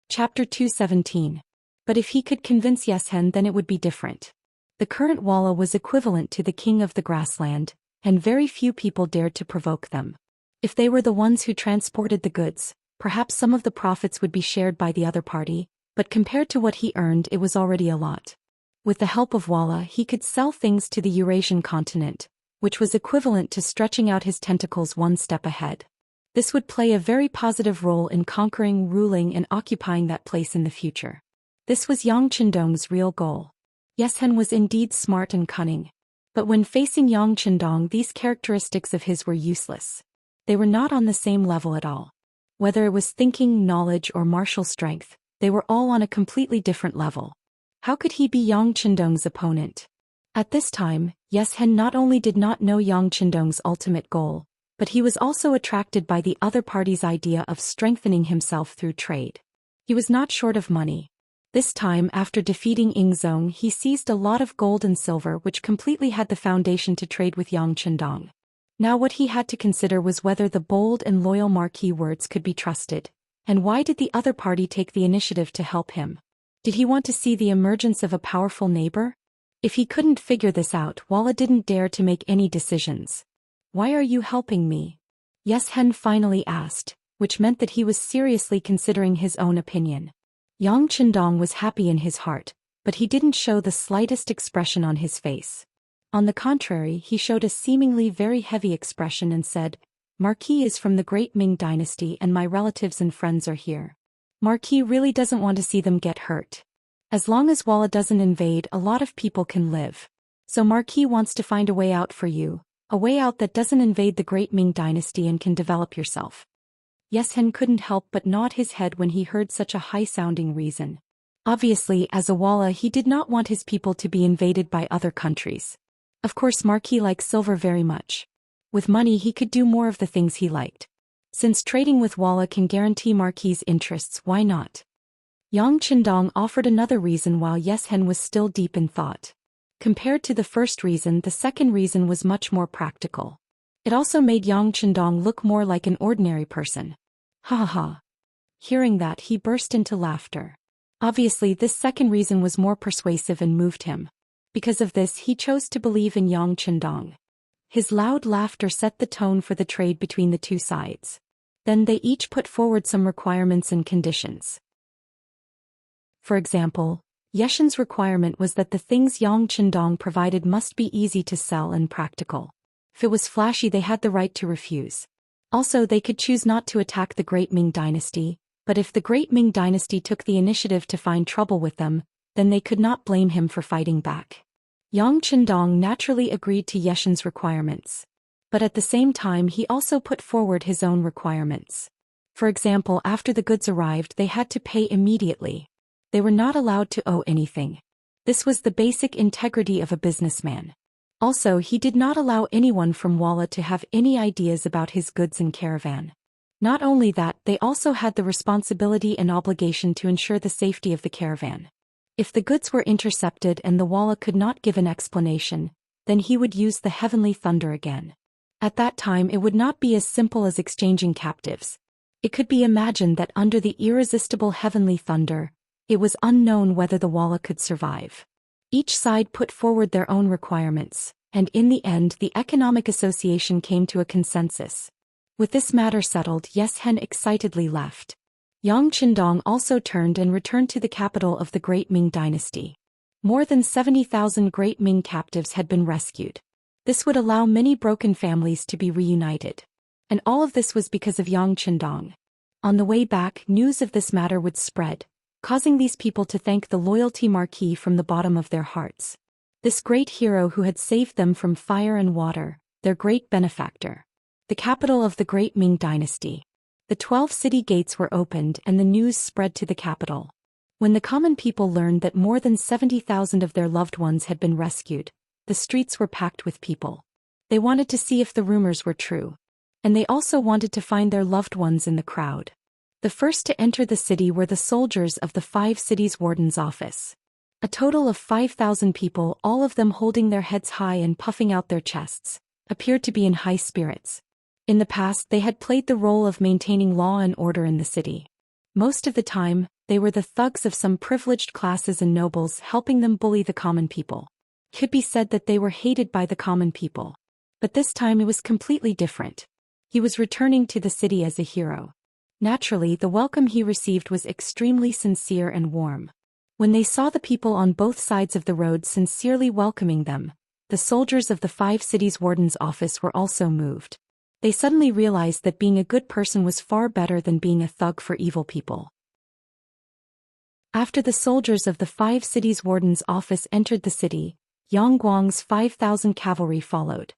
Chapter 217. But if he could convince Xian, then it would be different. The current Walla was equivalent to the king of the grassland, and very few people dared to provoke them. If they were the ones who transported the goods, perhaps some of the profits would be shared by the other party, but compared to what he earned, it was already a lot. With the help of Walla, he could sell things to the Eurasian continent, which was equivalent to stretching out his tentacles one step ahead. This would play a very positive role in conquering, ruling, and occupying that place in the future. This was Yang Qindong's real goal. Xian was indeed smart and cunning. But when facing Yang Qindong, these characteristics of his were useless. They were not on the same level at all. Whether it was thinking, knowledge, or martial strength, they were all on a completely different level. How could he be Yang Qindong's opponent? At this time, Xian not only did not know Yang Qindong's ultimate goal, but he was also attracted by the other party's idea of strengthening himself through trade. He was not short of money. This time, after defeating Ingzong, he seized a lot of gold and silver, which completely had the foundation to trade with Yang Qindong. Now what he had to consider was whether the bold and loyal Marquis words could be trusted, and why did the other party take the initiative to help him? Did he want to see the emergence of a powerful neighbor? If he couldn't figure this out, Walla didn't dare to make any decisions. "Why are you helping me?" Xian finally asked, which meant that he was seriously considering his own opinion. Yang Qindong was happy in his heart, but he didn't show the slightest expression on his face. On the contrary, he showed a seemingly very heavy expression and said, "Marquis is from the great Ming dynasty and my relatives and friends are here. Marquis really doesn't want to see them get hurt. As long as Walla doesn't invade, a lot of people can live. So Marquis wants to find a way out for you, a way out that doesn't invade the great Ming dynasty and can develop yourself." Xian couldn't help but nod his head when he heard such a high-sounding reason. Obviously, as a Walla, he did not want his people to be invaded by other countries. Of course, Marquis liked silver very much. With money, he could do more of the things he liked. Since trading with Walla can guarantee Marquis' interests, why not? Yang Qindong offered another reason while Xian was still deep in thought. Compared to the first reason, the second reason was much more practical. It also made Yang Qindong look more like an ordinary person. Ha ha ha. Hearing that, he burst into laughter. Obviously, this second reason was more persuasive and moved him. Because of this, he chose to believe in Yang Qindong. His loud laughter set the tone for the trade between the two sides. Then they each put forward some requirements and conditions. For example, Xian's requirement was that the things Yang Qindong provided must be easy to sell and practical. If it was flashy, they had the right to refuse. Also, they could choose not to attack the Great Ming Dynasty, but if the Great Ming Dynasty took the initiative to find trouble with them, then they could not blame him for fighting back. Yang Qindong naturally agreed to Xian's requirements. But at the same time, he also put forward his own requirements. For example, after the goods arrived, they had to pay immediately. They were not allowed to owe anything. This was the basic integrity of a businessman. Also, he did not allow anyone from Walla to have any ideas about his goods and caravan. Not only that, they also had the responsibility and obligation to ensure the safety of the caravan. If the goods were intercepted and the Walla could not give an explanation, then he would use the heavenly thunder again. At that time, it would not be as simple as exchanging captives. It could be imagined that under the irresistible heavenly thunder, it was unknown whether the Walla could survive. Each side put forward their own requirements, and in the end the Economic Association came to a consensus. With this matter settled, Xian excitedly left. Yang Qindong also turned and returned to the capital of the Great Ming Dynasty. More than 70,000 Great Ming captives had been rescued. This would allow many broken families to be reunited. And all of this was because of Yang Qindong. On the way back, news of this matter would spread, causing these people to thank the loyalty Marquis from the bottom of their hearts. This great hero who had saved them from fire and water, their great benefactor. The capital of the Great Ming Dynasty. The 12 city gates were opened and the news spread to the capital. When the common people learned that more than 70,000 of their loved ones had been rescued, the streets were packed with people. They wanted to see if the rumors were true. And they also wanted to find their loved ones in the crowd. The first to enter the city were the soldiers of the 5 cities' warden's office. A total of 5,000 people, all of them holding their heads high and puffing out their chests, appeared to be in high spirits. In the past, they had played the role of maintaining law and order in the city. Most of the time, they were the thugs of some privileged classes and nobles helping them bully the common people. It could be said that they were hated by the common people. But this time it was completely different. He was returning to the city as a hero. Naturally, the welcome he received was extremely sincere and warm. When they saw the people on both sides of the road sincerely welcoming them, the soldiers of the 5 cities warden's office were also moved. They suddenly realized that being a good person was far better than being a thug for evil people. After the soldiers of the 5 cities warden's office entered the city, Yang Guang's 5,000 cavalry followed.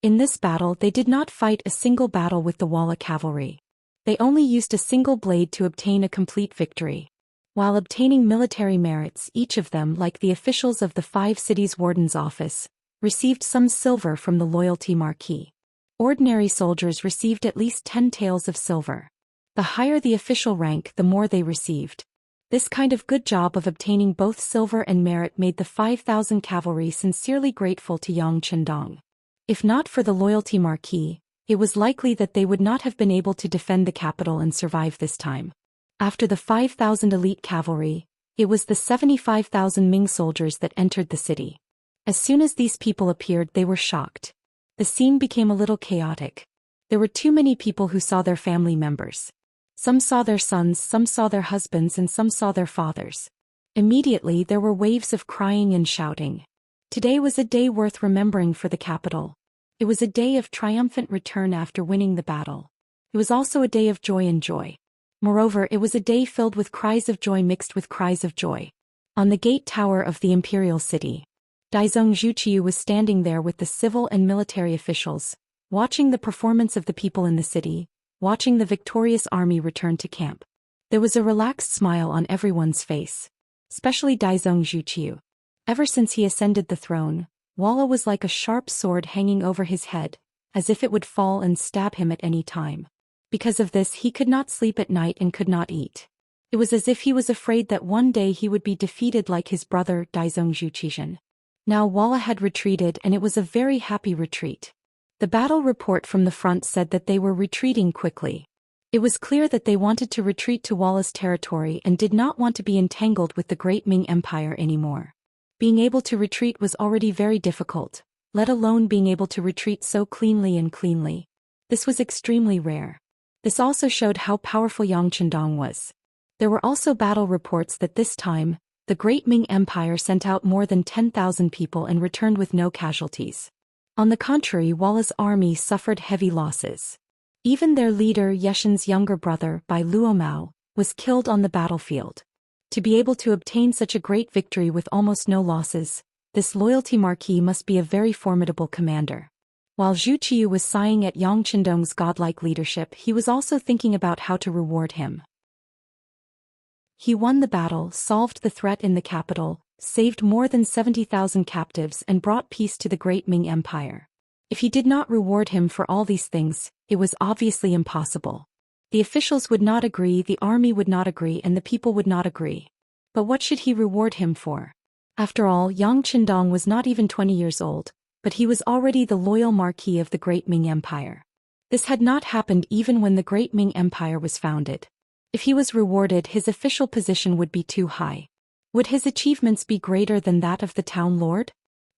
In this battle they did not fight a single battle with the Walla cavalry. They only used a single blade to obtain a complete victory. While obtaining military merits, each of them, like the officials of the 5 cities warden's office, received some silver from the loyalty marquee. Ordinary soldiers received at least 10 taels of silver. The higher the official rank, the more they received. This kind of good job of obtaining both silver and merit made the 5,000 cavalry sincerely grateful to Yang Chendong. If not for the loyalty marquee, it was likely that they would not have been able to defend the capital and survive this time. After the 5,000 elite cavalry, it was the 75,000 Ming soldiers that entered the city. As soon as these people appeared, they were shocked. The scene became a little chaotic. There were too many people who saw their family members. Some saw their sons, some saw their husbands, and some saw their fathers. Immediately there were waves of crying and shouting. Today was a day worth remembering for the capital. It was a day of triumphant return after winning the battle. It was also a day of joy and joy. Moreover, it was a day filled with cries of joy mixed with cries of joy. On the gate tower of the imperial city, Daizong Zhuqiu was standing there with the civil and military officials, watching the performance of the people in the city, watching the victorious army return to camp. There was a relaxed smile on everyone's face. Especially Daizong Zhuqiu. Ever since he ascended the throne, Walla was like a sharp sword hanging over his head, as if it would fall and stab him at any time. Because of this he could not sleep at night and could not eat. It was as if he was afraid that one day he would be defeated like his brother Daizong Zhuqian. Now Walla had retreated, and it was a very happy retreat. The battle report from the front said that they were retreating quickly. It was clear that they wanted to retreat to Walla's territory and did not want to be entangled with the great Ming Empire anymore. Being able to retreat was already very difficult, let alone being able to retreat so cleanly. This was extremely rare. This also showed how powerful Yang Chendong was. There were also battle reports that this time, the great Ming Empire sent out more than 10,000 people and returned with no casualties. On the contrary, Walla's army suffered heavy losses. Even their leader Yeshen's younger brother, Bai Luomao, was killed on the battlefield. To be able to obtain such a great victory with almost no losses, this loyalty marquis must be a very formidable commander. While Zhu Qiu was sighing at Yang Chendong's godlike leadership, he was also thinking about how to reward him. He won the battle, solved the threat in the capital, saved more than 70,000 captives, and brought peace to the great Ming Empire. If he did not reward him for all these things, it was obviously impossible. The officials would not agree, the army would not agree, and the people would not agree. But what should he reward him for? After all, Yang Chendong was not even 20 years old, but he was already the loyal marquis of the great Ming Empire. This had not happened even when the great Ming Empire was founded. If he was rewarded, his official position would be too high. Would his achievements be greater than that of the town lord?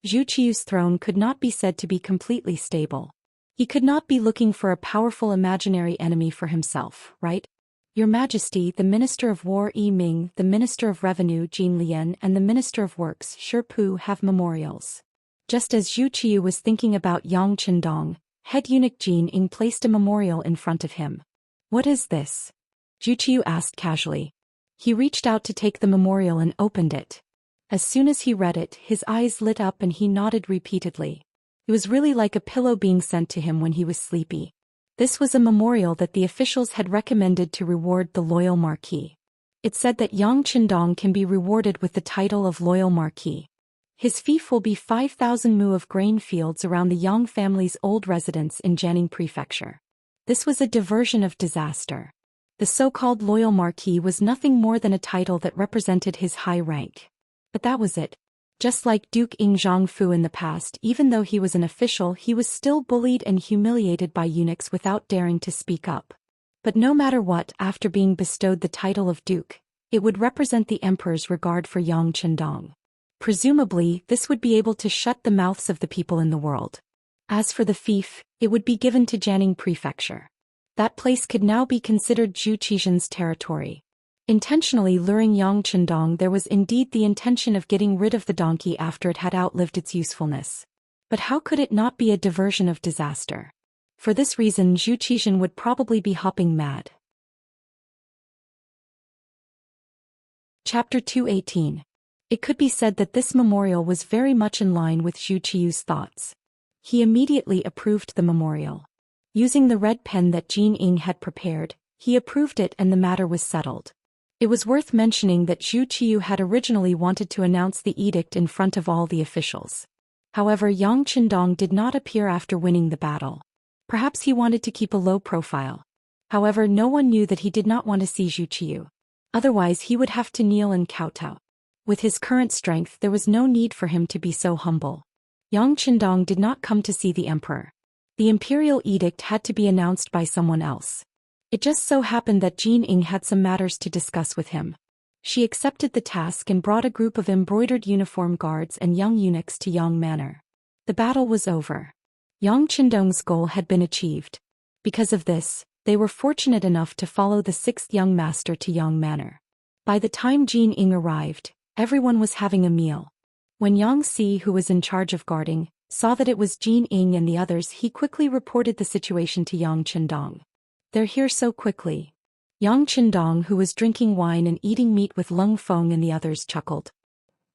Zhu Qiu's throne could not be said to be completely stable. He could not be looking for a powerful imaginary enemy for himself, right? Your Majesty, the Minister of War Yi Ming, the Minister of Revenue Jin Lian, and the Minister of Works Shi Pu have memorials. Just as Zhu Qiu was thinking about Yang Chendong, head eunuch Jin Ying placed a memorial in front of him. What is this? Zhu Qiu asked casually. He reached out to take the memorial and opened it. As soon as he read it, his eyes lit up and he nodded repeatedly. It was really like a pillow being sent to him when he was sleepy. This was a memorial that the officials had recommended to reward the loyal marquis. It said that Yang Chendong can be rewarded with the title of loyal marquis. His fief will be 5,000 mu of grain fields around the Yang family's old residence in Jianing Prefecture. This was a diversion of disaster. The so-called loyal marquis was nothing more than a title that represented his high rank. But that was it. Just like Duke Ing Zhangfu in the past, even though he was an official, he was still bullied and humiliated by eunuchs without daring to speak up. But no matter what, after being bestowed the title of duke, it would represent the emperor's regard for Yang Chendong. Presumably, this would be able to shut the mouths of the people in the world. As for the fief, it would be given to Jianing Prefecture. That place could now be considered Zhou Xian's territory. Intentionally luring Yang Chendong, there was indeed the intention of getting rid of the donkey after it had outlived its usefulness. But how could it not be a diversion of disaster? For this reason, Zhou Xian would probably be hopping mad. Chapter 218. It could be said that this memorial was very much in line with Zhou Qiu's thoughts. He immediately approved the memorial. Using the red pen that Jin Ying had prepared, he approved it and the matter was settled. It was worth mentioning that Zhou Qiu had originally wanted to announce the edict in front of all the officials. However, Yang Chendong did not appear after winning the battle. Perhaps he wanted to keep a low profile. However, no one knew that he did not want to see Zhou Qiu. Otherwise he would have to kneel and kowtow. With his current strength, there was no need for him to be so humble. Yang Chendong did not come to see the emperor. The imperial edict had to be announced by someone else. It just so happened that Jin Ying had some matters to discuss with him. She accepted the task and brought a group of embroidered uniform guards and young eunuchs to Yang Manor. The battle was over. Yang Chendong's goal had been achieved. Because of this, they were fortunate enough to follow the sixth young master to Yang Manor. By the time Jin Ying arrived, everyone was having a meal. When Yang Si, who was in charge of guarding, saw that it was Jin Ying and the others, he quickly reported the situation to Yang Chendong. "They're here so quickly." Yang Chendong, who was drinking wine and eating meat with Lung Feng and the others, chuckled.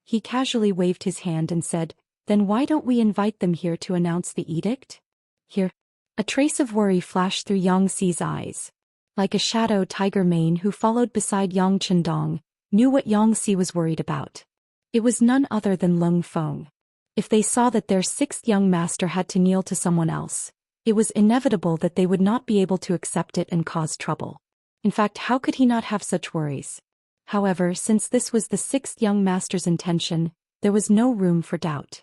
He casually waved his hand and said, "Then why don't we invite them here to announce the edict?" Here. A trace of worry flashed through Yang Si's eyes. Like a shadow, Tiger Mane, who followed beside Yang Chendong, knew what Yang Si was worried about. It was none other than Lung Feng. If they saw that their sixth young master had to kneel to someone else, it was inevitable that they would not be able to accept it and cause trouble. In fact, how could he not have such worries? However, since this was the sixth young master's intention, there was no room for doubt.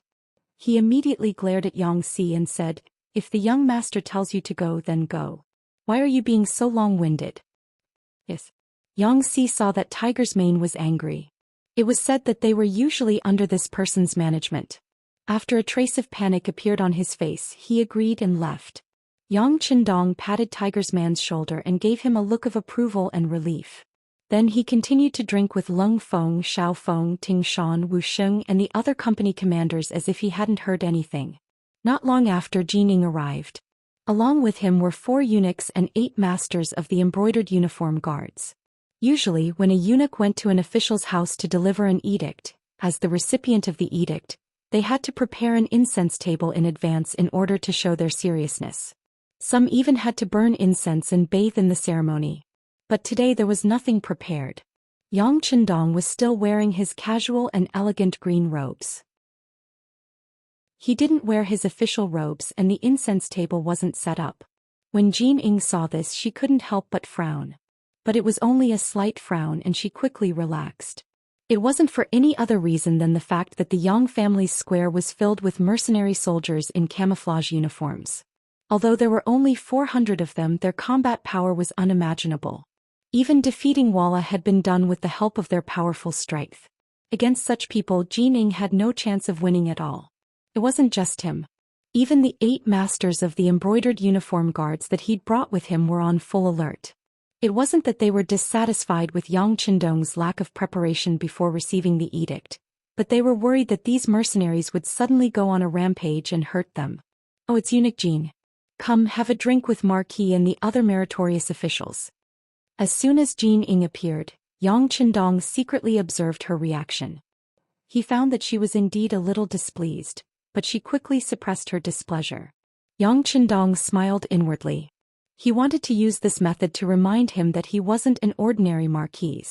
He immediately glared at Yang Si and said, "If the young master tells you to go, then go. Why are you being so long-winded?" Yes. Yang Si saw that Tiger's Mane was angry. It was said that they were usually under this person's management. After a trace of panic appeared on his face, he agreed and left. Yang Chendong patted Tiger's Mane's shoulder and gave him a look of approval and relief. Then he continued to drink with Lung Feng, Xiao Feng, Ting Shan, Wu Sheng and the other company commanders as if he hadn't heard anything. Not long after, Jin Ying arrived. Along with him were 4 eunuchs and 8 masters of the embroidered uniform guards. Usually, when a eunuch went to an official's house to deliver an edict, as the recipient of the edict, they had to prepare an incense table in advance in order to show their seriousness. Some even had to burn incense and bathe in the ceremony. But today there was nothing prepared. Yang Chendong was still wearing his casual and elegant green robes. He didn't wear his official robes and the incense table wasn't set up. When Jin Ying saw this, she couldn't help but frown. But it was only a slight frown and she quickly relaxed. It wasn't for any other reason than the fact that the Yang family's square was filled with mercenary soldiers in camouflage uniforms. Although there were only 400 of them, their combat power was unimaginable. Even defeating Walla had been done with the help of their powerful strength. Against such people, Jin Ying had no chance of winning at all. It wasn't just him. Even the 8 masters of the embroidered uniform guards that he'd brought with him were on full alert. It wasn't that they were dissatisfied with Yang Chendong's lack of preparation before receiving the edict, but they were worried that these mercenaries would suddenly go on a rampage and hurt them. "Oh, it's Eunuch Jin. Come, have a drink with Marquis and the other meritorious officials." As soon as Jin Ying appeared, Yang Chendong secretly observed her reaction. He found that she was indeed a little displeased, but she quickly suppressed her displeasure. Yang Chendong smiled inwardly. He wanted to use this method to remind him that he wasn't an ordinary marquis.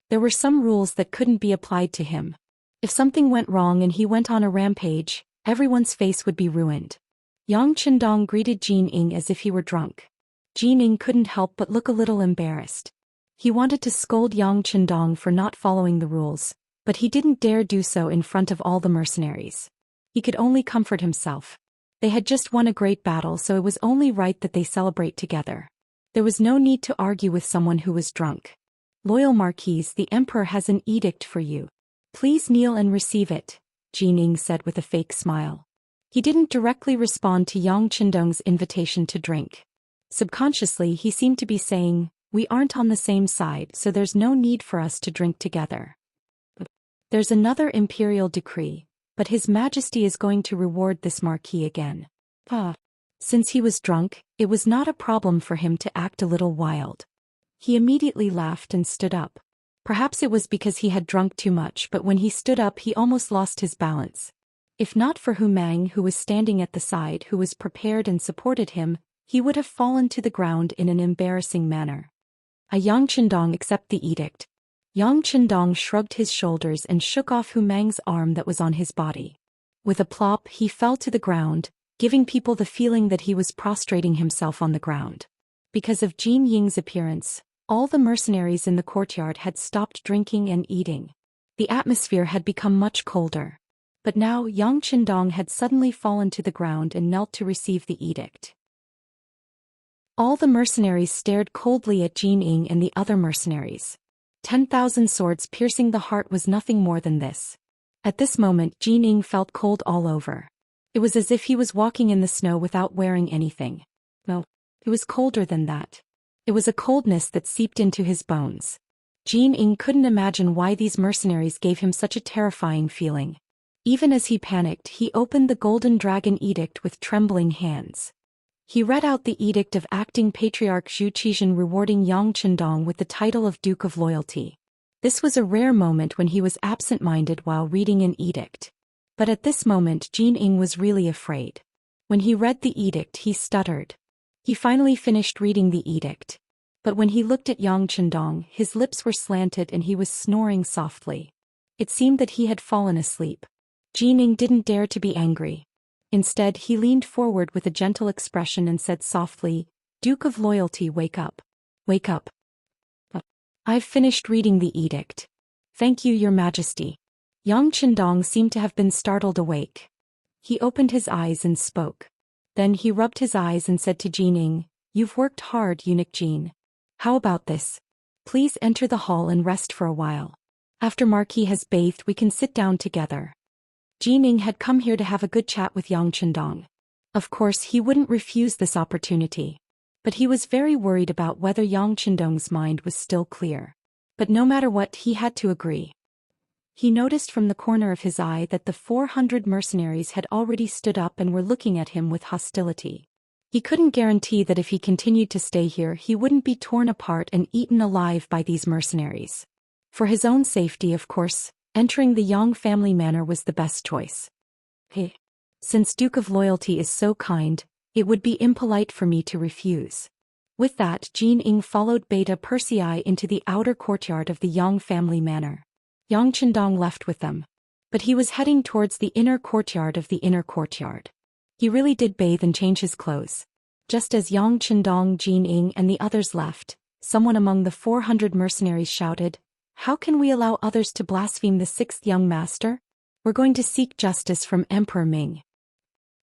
There were some rules that couldn't be applied to him. If something went wrong and he went on a rampage, everyone's face would be ruined. Yang Chendong greeted Jin Ying as if he were drunk. Jin Ying couldn't help but look a little embarrassed. He wanted to scold Yang Chendong for not following the rules, but he didn't dare do so in front of all the mercenaries. He could only comfort himself. They had just won a great battle, so it was only right that they celebrate together. There was no need to argue with someone who was drunk. Loyal Marquise, the Emperor has an edict for you. Please kneel and receive it, Jin Ying said with a fake smile. He didn't directly respond to Yang Qindong's invitation to drink. Subconsciously he seemed to be saying, we aren't on the same side, so there's no need for us to drink together. There's another imperial decree, but His Majesty is going to reward this marquis again. Since he was drunk, it was not a problem for him to act a little wild. He immediately laughed and stood up. Perhaps it was because he had drunk too much, but when he stood up he almost lost his balance. If not for Hu Mang, who was standing at the side, who was prepared and supported him, he would have fallen to the ground in an embarrassing manner. Yang Qindong accept the edict. Yang Qindong shrugged his shoulders and shook off Hu Mang's arm that was on his body. With a plop he fell to the ground, giving people the feeling that he was prostrating himself on the ground. Because of Jin Ying's appearance, all the mercenaries in the courtyard had stopped drinking and eating. The atmosphere had become much colder. But now Yang Qindong had suddenly fallen to the ground and knelt to receive the edict. All the mercenaries stared coldly at Jin Ying and the other mercenaries. 10,000 swords piercing the heart was nothing more than this. At this moment Jin Ying felt cold all over. It was as if he was walking in the snow without wearing anything. No, it was colder than that. It was a coldness that seeped into his bones. Jin Ying couldn't imagine why these mercenaries gave him such a terrifying feeling. Even as he panicked, he opened the Golden Dragon Edict with trembling hands. He read out the edict of acting patriarch Zhou Xian rewarding Yang Qindong with the title of Duke of Loyalty. This was a rare moment when he was absent-minded while reading an edict. But at this moment Jin Ying was really afraid. When he read the edict he stuttered. He finally finished reading the edict. But when he looked at Yang Qindong, his lips were slanted and he was snoring softly. It seemed that he had fallen asleep. Jin Ying didn't dare to be angry. Instead he leaned forward with a gentle expression and said softly, Duke of Loyalty, wake up. Wake up. I've finished reading the edict. Thank you, Your Majesty. Yang Qindong seemed to have been startled awake. He opened his eyes and spoke. Then he rubbed his eyes and said to Jin Ying, You've worked hard, eunuch Jin. How about this? Please enter the hall and rest for a while. After Marquis has bathed we can sit down together. Jin Ying had come here to have a good chat with Yang Qindong. Of course he wouldn't refuse this opportunity. But he was very worried about whether Yang Qindong's mind was still clear. But no matter what, he had to agree. He noticed from the corner of his eye that the 400 mercenaries had already stood up and were looking at him with hostility. He couldn't guarantee that if he continued to stay here he wouldn't be torn apart and eaten alive by these mercenaries. For his own safety, of course, entering the Yang family manor was the best choice. Hey, since Duke of Loyalty is so kind, it would be impolite for me to refuse. With that, Jin Ying followed Beta Persei into the outer courtyard of the Yang family manor. Yang Qindong left with them. But he was heading towards the inner courtyard of the inner courtyard. He really did bathe and change his clothes. Just as Yang Qindong, Jin Ying and the others left, someone among the 400 mercenaries shouted, How can we allow others to blaspheme the 6th young master? We're going to seek justice from Emperor Ming.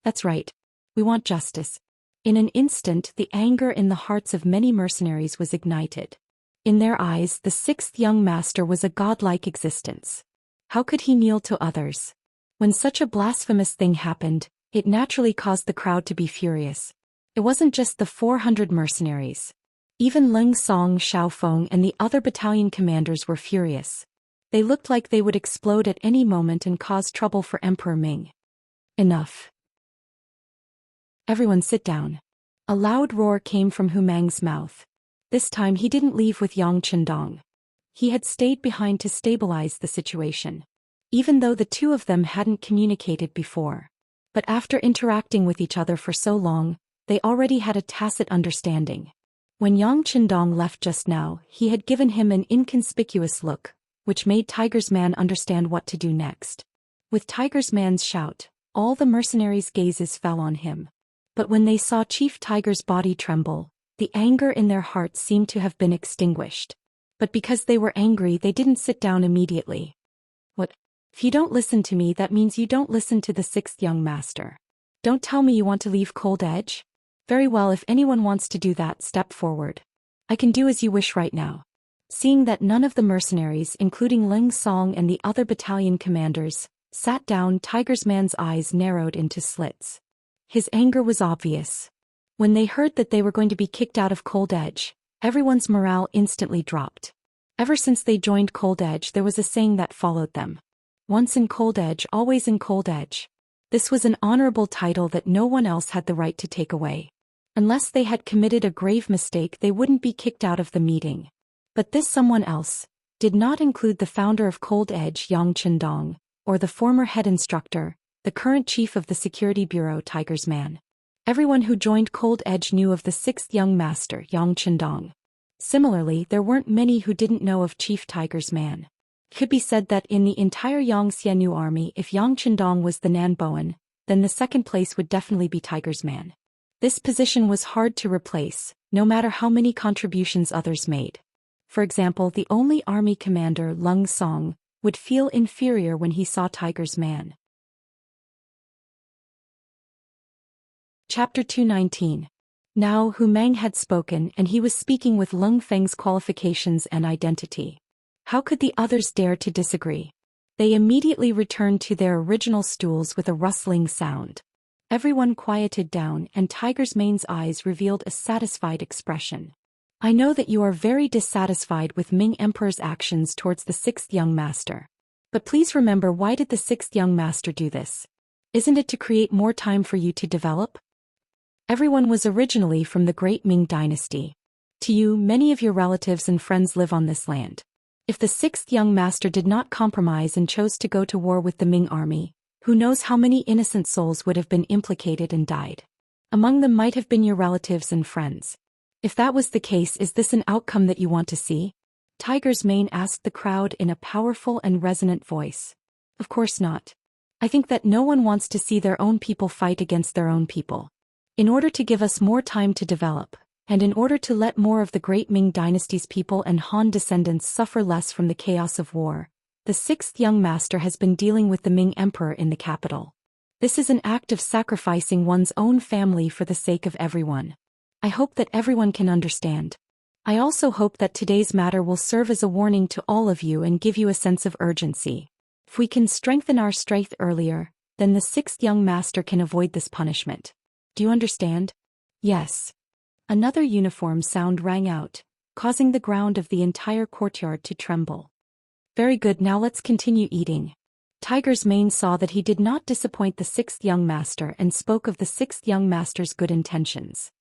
That's right. We want justice. In an instant the anger in the hearts of many mercenaries was ignited. In their eyes the 6th young master was a godlike existence. How could he kneel to others? When such a blasphemous thing happened, it naturally caused the crowd to be furious. It wasn't just the 400 mercenaries. Even Ling Song, Xiaofeng and the other battalion commanders were furious. They looked like they would explode at any moment and cause trouble for Emperor Ming. Enough. Everyone sit down. A loud roar came from Hu Mang's mouth. This time he didn't leave with Yang Qindong. He had stayed behind to stabilize the situation. Even though the two of them hadn't communicated before. But after interacting with each other for so long, they already had a tacit understanding. When Yang Qindong left just now, he had given him an inconspicuous look, which made Tiger's Man understand what to do next. With Tiger's Man's shout, all the mercenaries' gazes fell on him. But when they saw Chief Tiger's body tremble, the anger in their hearts seemed to have been extinguished. But because they were angry they didn't sit down immediately. What? If you don't listen to me, that means you don't listen to the 6th young master. Don't tell me you want to leave Cold Edge? Very well, if anyone wants to do that, step forward. I can do as you wish right now. Seeing that none of the mercenaries, including Ling Song and the other battalion commanders, sat down, Tiger's man's eyes narrowed into slits. His anger was obvious. When they heard that they were going to be kicked out of Cold Edge, everyone's morale instantly dropped. Ever since they joined Cold Edge, there was a saying that followed them. Once in Cold Edge, always in Cold Edge. This was an honorable title that no one else had the right to take away. Unless they had committed a grave mistake, they wouldn't be kicked out of the meeting. But this someone else did not include the founder of Cold Edge, Yang Chendong, or the former head instructor, the current chief of the security bureau, Tiger's man. Everyone who joined Cold Edge knew of the sixth young master, Yang Chendong. Similarly, there weren't many who didn't know of Chief Tiger's man. It could be said that in the entire Xianxia new army, if Yang Chendong was the Nan Bowen, then the second place would definitely be Tiger's man. This position was hard to replace, no matter how many contributions others made. For example, the only army commander, Ling Song, would feel inferior when he saw Tiger's man. Chapter 219. Now Hu Meng had spoken, and he was speaking with Lung Feng's qualifications and identity. How could the others dare to disagree? They immediately returned to their original stools with a rustling sound. Everyone quieted down, and Tiger's mane's eyes revealed a satisfied expression. I know that you are very dissatisfied with Ming Emperor's actions towards the sixth young master. But please remember, why did the sixth young master do this? Isn't it to create more time for you to develop? Everyone was originally from the great Ming dynasty. To you, many of your relatives and friends live on this land. If the sixth young master did not compromise and chose to go to war with the Ming army, who knows how many innocent souls would have been implicated and died? Among them might have been your relatives and friends. If that was the case, is this an outcome that you want to see? Tiger's mane asked the crowd in a powerful and resonant voice. Of course not. I think that no one wants to see their own people fight against their own people. In order to give us more time to develop, and in order to let more of the great Ming dynasty's people and Han descendants suffer less from the chaos of war, the sixth young master has been dealing with the Ming emperor in the capital. This is an act of sacrificing one's own family for the sake of everyone. I hope that everyone can understand. I also hope that today's matter will serve as a warning to all of you and give you a sense of urgency. If we can strengthen our strength earlier, then the sixth young master can avoid this punishment. Do you understand? Yes. Another uniform sound rang out, causing the ground of the entire courtyard to tremble. Very good, now let's continue eating. Tiger's mane saw that he did not disappoint the sixth young master and spoke of the sixth young master's good intentions.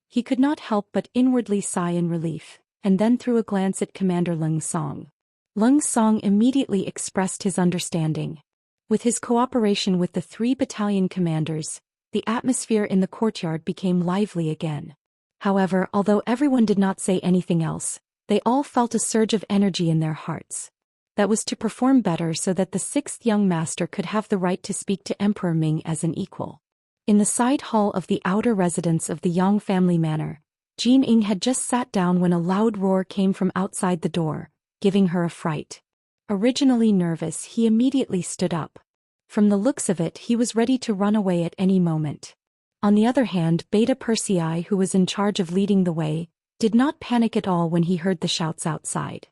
He could not help but inwardly sigh in relief, and then threw a glance at Commander Ling Song. Ling Song immediately expressed his understanding. With his cooperation with the 3 battalion commanders, the atmosphere in the courtyard became lively again. However, although everyone did not say anything else, they all felt a surge of energy in their hearts. That was to perform better so that the sixth young master could have the right to speak to Emperor Ming as an equal. In the side hall of the outer residence of the Yang family manor, Jin Ying had just sat down when a loud roar came from outside the door, giving her a fright. Originally nervous, he immediately stood up. From the looks of it, he was ready to run away at any moment. On the other hand, Beta Persei, who was in charge of leading the way, did not panic at all when he heard the shouts outside.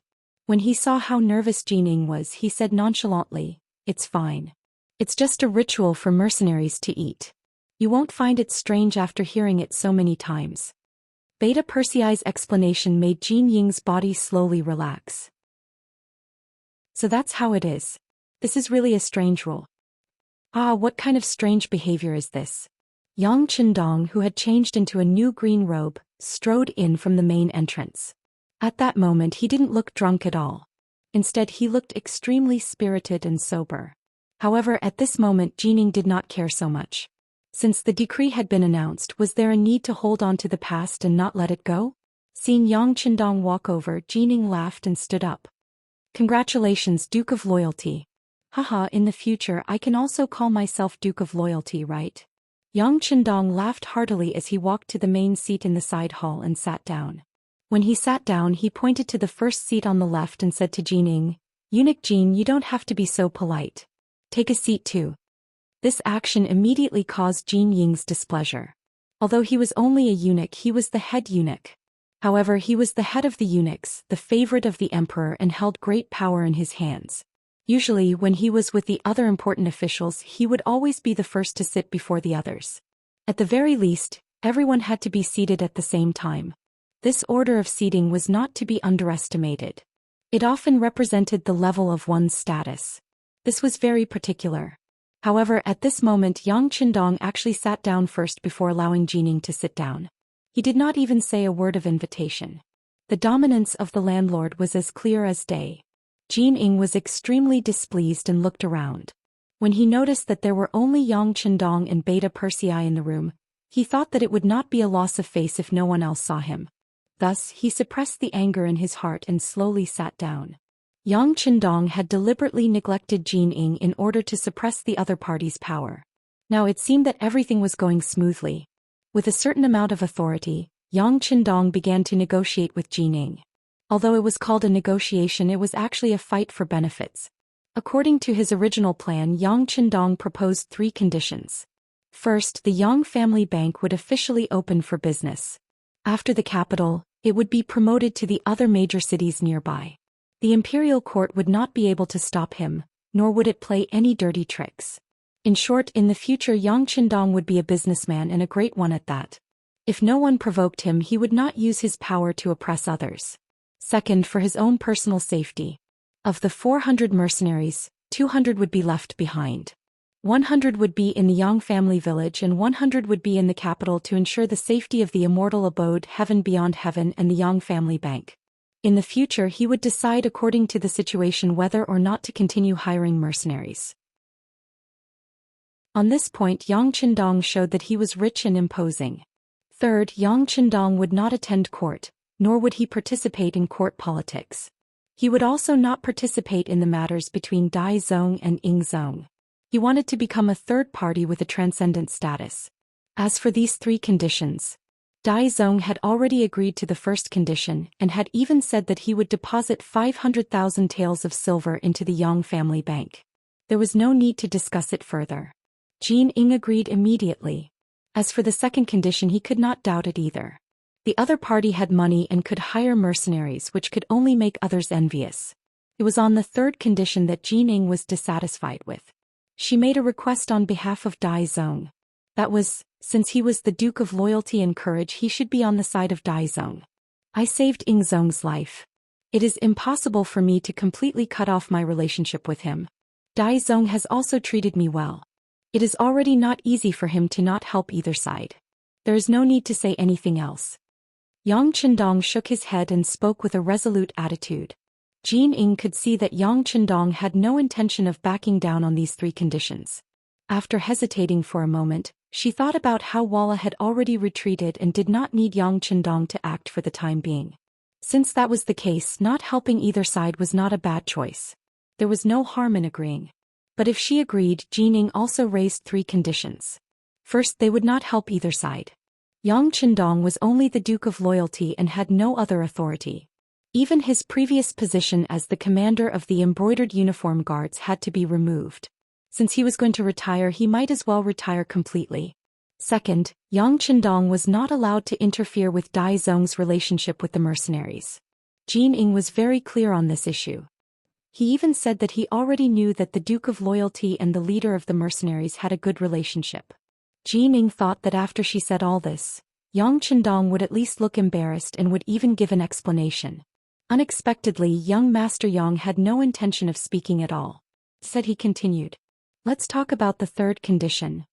When he saw how nervous Jin Ying was, he said nonchalantly, "It's fine. It's just a ritual for mercenaries to eat. You won't find it strange after hearing it so many times." Beta Persei's explanation made Jin Ying's body slowly relax. So that's how it is. This is really a strange rule. Ah, what kind of strange behavior is this? Yang Chendong, who had changed into a new green robe, strode in from the main entrance. At that moment he didn't look drunk at all. Instead he looked extremely spirited and sober. However, at this moment Jin Ying did not care so much. Since the decree had been announced, was there a need to hold on to the past and not let it go? Seeing Yang Chendong walk over, Jin Ying laughed and stood up. Congratulations, Duke of Loyalty. Haha, in the future I can also call myself Duke of Loyalty, right? Yang Chendong laughed heartily as he walked to the main seat in the side hall and sat down. When he sat down, he pointed to the first seat on the left and said to Jin Ying, "Eunuch Jin, you don't have to be so polite. Take a seat too." This action immediately caused Jin Ying's displeasure. Although he was only a eunuch, he was the head eunuch. However, he was the head of the eunuchs, the favorite of the emperor, and held great power in his hands. Usually, when he was with the other important officials, he would always be the first to sit before the others. At the very least, everyone had to be seated at the same time. This order of seating was not to be underestimated. It often represented the level of one's status. This was very particular. However, at this moment Yang Qindong actually sat down first before allowing Jining to sit down. He did not even say a word of invitation. The dominance of the landlord was as clear as day. Jining was extremely displeased and looked around. When he noticed that there were only Yang Qindong and Beta Persei in the room, he thought that it would not be a loss of face if no one else saw him. Thus, he suppressed the anger in his heart and slowly sat down. Yang Qindong had deliberately neglected Jining in order to suppress the other party's power. Now it seemed that everything was going smoothly. With a certain amount of authority, Yang Qindong began to negotiate with Jining. Although it was called a negotiation, it was actually a fight for benefits. According to his original plan, Yang Qindong proposed 3 conditions. First, the Yang family bank would officially open for business. After the capital, it would be promoted to the other major cities nearby. The imperial court would not be able to stop him, nor would it play any dirty tricks. In short, in the future Yang Qindong would be a businessman, and a great one at that. If no one provoked him, he would not use his power to oppress others. Second, for his own personal safety. Of the 400 mercenaries, 200 would be left behind. 100 would be in the Yang family village and 100 would be in the capital to ensure the safety of the immortal abode Heaven Beyond Heaven and the Yang family bank. In the future he would decide according to the situation whether or not to continue hiring mercenaries. On this point Yang Qindong showed that he was rich and imposing. Third, Yang Qindong would not attend court, nor would he participate in court politics. He would also not participate in the matters between Dai Zong and Ying Zong. He wanted to become a third party with a transcendent status. As for these 3 conditions, Dai Zong had already agreed to the first condition and had even said that he would deposit 500,000 taels of silver into the Yang family bank. There was no need to discuss it further. Jining agreed immediately. As for the second condition, he could not doubt it either. The other party had money and could hire mercenaries, which could only make others envious. It was on the third condition that Jining was dissatisfied with. She made a request on behalf of Dai Zong. That was, since he was the Duke of Loyalty and Courage, he should be on the side of Dai Zong. I saved Ying Zong's life. It is impossible for me to completely cut off my relationship with him. Dai Zong has also treated me well. It is already not easy for him to not help either side. There is no need to say anything else. Yang Qindong shook his head and spoke with a resolute attitude. Jining could see that Yang Qindong had no intention of backing down on these 3 conditions. After hesitating for a moment, she thought about how Walla had already retreated and did not need Yang Qindong to act for the time being. Since that was the case, not helping either side was not a bad choice. There was no harm in agreeing. But if she agreed, Jining also raised 3 conditions. First, they would not help either side. Yang Qindong was only the Duke of Loyalty and had no other authority. Even his previous position as the commander of the embroidered uniform guards had to be removed. Since he was going to retire, he might as well retire completely. Second, Yang Qindong was not allowed to interfere with Dai Zong's relationship with the mercenaries. Jining was very clear on this issue. He even said that he already knew that the Duke of Loyalty and the leader of the mercenaries had a good relationship. Jining thought that after she said all this, Yang Qindong would at least look embarrassed and would even give an explanation. Unexpectedly, young Master Yang had no intention of speaking at all. Said he continued. Let's talk about the third condition.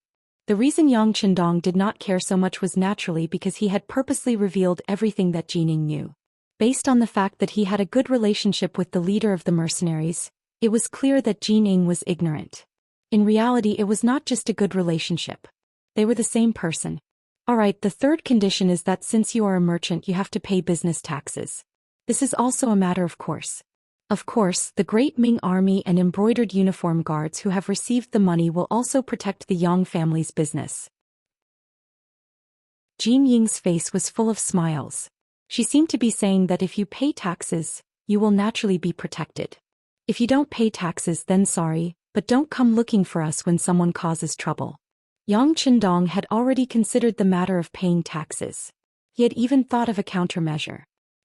The reason Yang Qindong did not care so much was naturally because he had purposely revealed everything that Jining knew. Based on the fact that he had a good relationship with the leader of the mercenaries, it was clear that Jining was ignorant. In reality, it was not just a good relationship. They were the same person. Alright, the third condition is that since you are a merchant, you have to pay business taxes. This is also a matter of course. Of course, the Great Ming Army and embroidered uniform guards who have received the money will also protect the Yang family's business. Jin Ying's face was full of smiles. She seemed to be saying that if you pay taxes, you will naturally be protected. If you don't pay taxes, then sorry, but don't come looking for us when someone causes trouble. Yang Qindong had already considered the matter of paying taxes. He had even thought of a countermeasure.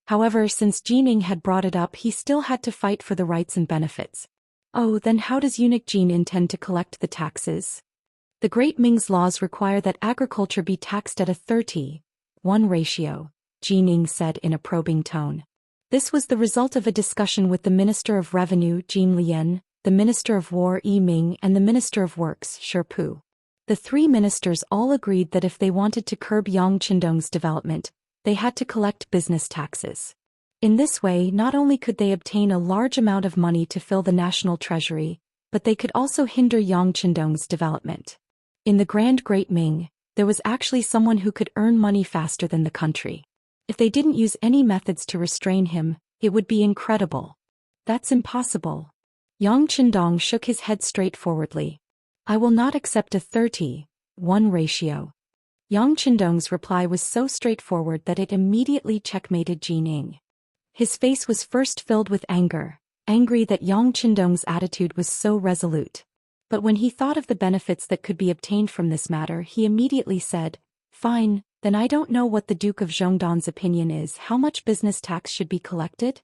However, since Jining had brought it up, he still had to fight for the rights and benefits. Oh, then how does eunuch Jin intend to collect the taxes? The Great Ming's laws require that agriculture be taxed at a 30:1 ratio, Jining said in a probing tone. This was the result of a discussion with the Minister of Revenue, Jin Lian, the Minister of War, Yi Ming, and the Minister of Works, Shi Pu. The three ministers all agreed that if they wanted to curb Yang Qindong's development, they had to collect business taxes. In this way, not only could they obtain a large amount of money to fill the national treasury, but they could also hinder Yang Qindong's development. In the Great Ming, there was actually someone who could earn money faster than the country. If they didn't use any methods to restrain him, it would be incredible. That's impossible. Yang Qindong shook his head straightforwardly. I will not accept a 30:1 ratio. Yang Qindong's reply was so straightforward that it immediately checkmated Jining. His face was first filled with anger, angry that Yang Qindong's attitude was so resolute. But when he thought of the benefits that could be obtained from this matter, he immediately said, Fine, then I don't know what the Duke of Zhongdon's opinion is. How much business tax should be collected?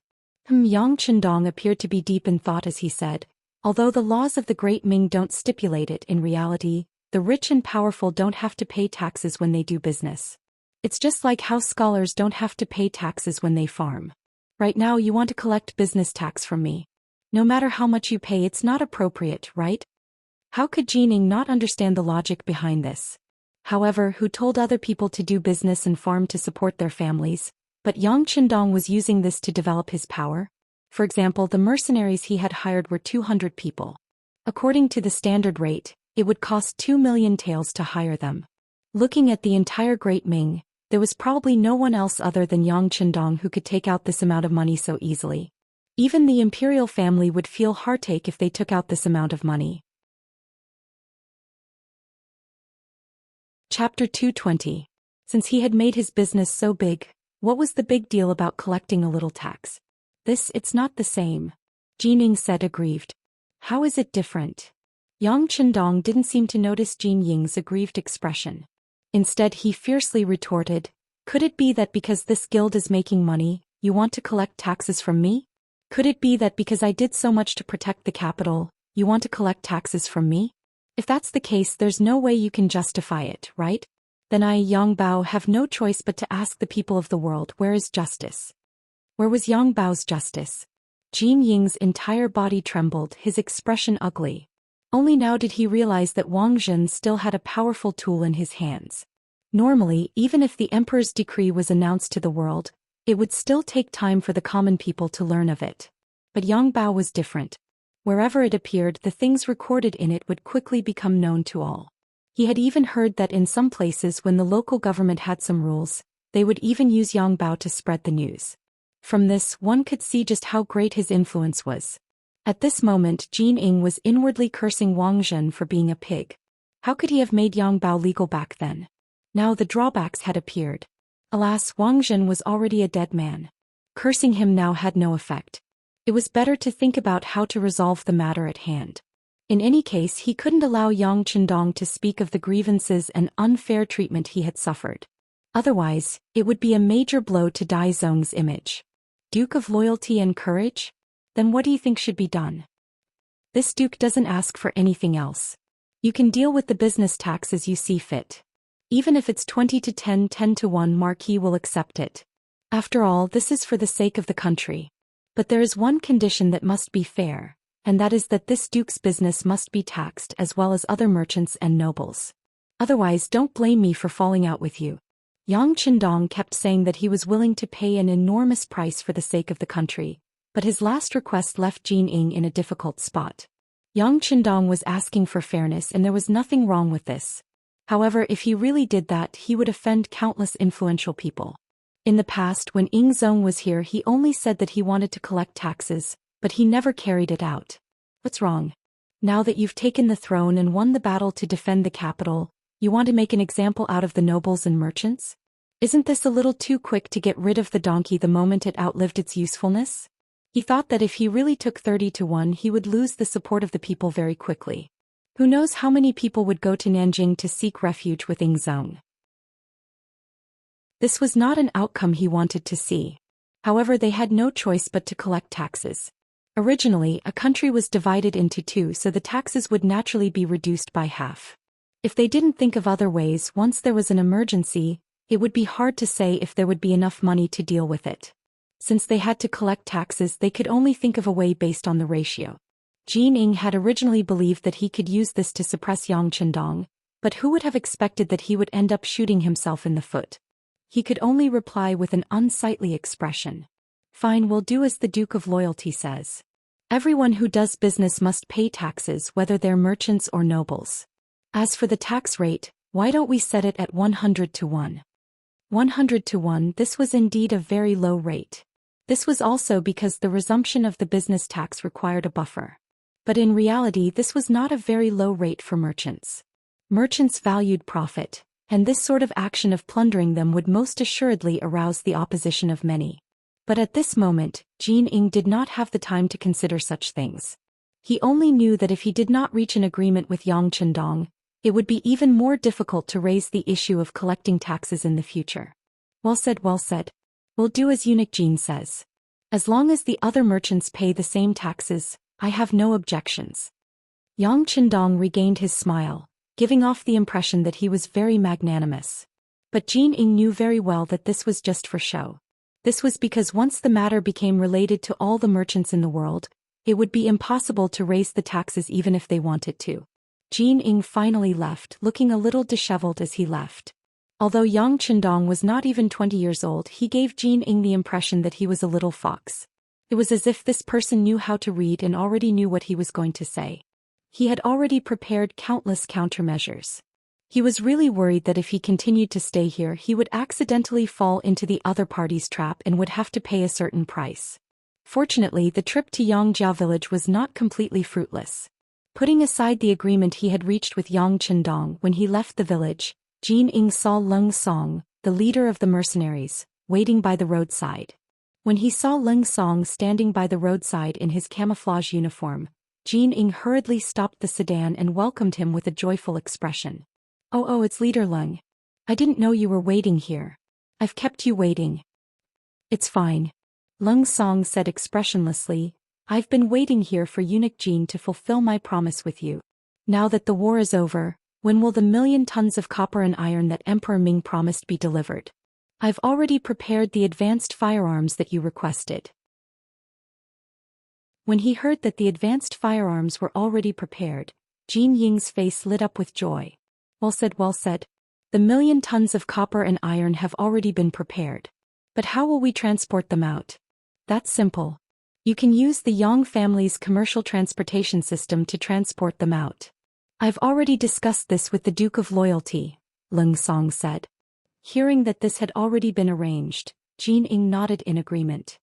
Yang Qindong appeared to be deep in thought as he said, although the laws of the Great Ming don't stipulate it in reality, the rich and powerful don't have to pay taxes when they do business. It's just like how scholars don't have to pay taxes when they farm. Right now you want to collect business tax from me. No matter how much you pay, it's not appropriate, right? How could Jining not understand the logic behind this? However, who told other people to do business and farm to support their families? But Yang Qindong was using this to develop his power. For example, the mercenaries he had hired were 200 people. According to the standard rate, it would cost 2 million taels to hire them. Looking at the entire Great Ming, there was probably no one else other than Yang Qindong who could take out this amount of money so easily. Even the imperial family would feel heartache if they took out this amount of money. Chapter 220. Since he had made his business so big, what was the big deal about collecting a little tax? It's not the same. Jining said aggrieved. How is it different? Yang Qindong didn't seem to notice Jin Ying's aggrieved expression. Instead, he fiercely retorted, Could it be that because this guild is making money, you want to collect taxes from me? Could it be that because I did so much to protect the capital, you want to collect taxes from me? If that's the case, there's no way you can justify it, right? Then I, Yang Bao, have no choice but to ask the people of the world, where is justice? Where was Yang Bao's justice? Jin Ying's entire body trembled, his expression ugly. Only now did he realize that Wang Zhen still had a powerful tool in his hands. Normally, even if the emperor's decree was announced to the world, it would still take time for the common people to learn of it. But Yang Bao was different. Wherever it appeared, the things recorded in it would quickly become known to all. He had even heard that in some places when the local government had some rules, they would even use Yang Bao to spread the news. From this, one could see just how great his influence was. At this moment, Jin Ying was inwardly cursing Wang Zhen for being a pig. How could he have made Yang Bao legal back then? Now the drawbacks had appeared. Alas, Wang Zhen was already a dead man. Cursing him now had no effect. It was better to think about how to resolve the matter at hand. In any case, he couldn't allow Yang Qindong to speak of the grievances and unfair treatment he had suffered. Otherwise, it would be a major blow to Dai Zong's image. Duke of Loyalty and Courage? Then what do you think should be done? This duke doesn't ask for anything else. You can deal with the business tax as you see fit. Even if it's 20 to 10, 10 to 1, Marquis will accept it. After all, this is for the sake of the country. But there is one condition that must be fair, and that is that this duke's business must be taxed as well as other merchants and nobles. Otherwise, don't blame me for falling out with you. Yang Qindong kept saying that he was willing to pay an enormous price for the sake of the country, but his last request left Jin Ying in a difficult spot. Yang Qindong was asking for fairness, and there was nothing wrong with this. However, if he really did that, he would offend countless influential people. In the past, when Ying Zong was here, he only said that he wanted to collect taxes, but he never carried it out. What's wrong? Now that you've taken the throne and won the battle to defend the capital, you want to make an example out of the nobles and merchants? Isn't this a little too quick to get rid of the donkey the moment it outlived its usefulness? He thought that if he really took 30 to 1, he would lose the support of the people very quickly. Who knows how many people would go to Nanjing to seek refuge with Ingzong. This was not an outcome he wanted to see. However, they had no choice but to collect taxes. Originally, a country was divided into two, so the taxes would naturally be reduced by half. If they didn't think of other ways once there was an emergency, it would be hard to say if there would be enough money to deal with it. Since they had to collect taxes, they could only think of a way based on the ratio. Jin Ing had originally believed that he could use this to suppress Yang Chendong, but who would have expected that he would end up shooting himself in the foot? He could only reply with an unsightly expression. Fine, we'll do as the Duke of Loyalty says. Everyone who does business must pay taxes, whether they're merchants or nobles. As for the tax rate, why don't we set it at 100 to 1? 100 to 1, this was indeed a very low rate. This was also because the resumption of the business tax required a buffer. But in reality, this was not a very low rate for merchants. Merchants valued profit, and this sort of action of plundering them would most assuredly arouse the opposition of many. But at this moment, Jin Ing did not have the time to consider such things. He only knew that if he did not reach an agreement with Yang Chendong, it would be even more difficult to raise the issue of collecting taxes in the future. Well said, well said. We'll do as Eunuch Jin says. As long as the other merchants pay the same taxes, I have no objections. Yang Chendong regained his smile, giving off the impression that he was very magnanimous. But Jin Ing knew very well that this was just for show. This was because once the matter became related to all the merchants in the world, it would be impossible to raise the taxes even if they wanted to. Jin Ing finally left, looking a little disheveled as he left. Although Yang Chendong was not even 20 years old, he gave Jin Ing the impression that he was a little fox. It was as if this person knew how to read and already knew what he was going to say. He had already prepared countless countermeasures. He was really worried that if he continued to stay here, he would accidentally fall into the other party's trap and would have to pay a certain price. Fortunately, the trip to Yangjiao village was not completely fruitless. Putting aside the agreement he had reached with Yang Chendong when he left the village, Jin Ing saw Leng Song, the leader of the mercenaries, waiting by the roadside. When he saw Leng Song standing by the roadside in his camouflage uniform, Jin Ing hurriedly stopped the sedan and welcomed him with a joyful expression. Oh, it's Leader Leng. I didn't know you were waiting here. I've kept you waiting. It's fine. Leng Song said expressionlessly, I've been waiting here for Eunuch Jin to fulfill my promise with you. Now that the war is over, when will the 1,000,000 tons of copper and iron that Emperor Ming promised be delivered? I've already prepared the advanced firearms that you requested. When he heard that the advanced firearms were already prepared, Jin Ying's face lit up with joy. Well said, well said. The 1,000,000 tons of copper and iron have already been prepared. But how will we transport them out? That's simple. You can use the Yang family's commercial transportation system to transport them out. I've already discussed this with the Duke of Loyalty, Leng Song said. Hearing that this had already been arranged, Jin Ing nodded in agreement.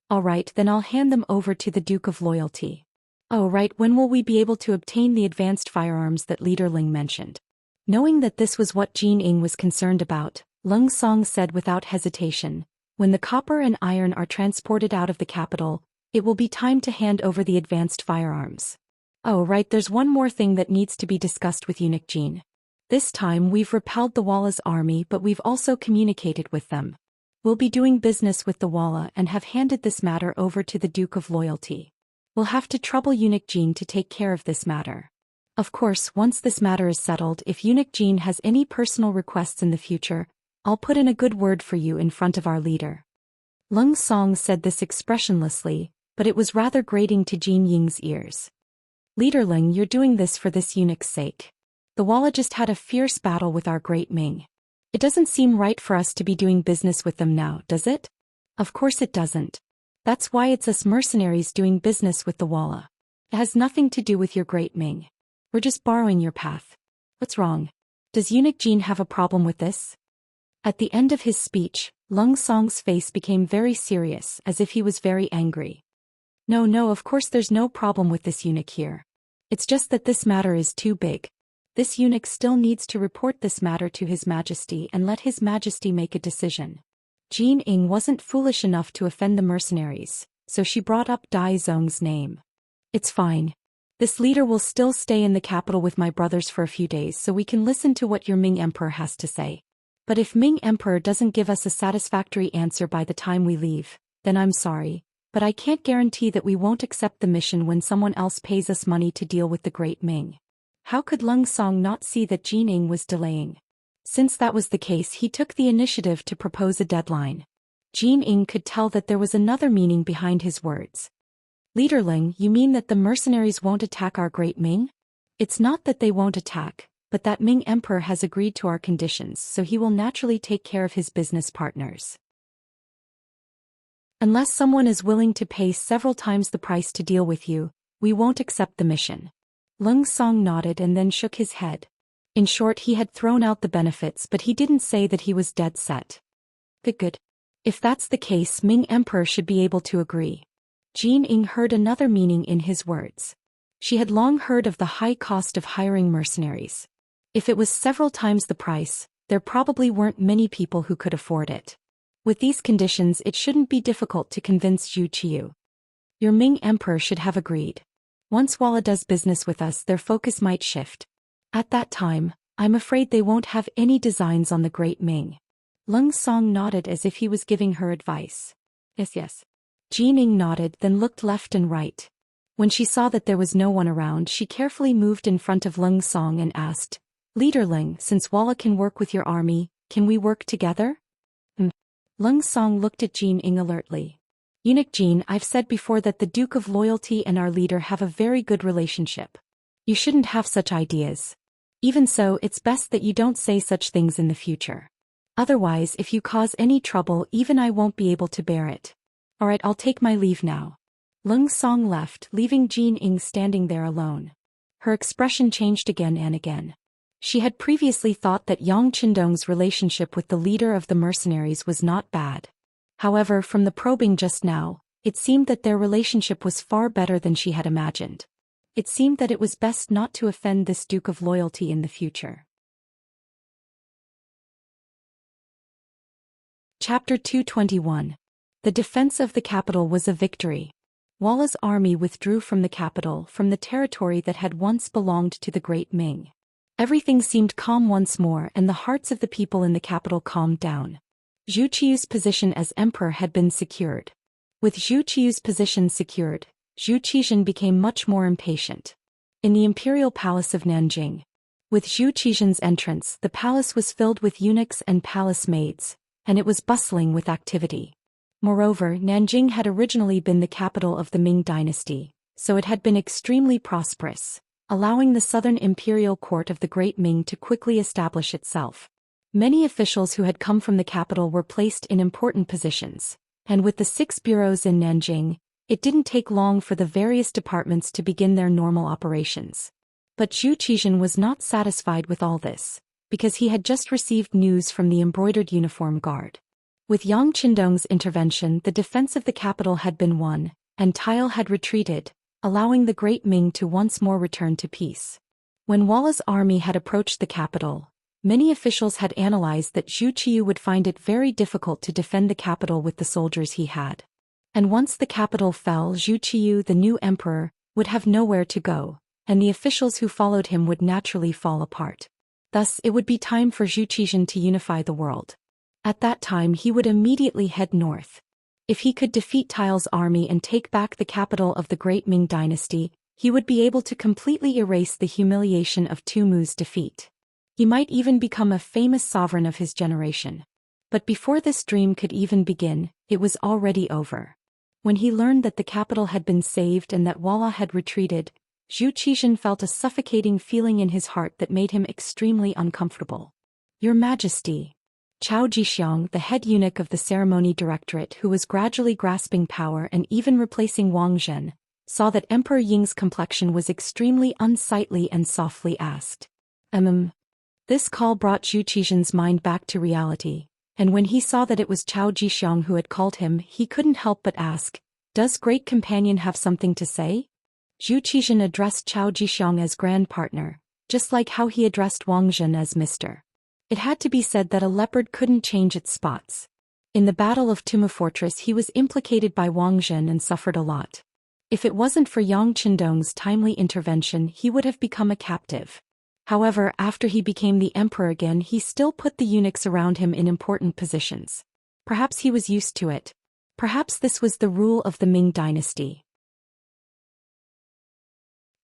All right, then I'll hand them over to the Duke of Loyalty. Oh right, when will we be able to obtain the advanced firearms that Leader Ling mentioned? Knowing that this was what Jin Ing was concerned about, Leng Song said without hesitation, when the copper and iron are transported out of the capital, it will be time to hand over the advanced firearms. Oh right, there's one more thing that needs to be discussed with Eunuch Jin. This time we've repelled the Walla's army, but we've also communicated with them. We'll be doing business with the Walla and have handed this matter over to the Duke of Loyalty. We'll have to trouble Eunuch Jin to take care of this matter. Of course, once this matter is settled, if Eunuch Jin has any personal requests in the future, I'll put in a good word for you in front of our leader. Leng Song said this expressionlessly, but it was rather grating to Jin Ying's ears. Leader Ling, you're doing this for this eunuch's sake. The Walla just had a fierce battle with our great Ming. It doesn't seem right for us to be doing business with them now, does it? Of course it doesn't. That's why it's us mercenaries doing business with the Walla. It has nothing to do with your great Ming. We're just borrowing your path. What's wrong? Does Eunuch Jin have a problem with this? At the end of his speech, Leng Song's face became very serious, as if he was very angry. No, of course there's no problem with this eunuch here. It's just that this matter is too big. This eunuch still needs to report this matter to His Majesty and let His Majesty make a decision. Jin Ing wasn't foolish enough to offend the mercenaries, so she brought up Dai Zong's name. It's fine. This leader will still stay in the capital with my brothers for a few days so we can listen to what your Ming Emperor has to say. But if Ming Emperor doesn't give us a satisfactory answer by the time we leave, then I'm sorry, but I can't guarantee that we won't accept the mission when someone else pays us money to deal with the Great Ming. How could Lung Song not see that Jin Ing was delaying? Since that was the case, he took the initiative to propose a deadline. Jin Ing could tell that there was another meaning behind his words. Leader Ling, you mean that the mercenaries won't attack our Great Ming? It's not that they won't attack, but that Ming Emperor has agreed to our conditions, so he will naturally take care of his business partners. Unless someone is willing to pay several times the price to deal with you, we won't accept the mission. Lung Song nodded and then shook his head. In short, he had thrown out the benefits, but he didn't say that he was dead set. Good. If that's the case, Ming Emperor should be able to agree. Jin Ing heard another meaning in his words. She had long heard of the high cost of hiring mercenaries. If it was several times the price, there probably weren't many people who could afford it. With these conditions, it shouldn't be difficult to convince Zhu Qiu. Your Ming Emperor should have agreed. Once Walla does business with us, their focus might shift. At that time, I'm afraid they won't have any designs on the Great Ming. Lung Song nodded as if he was giving her advice. Yes. Jin Ing nodded, then looked left and right. When she saw that there was no one around, she carefully moved in front of Lung Song and asked, Leader Ling, since Walla can work with your army, can we work together? Lung Song looked at Jin Ing alertly. Eunuch Jin, I've said before that the Duke of Loyalty and our leader have a very good relationship. You shouldn't have such ideas. Even so, it's best that you don't say such things in the future. Otherwise, if you cause any trouble, even I won't be able to bear it. Alright, I'll take my leave now. Lung Song left, leaving Jin Ing standing there alone. Her expression changed again and again. She had previously thought that Yang Qindong's relationship with the leader of the mercenaries was not bad. However, from the probing just now, it seemed that their relationship was far better than she had imagined. It seemed that it was best not to offend this Duke of Loyalty in the future. Chapter 221. The defense of the capital was a victory. Walla's army withdrew from the capital, from the territory that had once belonged to the Great Ming. Everything seemed calm once more, and the hearts of the people in the capital calmed down. Zhu Qiu's position as emperor had been secured. With Zhu Qiu's position secured, Zhu Qizhen became much more impatient. In the imperial palace of Nanjing. With Zhu Qizhen's entrance, the palace was filled with eunuchs and palace maids, and it was bustling with activity. Moreover, Nanjing had originally been the capital of the Ming dynasty, so it had been extremely prosperous, allowing the southern imperial court of the Great Ming to quickly establish itself. Many officials who had come from the capital were placed in important positions, and with the 6 bureaus in Nanjing, it didn't take long for the various departments to begin their normal operations. But Zhu Qizhen was not satisfied with all this, because he had just received news from the embroidered uniform guard. With Yang Qindong's intervention, the defense of the capital had been won, and Tile had retreated, allowing the Great Ming to once more return to peace. When Walla's army had approached the capital, many officials had analyzed that Zhu Qiu would find it very difficult to defend the capital with the soldiers he had. And once the capital fell, Zhu Qiu, the new emperor, would have nowhere to go, and the officials who followed him would naturally fall apart. Thus, it would be time for Zhu Qizhen to unify the world. At that time, he would immediately head north. If he could defeat Tile's army and take back the capital of the Great Ming dynasty, he would be able to completely erase the humiliation of Tu Mu's defeat. He might even become a famous sovereign of his generation. But before this dream could even begin, it was already over. When he learned that the capital had been saved and that Walla had retreated, Zhu Qizhen felt a suffocating feeling in his heart that made him extremely uncomfortable. Your Majesty. Chao Jixiang, the head eunuch of the ceremony directorate who was gradually grasping power and even replacing Wang Zhen, saw that Emperor Ying's complexion was extremely unsightly and softly asked. This call brought Zhu Qizhen's mind back to reality, and when he saw that it was Chao Jixiang who had called him, he couldn't help but ask, "Does Great Companion have something to say?" Zhu Qizhen addressed Chao Jixiang as Grand Partner, just like how he addressed Wang Zhen as Mr. It had to be said that a leopard couldn't change its spots. In the Battle of Tumu Fortress he was implicated by Wang Zhen and suffered a lot. If it wasn't for Yang Qindong's timely intervention, he would have become a captive. However, after he became the emperor again, he still put the eunuchs around him in important positions. Perhaps he was used to it. Perhaps this was the rule of the Ming dynasty.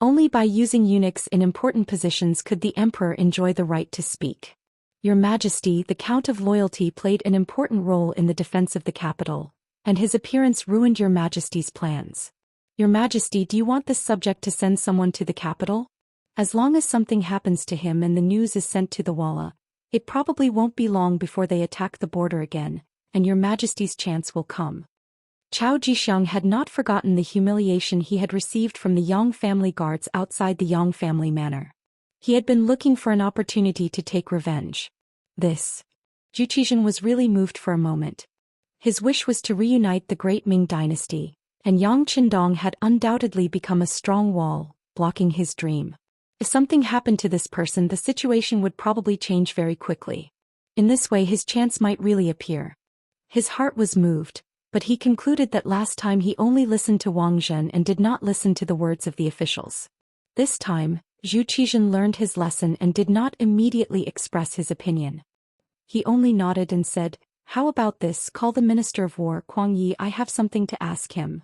Only by using eunuchs in important positions could the emperor enjoy the right to speak. Your Majesty, the Count of Loyalty played an important role in the defense of the capital, and his appearance ruined Your Majesty's plans. Your Majesty, do you want this subject to send someone to the capital? As long as something happens to him and the news is sent to the Walla, it probably won't be long before they attack the border again, and Your Majesty's chance will come. Chao Jixiang had not forgotten the humiliation he had received from the Yang family guards outside the Yang family manor. He had been looking for an opportunity to take revenge. Zhou Xian was really moved for a moment. His wish was to reunite the great Ming dynasty, and Yang Qindong had undoubtedly become a strong wall, blocking his dream. If something happened to this person, the situation would probably change very quickly. In this way, his chance might really appear. His heart was moved, but he concluded that last time he only listened to Wang Zhen and did not listen to the words of the officials. This time, Zhou Xian learned his lesson and did not immediately express his opinion. He only nodded and said, "How about this? Call the Minister of War, Kuang Yi. I have something to ask him."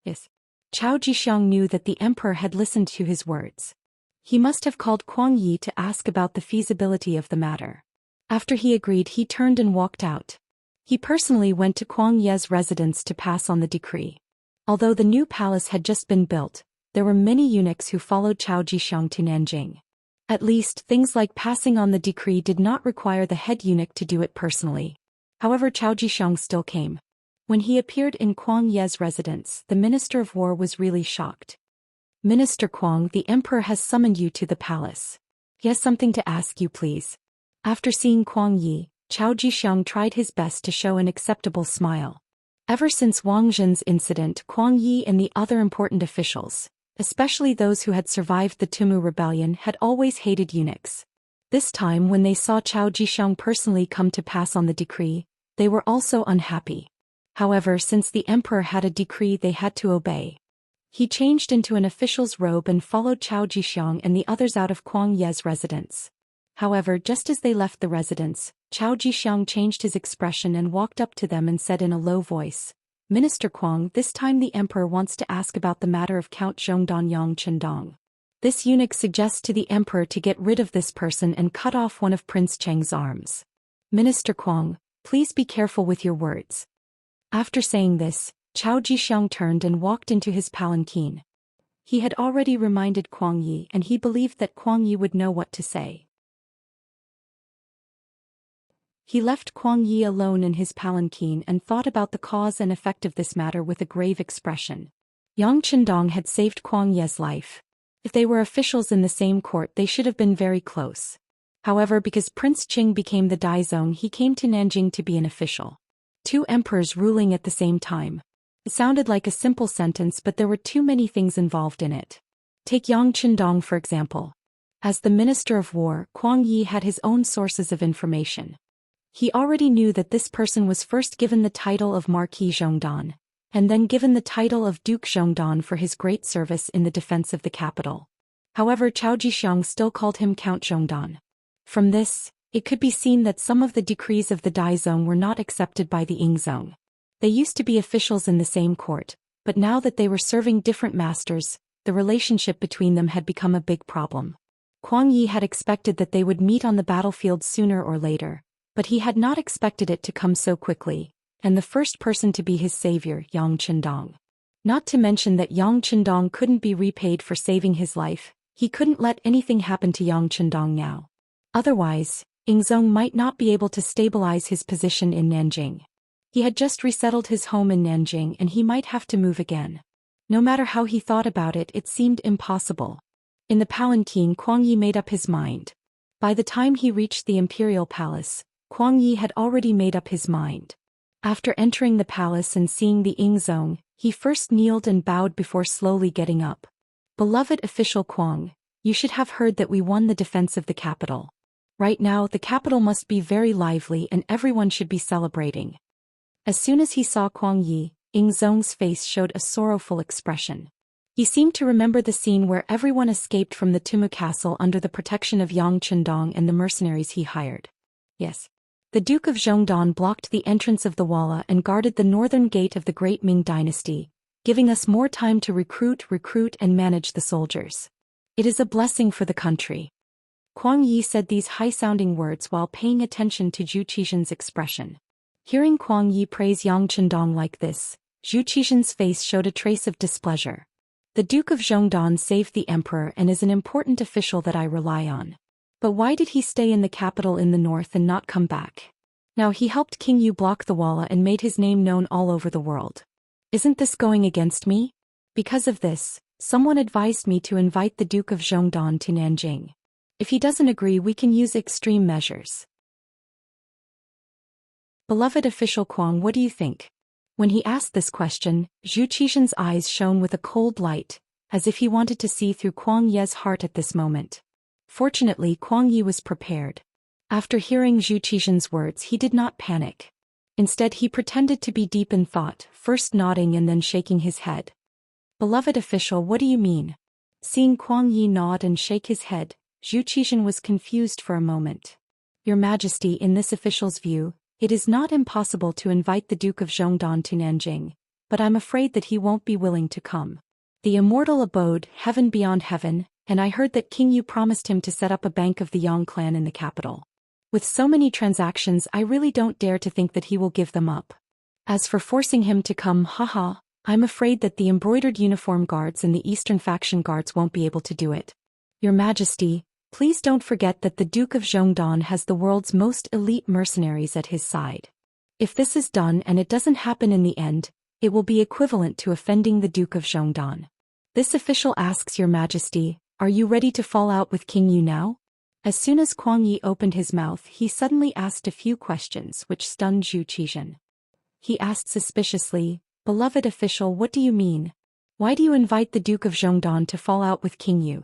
Yes. Chao Jixiang knew that the emperor had listened to his words. He must have called Kuang Yi to ask about the feasibility of the matter. After he agreed, he turned and walked out. He personally went to Kuang Ye's residence to pass on the decree. Although the new palace had just been built, there were many eunuchs who followed Chao Jixiang to Nanjing. At least, things like passing on the decree did not require the head eunuch to do it personally. However, Chao Jixiang still came. When he appeared in Kuang Ye's residence, the Minister of War was really shocked. "Minister Kuang, the emperor has summoned you to the palace. He has something to ask you, please." After seeing Kuang Yi, Chao Jixiang tried his best to show an acceptable smile. Ever since Wang Zhen's incident, Kuang Yi and the other important officials, especially those who had survived the Tumu rebellion, had always hated eunuchs. This time, when they saw Chao Jixiang personally come to pass on the decree, they were also unhappy. However, since the emperor had a decree they had to obey. He changed into an official's robe and followed Chao Jixiang and the others out of Kuang Ye's residence. However, just as they left the residence, Chao Jixiang changed his expression and walked up to them and said in a low voice, "Minister Kuang, this time the emperor wants to ask about the matter of Count Zhongdan Yang Qindong. This eunuch suggests to the emperor to get rid of this person and cut off one of Prince Cheng's arms. Minister Kuang, please be careful with your words." After saying this, Chao Jixiang turned and walked into his palanquin. He had already reminded Kuang Yi, and he believed that Kuang Yi would know what to say. He left Kuang Yi alone in his palanquin and thought about the cause and effect of this matter with a grave expression. Yang Qindong had saved Kuang Ye's life. If they were officials in the same court, they should have been very close. However, because Prince Qing became the Daizong, he came to Nanjing to be an official. Two emperors ruling at the same time. It sounded like a simple sentence, but there were too many things involved in it. Take Yang Qindong for example. As the Minister of War, Kuang Yi had his own sources of information. He already knew that this person was first given the title of Marquis Zhongdan, and then given the title of Duke Zhongdan for his great service in the defense of the capital. However, Chao Jixiang still called him Count Zhongdan. From this, it could be seen that some of the decrees of the Daizong were not accepted by the Ingzong. They used to be officials in the same court, but now that they were serving different masters, the relationship between them had become a big problem. Kuang Yi had expected that they would meet on the battlefield sooner or later, but he had not expected it to come so quickly, and the first person to be his savior, Yang Qindong. Not to mention that Yang Qindong couldn't be repaid for saving his life, he couldn't let anything happen to Yang Qindong now. Otherwise, Ingzong might not be able to stabilize his position in Nanjing. He had just resettled his home in Nanjing and he might have to move again. No matter how he thought about it, it seemed impossible. In the palanquin, Kuang Yi made up his mind. By the time he reached the imperial palace, Kuang Yi had already made up his mind. After entering the palace and seeing the Ingzong, he first kneeled and bowed before slowly getting up. "Beloved official Kuang, you should have heard that we won the defense of the capital. Right now, the capital must be very lively and everyone should be celebrating." As soon as he saw Kuang Yi, Ingzong's face showed a sorrowful expression. He seemed to remember the scene where everyone escaped from the Timu castle under the protection of Yang Chendong and the mercenaries he hired. Yes. The Duke of Zhongdan blocked the entrance of the Walla and guarded the northern gate of the Great Ming Dynasty, giving us more time to recruit and manage the soldiers. It is a blessing for the country. Kuang Yi said these high-sounding words while paying attention to Zhu Qixian's expression. Hearing Kuang Yi praise Yang Chendong like this, Zhu Qixian's face showed a trace of displeasure. The Duke of Zhongdan saved the emperor and is an important official that I rely on. But why did he stay in the capital in the north and not come back? Now he helped King Yu block the Walla and made his name known all over the world. Isn't this going against me? Because of this, someone advised me to invite the Duke of Zhongdan to Nanjing. If he doesn't agree, we can use extreme measures. Beloved official Kuang, what do you think? When he asked this question, Zhu Qixian's eyes shone with a cold light, as if he wanted to see through Kuang Ye's heart at this moment. Fortunately, Kuang Yi was prepared. After hearing Zhu Qixian's words, he did not panic. Instead, he pretended to be deep in thought, first nodding and then shaking his head. Beloved official, what do you mean? Seeing Kuang Yi nod and shake his head, Zhu Qixian was confused for a moment. Your Majesty, in this official's view, it is not impossible to invite the Duke of Zhongdan to Nanjing, but I'm afraid that he won't be willing to come. The Immortal abode, heaven beyond heaven, and I heard that King Yu promised him to set up a bank of the Yang clan in the capital. With so many transactions, I really don't dare to think that he will give them up. As for forcing him to come, haha, I'm afraid that the embroidered uniform guards and the Eastern faction guards won't be able to do it. Your Majesty, please don't forget that the Duke of Zhongdan has the world's most elite mercenaries at his side. If this is done and it doesn't happen in the end, it will be equivalent to offending the Duke of Zhongdan. This official asks Your Majesty, are you ready to fall out with King Yu now? As soon as Kuang Yi opened his mouth, he suddenly asked a few questions which stunned Zhu Qixian. He asked suspiciously, Beloved official, what do you mean? Why do you invite the Duke of Zhongdan to fall out with King Yu?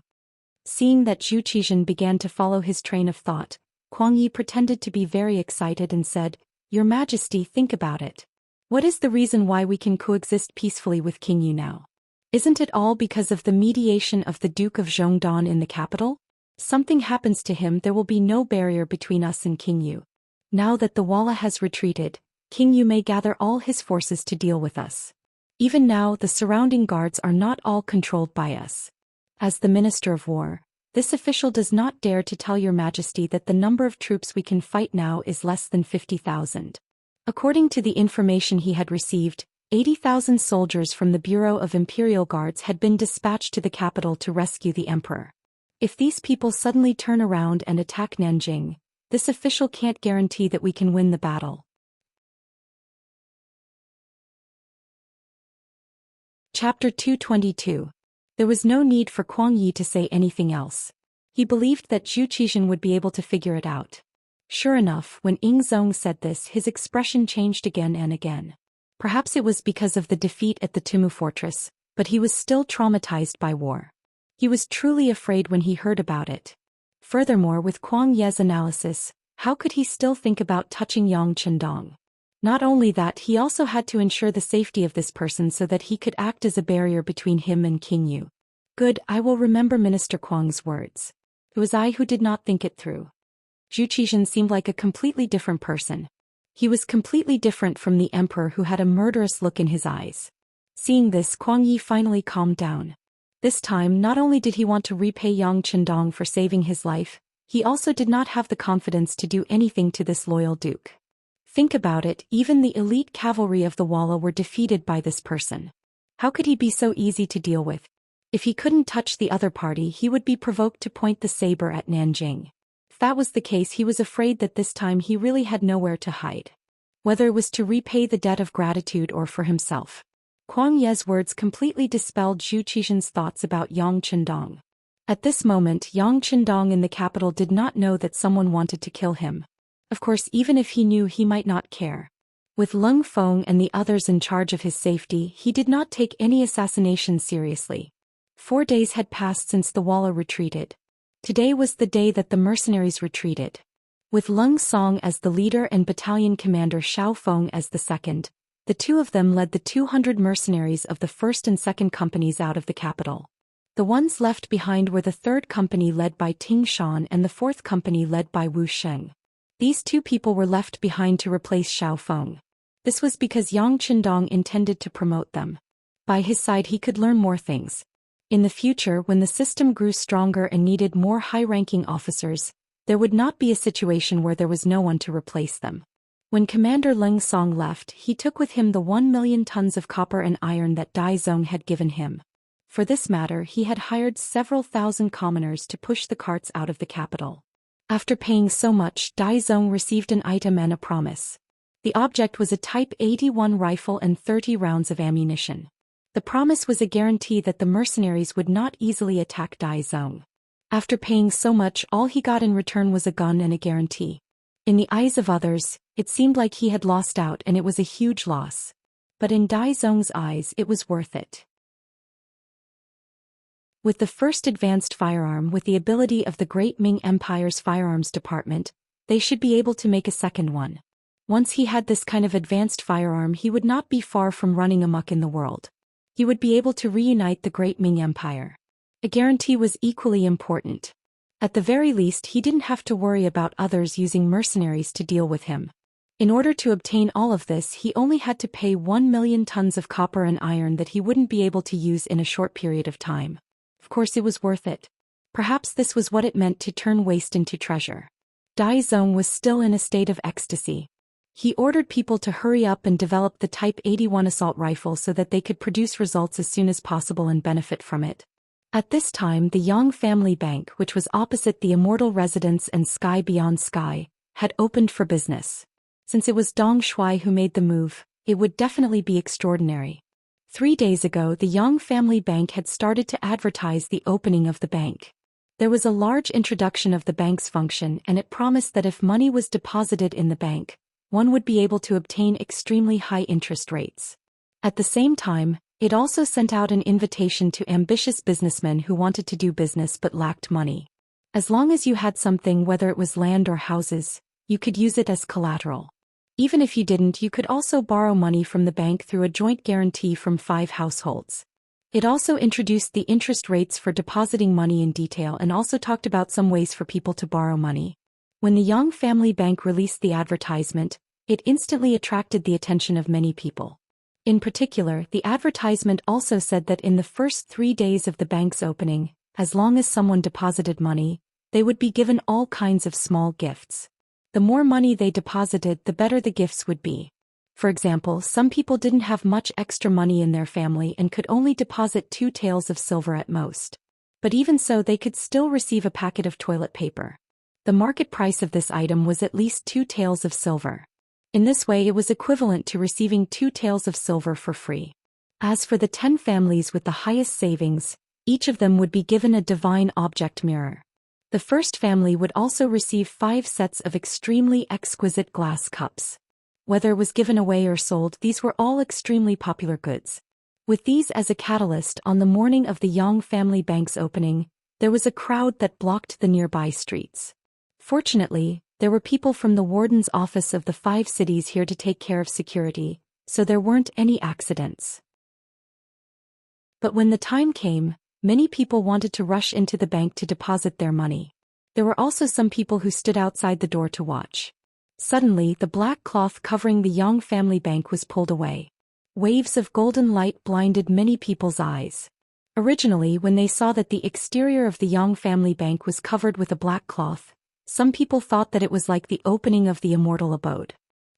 Seeing that Zhu Qixian began to follow his train of thought, Kuang Yi pretended to be very excited and said, Your Majesty, think about it. What is the reason why we can coexist peacefully with King Yu now? Isn't it all because of the mediation of the Duke of Zhongdan in the capital? Something happens to him, there will be no barrier between us and King Yu. Now that the Walla has retreated, King Yu may gather all his forces to deal with us. Even now, the surrounding guards are not all controlled by us. As the Minister of War, this official does not dare to tell Your Majesty that the number of troops we can fight now is less than 50,000. According to the information he had received, 80,000 soldiers from the Bureau of Imperial Guards had been dispatched to the capital to rescue the emperor. If these people suddenly turn around and attack Nanjing, this official can't guarantee that we can win the battle. Chapter 222. There was no need for Kuang Yi to say anything else. He believed that Zhu Qixian would be able to figure it out. Sure enough, when Ying Zong said this, his expression changed again and again. Perhaps it was because of the defeat at the Timu fortress, but he was still traumatized by war. He was truly afraid when he heard about it. Furthermore, with Kuang Ye's analysis, how could he still think about touching Yang Chendong? Not only that, he also had to ensure the safety of this person so that he could act as a barrier between him and King Yu. Good, I will remember Minister Kuang's words. It was I who did not think it through. Zhu Qixian seemed like a completely different person. He was completely different from the emperor who had a murderous look in his eyes. Seeing this, Kuang Yi finally calmed down. This time, not only did he want to repay Yang Chendong for saving his life, he also did not have the confidence to do anything to this loyal duke. Think about it, even the elite cavalry of the Walla were defeated by this person. How could he be so easy to deal with? If he couldn't touch the other party, he would be provoked to point the saber at Nanjing. If that was the case, he was afraid that this time he really had nowhere to hide. Whether it was to repay the debt of gratitude or for himself. Kuang Ye's words completely dispelled Zhu Qixian's thoughts about Yang Chendong. At this moment, Yang Chendong in the capital did not know that someone wanted to kill him. Of course, even if he knew, he might not care. With Leng Feng and the others in charge of his safety, he did not take any assassination seriously. 4 days had passed since the Walla retreated. Today was the day that the mercenaries retreated. With Leng Song as the leader and battalion commander Xiao Feng as the second, The two of them led the 200 mercenaries of the first and second companies out of the capital. The ones left behind were the third company led by Ting Shan and the fourth company led by Wuxia. These two people were left behind to replace Xiao Feng. This was because Yang Qindong intended to promote them. By his side he could learn more things. In the future, when the system grew stronger and needed more high-ranking officers, there would not be a situation where there was no one to replace them. When Commander Leng Song left, he took with him the 1 million tons of copper and iron that Dai Zong had given him. For this matter, he had hired several thousand commoners to push the carts out of the capital. After paying so much, Dai Zong received an item and a promise. The object was a Type 81 rifle and 30 rounds of ammunition. The promise was a guarantee that the mercenaries would not easily attack Dai Zong. After paying so much, all he got in return was a gun and a guarantee. In the eyes of others, it seemed like he had lost out and it was a huge loss. But in Dai Zong's eyes, it was worth it. With the first advanced firearm with the ability of the Great Ming Empire's firearms department, they should be able to make a second one. Once he had this kind of advanced firearm, he would not be far from running amok in the world. He would be able to reunite the Great Ming Empire. A guarantee was equally important. At the very least, he didn't have to worry about others using mercenaries to deal with him. In order to obtain all of this, he only had to pay 1 million tons of copper and iron that he wouldn't be able to use in a short period of time. Of course it was worth it. Perhaps this was what it meant to turn waste into treasure. Dai Zong was still in a state of ecstasy. He ordered people to hurry up and develop the Type 81 assault rifle so that they could produce results as soon as possible and benefit from it. At this time, the Yang family bank, which was opposite the Immortal residence and Sky Beyond Sky, had opened for business. Since it was Dong Shuai who made the move, it would definitely be extraordinary. 3 days ago, the Yang family bank had started to advertise the opening of the bank. There was a large introduction of the bank's function, and it promised that if money was deposited in the bank, one would be able to obtain extremely high interest rates. At the same time, it also sent out an invitation to ambitious businessmen who wanted to do business but lacked money. As long as you had something, whether it was land or houses, you could use it as collateral. Even if you didn't, you could also borrow money from the bank through a joint guarantee from 5 households. It also introduced the interest rates for depositing money in detail and also talked about some ways for people to borrow money. When the Yang family bank released the advertisement, it instantly attracted the attention of many people. In particular, the advertisement also said that in the first 3 days of the bank's opening, as long as someone deposited money, they would be given all kinds of small gifts. The more money they deposited, the better the gifts would be. For example, some people didn't have much extra money in their family and could only deposit 2 taels of silver at most. But even so, they could still receive a packet of toilet paper. The market price of this item was at least 2 taels of silver. In this way, it was equivalent to receiving 2 taels of silver for free. As for the 10 families with the highest savings, each of them would be given a divine object mirror. The first family would also receive 5 sets of extremely exquisite glass cups. Whether it was given away or sold, these were all extremely popular goods. With these as a catalyst, on the morning of the Yang family bank's opening, there was a crowd that blocked the nearby streets. Fortunately, there were people from the warden's office of the 5 cities here to take care of security, so there weren't any accidents. But when the time came, many people wanted to rush into the bank to deposit their money. There were also some people who stood outside the door to watch. Suddenly, the black cloth covering the Yang family bank was pulled away. Waves of golden light blinded many people's eyes. Originally, when they saw that the exterior of the Yang family bank was covered with a black cloth, some people thought that it was like the opening of the Immortal abode.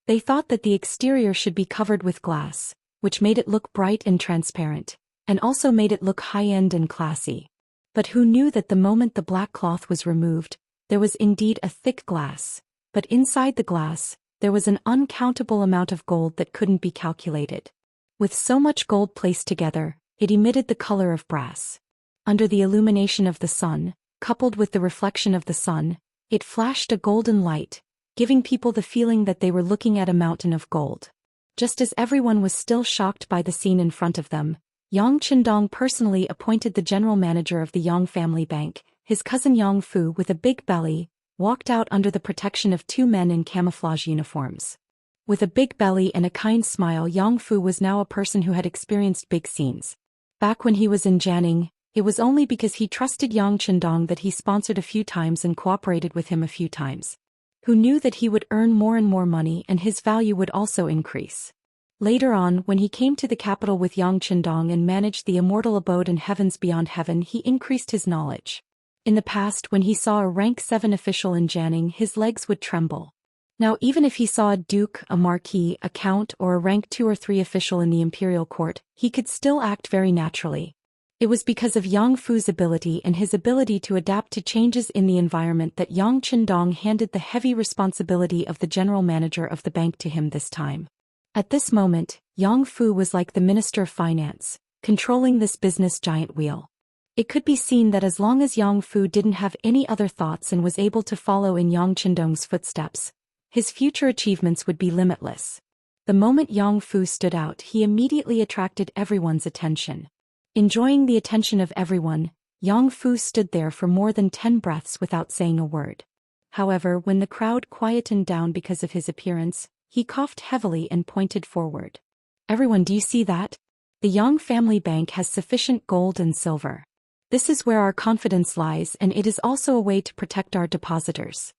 They thought that the exterior should be covered with glass, which made it look bright and transparent, and also made it look high-end and classy. But who knew that the moment the black cloth was removed, there was indeed a thick glass, but inside the glass, there was an uncountable amount of gold that couldn't be calculated. With so much gold placed together, it emitted the color of brass. Under the illumination of the sun, coupled with the reflection of the sun, it flashed a golden light, giving people the feeling that they were looking at a mountain of gold. Just as everyone was still shocked by the scene in front of them, Yang Qindong personally appointed the general manager of the Yang family bank, his cousin Yang Fu with a big belly, walked out under the protection of 2 men in camouflage uniforms. With a big belly and a kind smile, Yang Fu was now a person who had experienced big scenes. Back when he was in Jianing, it was only because he trusted Yang Chendong that he sponsored a few times and cooperated with him a few times. Who knew that he would earn more and more money and his value would also increase. Later on, when he came to the capital with Yang Chendong and managed the Immortal abode and heavens beyond heaven, he increased his knowledge. In the past, when he saw a rank 7 official in Jianing, his legs would tremble. Now even if he saw a duke, a marquis, a count, or a rank 2 or 3 official in the imperial court, he could still act very naturally. It was because of Yang Fu's ability and his ability to adapt to changes in the environment that Yang Chendong handed the heavy responsibility of the general manager of the bank to him this time. At this moment, Yang Fu was like the Minister of Finance, controlling this business giant wheel. It could be seen that as long as Yang Fu didn't have any other thoughts and was able to follow in Yang Chendong's footsteps, his future achievements would be limitless. The moment Yang Fu stood out, he immediately attracted everyone's attention. Enjoying the attention of everyone, Yang Fu stood there for more than 10 breaths without saying a word. However, when the crowd quietened down because of his appearance, he coughed heavily and pointed forward. "Everyone, do you see that? The Yang family bank has sufficient gold and silver. This is where our confidence lies, and it is also a way to protect our depositors.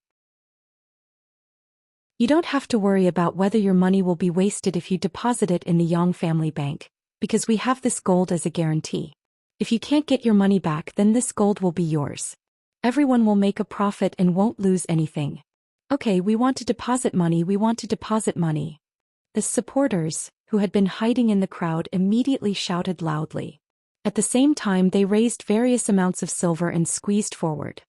You don't have to worry about whether your money will be wasted if you deposit it in the Yang family bank, because we have this gold as a guarantee. If you can't get your money back, then this gold will be yours. Everyone will make a profit and won't lose anything. Okay, we want to deposit money, we want to deposit money." The supporters, who had been hiding in the crowd, immediately shouted loudly. At the same time, they raised various amounts of silver and squeezed forward.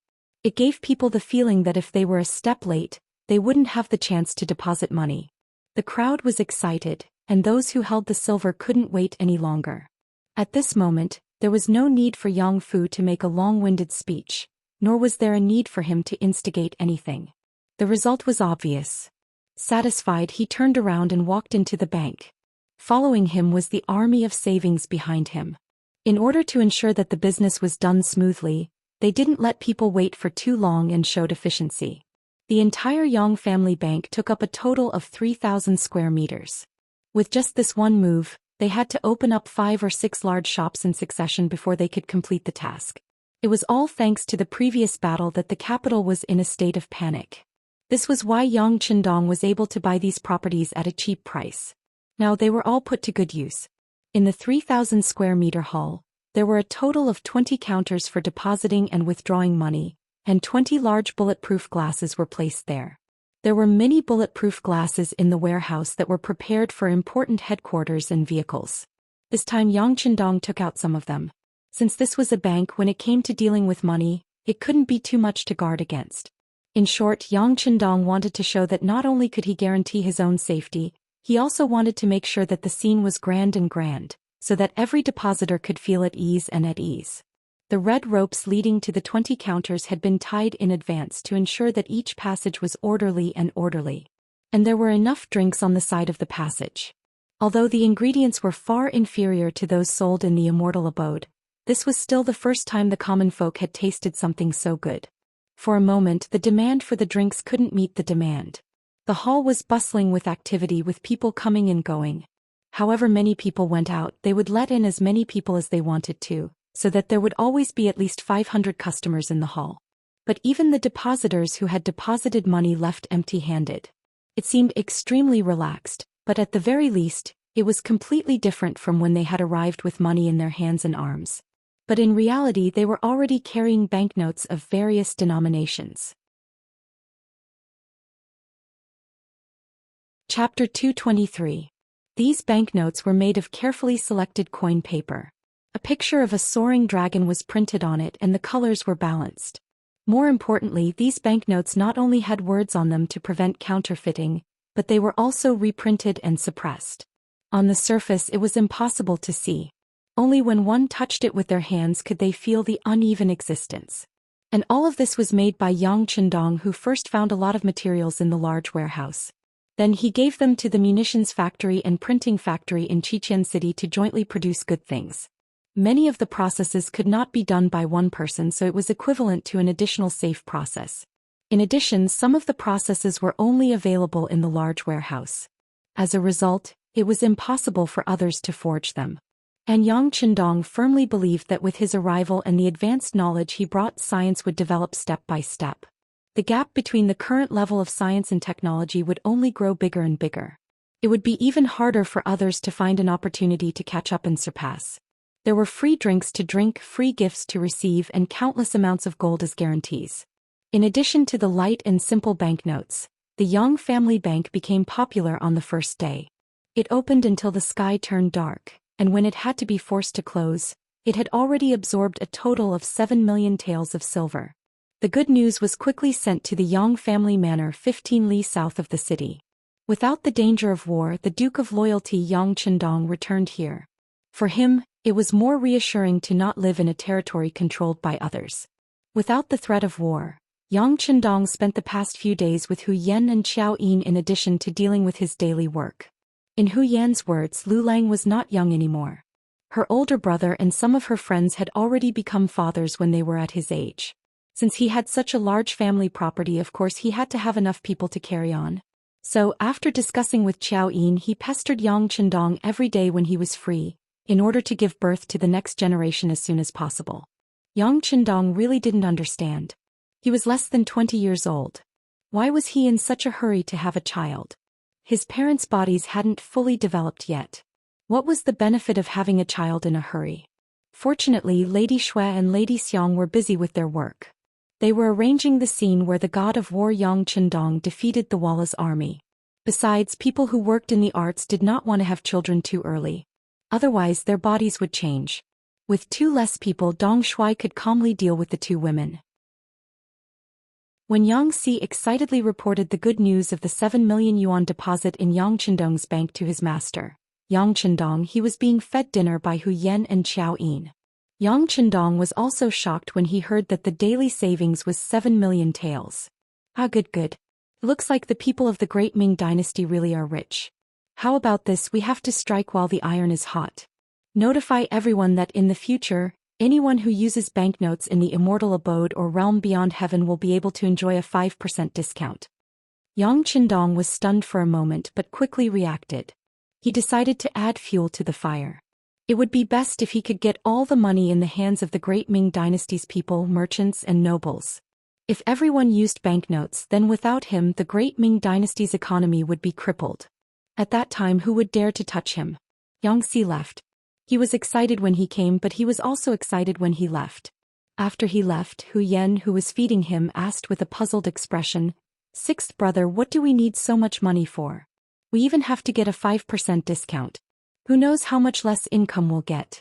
It gave people the feeling that if they were a step late, they wouldn't have the chance to deposit money. The crowd was excited, and those who held the silver couldn't wait any longer. At this moment, there was no need for Yang Fu to make a long-winded speech, nor was there a need for him to instigate anything. The result was obvious. Satisfied, he turned around and walked into the bank. Following him was the army of savings behind him. In order to ensure that the business was done smoothly, they didn't let people wait for too long and showed efficiency. The entire Yang family bank took up a total of 3,000 square meters. With just this one move, they had to open up 5 or 6 large shops in succession before they could complete the task. It was all thanks to the previous battle that the capital was in a state of panic. This was why Yang Chendong was able to buy these properties at a cheap price. Now they were all put to good use. In the 3,000 square meter hall, there were a total of 20 counters for depositing and withdrawing money, and 20 large bulletproof glasses were placed there. There were many bulletproof glasses in the warehouse that were prepared for important headquarters and vehicles. This time Yang Chendong took out some of them. Since this was a bank, when it came to dealing with money, it couldn't be too much to guard against. In short, Yang Chendong wanted to show that not only could he guarantee his own safety, he also wanted to make sure that the scene was grand, so that every depositor could feel at ease and at ease. The red ropes leading to the 20 counters had been tied in advance to ensure that each passage was orderly, and there were enough drinks on the side of the passage. Although the ingredients were far inferior to those sold in the Immortal abode, this was still the first time the common folk had tasted something so good. For a moment, the demand for the drinks couldn't meet the demand. The hall was bustling with activity, with people coming and going. However many people went out, they would let in as many people as they wanted to, so that there would always be at least 500 customers in the hall. But even the depositors who had deposited money left empty-handed. It seemed extremely relaxed, but at the very least, it was completely different from when they had arrived with money in their hands and arms. But in reality, they were already carrying banknotes of various denominations. Chapter 223. These banknotes were made of carefully selected coin paper. A picture of a soaring dragon was printed on it, and the colors were balanced. More importantly, these banknotes not only had words on them to prevent counterfeiting, but they were also reprinted and suppressed. On the surface, it was impossible to see. Only when one touched it with their hands could they feel the uneven existence. And all of this was made by Yang Chendong, who first found a lot of materials in the large warehouse. Then he gave them to the munitions factory and printing factory in Xi'an City to jointly produce good things. Many of the processes could not be done by one person, so it was equivalent to an additional safe process. In addition, some of the processes were only available in the large warehouse. As a result, it was impossible for others to forge them. And Yang Qindong firmly believed that with his arrival and the advanced knowledge he brought, science would develop step by step. The gap between the current level of science and technology would only grow bigger and bigger. It would be even harder for others to find an opportunity to catch up and surpass. There were free drinks to drink, free gifts to receive, and countless amounts of gold as guarantees. In addition to the light and simple banknotes, the Yang family bank became popular on the first day. It opened until the sky turned dark, and when it had to be forced to close, it had already absorbed a total of 7 million taels of silver. The good news was quickly sent to the Yang family manor 15 li south of the city. Without the danger of war, the Duke of Loyalty Yang Qindong returned here. For him, it was more reassuring to not live in a territory controlled by others. Without the threat of war, Yang Qindong spent the past few days with Hu Yan and Xiao Yin in addition to dealing with his daily work. In Hu Yan's words, Lu Lang was not young anymore. Her older brother and some of her friends had already become fathers when they were at his age. Since he had such a large family property, of course he had to have enough people to carry on. So, after discussing with Xiao Yin, he pestered Yang Qindong every day when he was free, in order to give birth to the next generation as soon as possible. Yang Qindong really didn't understand. He was less than 20 years old. Why was he in such a hurry to have a child? His parents' bodies hadn't fully developed yet. What was the benefit of having a child in a hurry? Fortunately, Lady Shui and Lady Xiang were busy with their work. They were arranging the scene where the god of war Yang Qindong defeated the Walla's army. Besides, people who worked in the arts did not want to have children too early. Otherwise, their bodies would change. With two less people, Dong Shui could calmly deal with the two women. When Yang Si excitedly reported the good news of the 7 million yuan deposit in Yang Qindong's bank to his master, Yang Qindong, he was being fed dinner by Hu Yan and Xiao Yin. Yang Qindong was also shocked when he heard that the daily savings was 7 million taels. Ah, good. Looks like the people of the Great Ming Dynasty really are rich. How about this? We have to strike while the iron is hot. Notify everyone that in the future, anyone who uses banknotes in the immortal abode or realm beyond heaven will be able to enjoy a 5% discount. Yang Qindong was stunned for a moment but quickly reacted. He decided to add fuel to the fire. It would be best if he could get all the money in the hands of the Great Ming Dynasty's people, merchants and nobles. If everyone used banknotes, then without him the Great Ming Dynasty's economy would be crippled. At that time, who would dare to touch him? Yang Si left. He was excited when he came, but he was also excited when he left. After he left, Hu Yan, who was feeding him, asked with a puzzled expression, "Sixth brother, what do we need so much money for? We even have to get a 5% discount. Who knows how much less income we'll get?"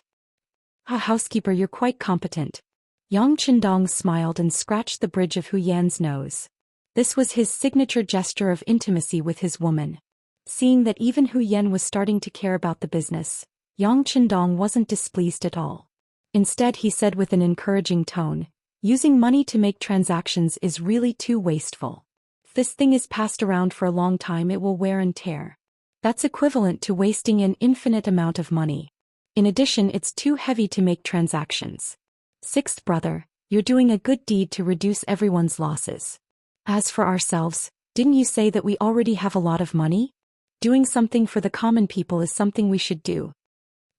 "Ah, housekeeper, you're quite competent." Yang Qindong smiled and scratched the bridge of Hu Yan's nose. This was his signature gesture of intimacy with his woman. Seeing that even Hu Yan was starting to care about the business, Yang Qindong wasn't displeased at all. Instead, he said with an encouraging tone, "Using money to make transactions is really too wasteful. If this thing is passed around for a long time, it will wear and tear. That's equivalent to wasting an infinite amount of money. In addition, it's too heavy to make transactions. Sixth brother, you're doing a good deed to reduce everyone's losses. As for ourselves, didn't you say that we already have a lot of money? Doing something for the common people is something we should do."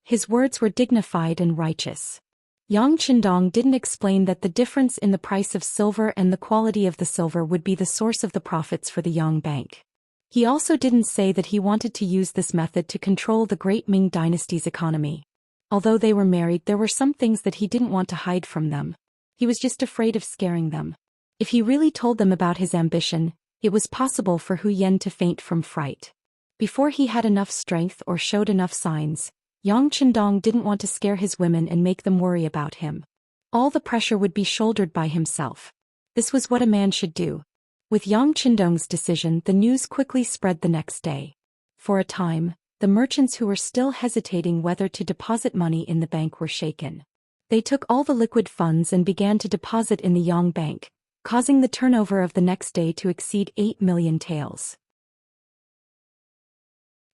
His words were dignified and righteous. Yang Qindong didn't explain that the difference in the price of silver and the quality of the silver would be the source of the profits for the Yang Bank. He also didn't say that he wanted to use this method to control the Great Ming Dynasty's economy. Although they were married, there were some things that he didn't want to hide from them. He was just afraid of scaring them. If he really told them about his ambition, it was possible for Hu Yan to faint from fright. Before he had enough strength or showed enough signs, Yang Qindong didn't want to scare his women and make them worry about him. All the pressure would be shouldered by himself. This was what a man should do. With Yang Qindong's decision, the news quickly spread the next day. For a time, the merchants who were still hesitating whether to deposit money in the bank were shaken. They took all the liquid funds and began to deposit in the Yang Bank, causing the turnover of the next day to exceed 8 million taels.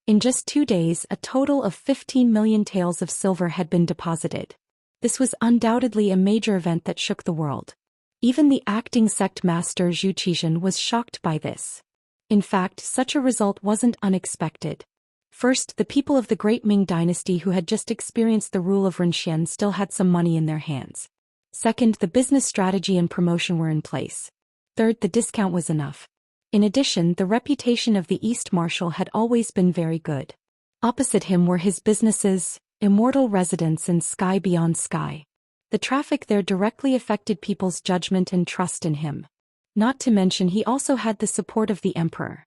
In just 2 days, a total of 15 million taels of silver had been deposited. This was undoubtedly a major event that shook the world. Even the acting sect master Zhou Xian was shocked by this. In fact, such a result wasn't unexpected. First, the people of the Great Ming Dynasty who had just experienced the rule of Zhou Xian still had some money in their hands. Second, the business strategy and promotion were in place. Third, the discount was enough. In addition, the reputation of the East Marshal had always been very good. Opposite him were his businesses, Immortal Residence and Sky Beyond Sky. The traffic there directly affected people's judgment and trust in him. Not to mention he also had the support of the emperor.